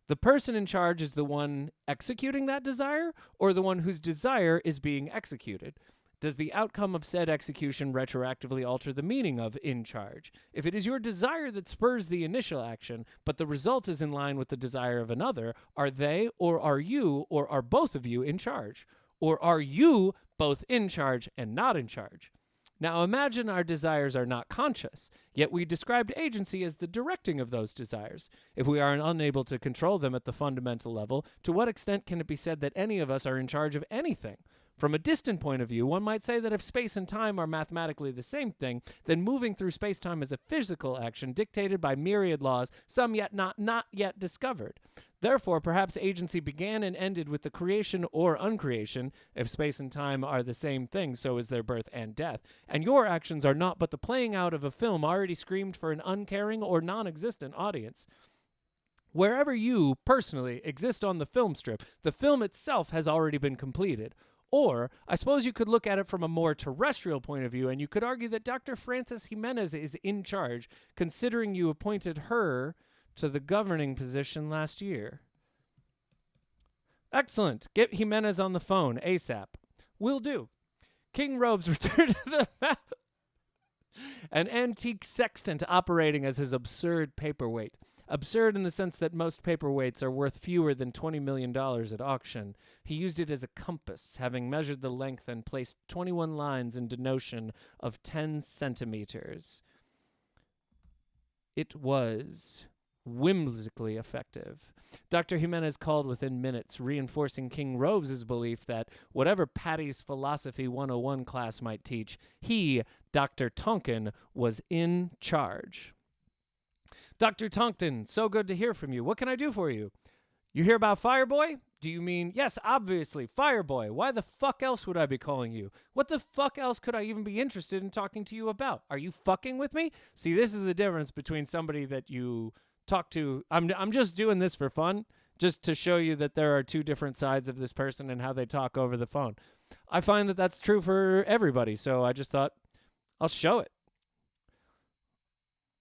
Speaker 1: The person in charge is the one executing that desire, or the one whose desire is being executed? Does the outcome of said execution retroactively alter the meaning of in charge? If it is your desire that spurs the initial action, but the result is in line with the desire of another, are they, or are you, or are both of you in charge? Or are you both in charge and not in charge? Now imagine our desires are not conscious, yet we described agency as the directing of those desires. If we are unable to control them at the fundamental level, to what extent can it be said that any of us are in charge of anything? From a distant point of view, one might say that if space and time are mathematically the same thing, then moving through space-time is a physical action dictated by myriad laws, some yet not yet discovered. Therefore, perhaps agency began and ended with the creation or uncreation. If space and time are the same thing, so is their birth and death. And your actions are not but the playing out of a film already screamed for an uncaring or non-existent audience. Wherever you, personally, exist on the film strip, the film itself has already been completed. Or, I suppose you could look at it from a more terrestrial point of view, and you could argue that Dr. Frances Jimenez is in charge, considering you appointed her to the governing position last year. Excellent. Get Jimenez on the phone, ASAP. Will do. King Robes returned to the map, an antique sextant operating as his absurd paperweight. Absurd in the sense that most paperweights are worth fewer than $20 million at auction. He used it as a compass, having measured the length and placed 21 lines in denotion of 10 centimeters. It was whimsically effective. Dr. Jimenez called within minutes, reinforcing King Robes' belief that whatever Patty's Philosophy 101 class might teach, he, Dr. Tonkin, was in charge. Dr. Tonkton, so good to hear from you. What can I do for you? You hear about Fireboy? Do you mean, yes, obviously, Fireboy. Why the fuck else would I be calling you? What the fuck else could I even be interested in talking to you about? Are you fucking with me? See, this is the difference between somebody that you talk to. I'm just doing this for fun, just to show you that there are two different sides of this person and how they talk over the phone. I find that that's true for everybody, so I just thought I'll show it.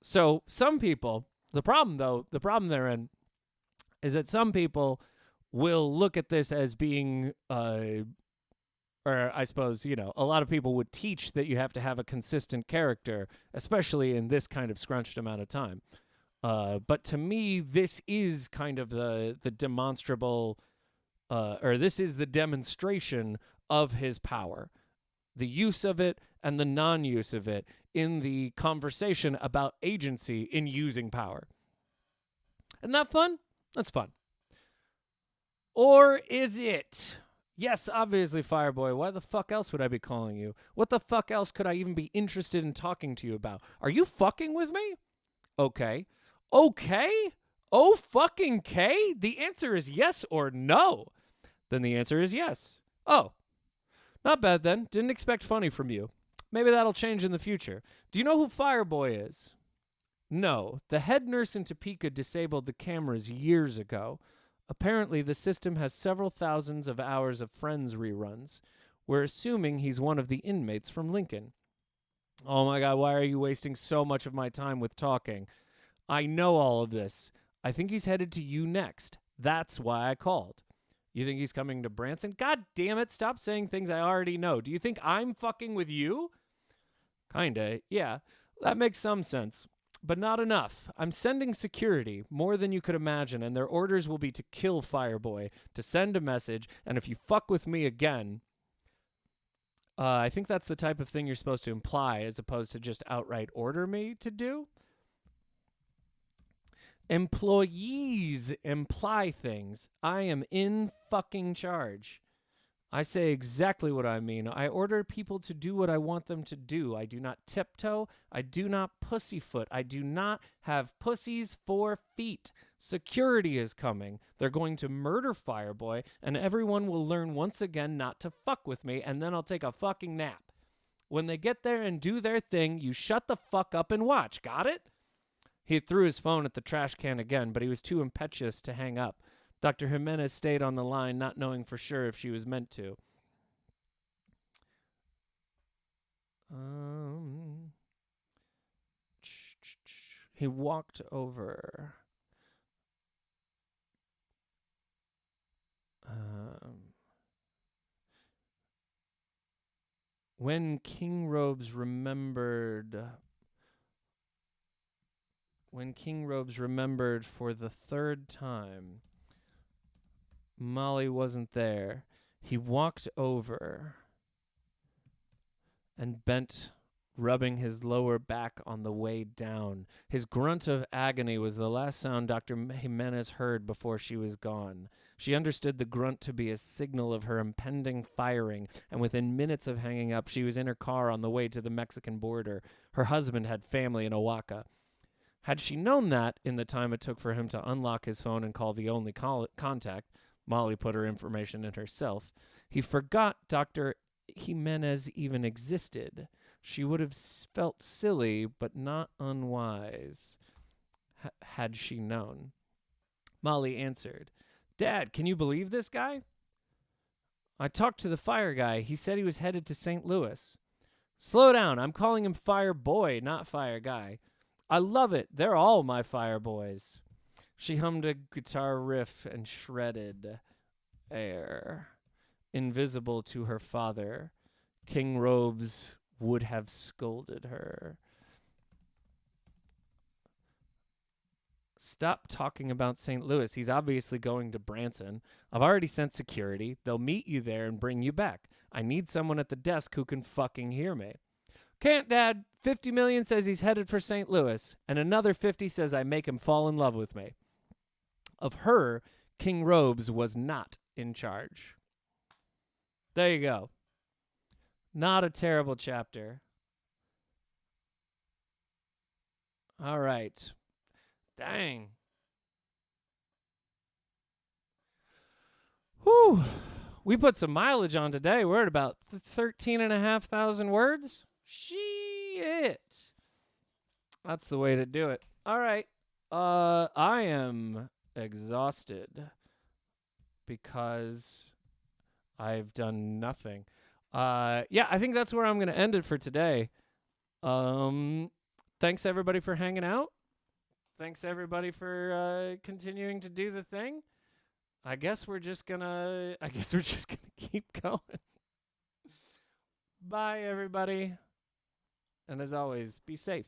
Speaker 1: So some people, the problem they're in is that some people will look at this as being, or I suppose, a lot of people would teach that you have to have a consistent character, especially in this kind of scrunched amount of time. But to me, this is kind of the demonstrable, or this is the demonstration of his power, the use of it and the non-use of it in the conversation about agency in using power. Isn't that fun? That's fun. Or is it? Yes, obviously, Fireboy. Why the fuck else would I be calling you? What the fuck else could I even be interested in talking to you about? Are you fucking with me? Okay. Okay? Oh, fucking K? The answer is yes or no. Then the answer is yes. Oh, not bad then. Didn't expect funny from you. Maybe that'll change in the future. Do you know who Fireboy is? No. The head nurse in Topeka disabled the cameras years ago. Apparently, the system has several thousands of hours of Friends reruns. We're assuming he's one of the inmates from Lincoln. Oh my God, why are you wasting so much of my time with talking? I know all of this. I think he's headed to you next. That's why I called. You think he's coming to Branson? God damn it, stop saying things I already know. Do you think I'm fucking with you? Kinda, yeah. That makes some sense. But not enough. I'm sending security, more than you could imagine, and their orders will be to kill Fireboy, to send a message, and if you fuck with me again, I think that's the type of thing you're supposed to imply as opposed to just outright order me to do. Employees imply things. I am in fucking charge. I say exactly what I mean. I order people to do what I want them to do. I do not tiptoe. I do not pussyfoot. I do not have pussies for feet. Security is coming. They're going to murder Fireboy, and everyone will learn once again not to fuck with me, and then I'll take a fucking nap. When they get there and do their thing, you shut the fuck up and watch. Got it? He threw his phone at the trash can again, but he was too impetuous to hang up. Dr. Jimenez stayed on the line, not knowing for sure if she was meant to. He walked over. When King Robes remembered for the third time, Molly wasn't there. He walked over and bent, rubbing his lower back on the way down. His grunt of agony was the last sound Dr. Jimenez heard before she was gone. She understood the grunt to be a signal of her impending firing, and within minutes of hanging up, she was in her car on the way to the Mexican border. Her husband had family in Oaxaca. Had she known that in the time it took for him to unlock his phone and call the only contact, Molly put her information in herself, he forgot Dr. Jimenez even existed. She would have felt silly, but not unwise, had she known. Molly answered, Dad, can you believe this guy? I talked to the fire guy. He said he was headed to St. Louis. Slow down. I'm calling him Fire Boy, not Fire Guy. I love it. They're all my fire boys. She hummed a guitar riff and shredded air. Invisible to her father, King Robes would have scolded her. Stop talking about St. Louis. He's obviously going to Branson. I've already sent security. They'll meet you there and bring you back. I need someone at the desk who can fucking hear me. Can't, Dad. 50 million says he's headed for St. Louis, and another 50 says I make him fall in love with me. Of her, King Robes was not in charge. There you go. Not a terrible chapter. All right. Dang. Whew. We put some mileage on today. We're at about 13,500 words. Shit. That's the way to do it. All right. I am exhausted because I've done nothing. Yeah, I think that's where I'm going to end it for today. Thanks everybody for hanging out. Thanks everybody for continuing to do the thing. I guess we're just gonna keep going. Bye everybody. And as always, be safe.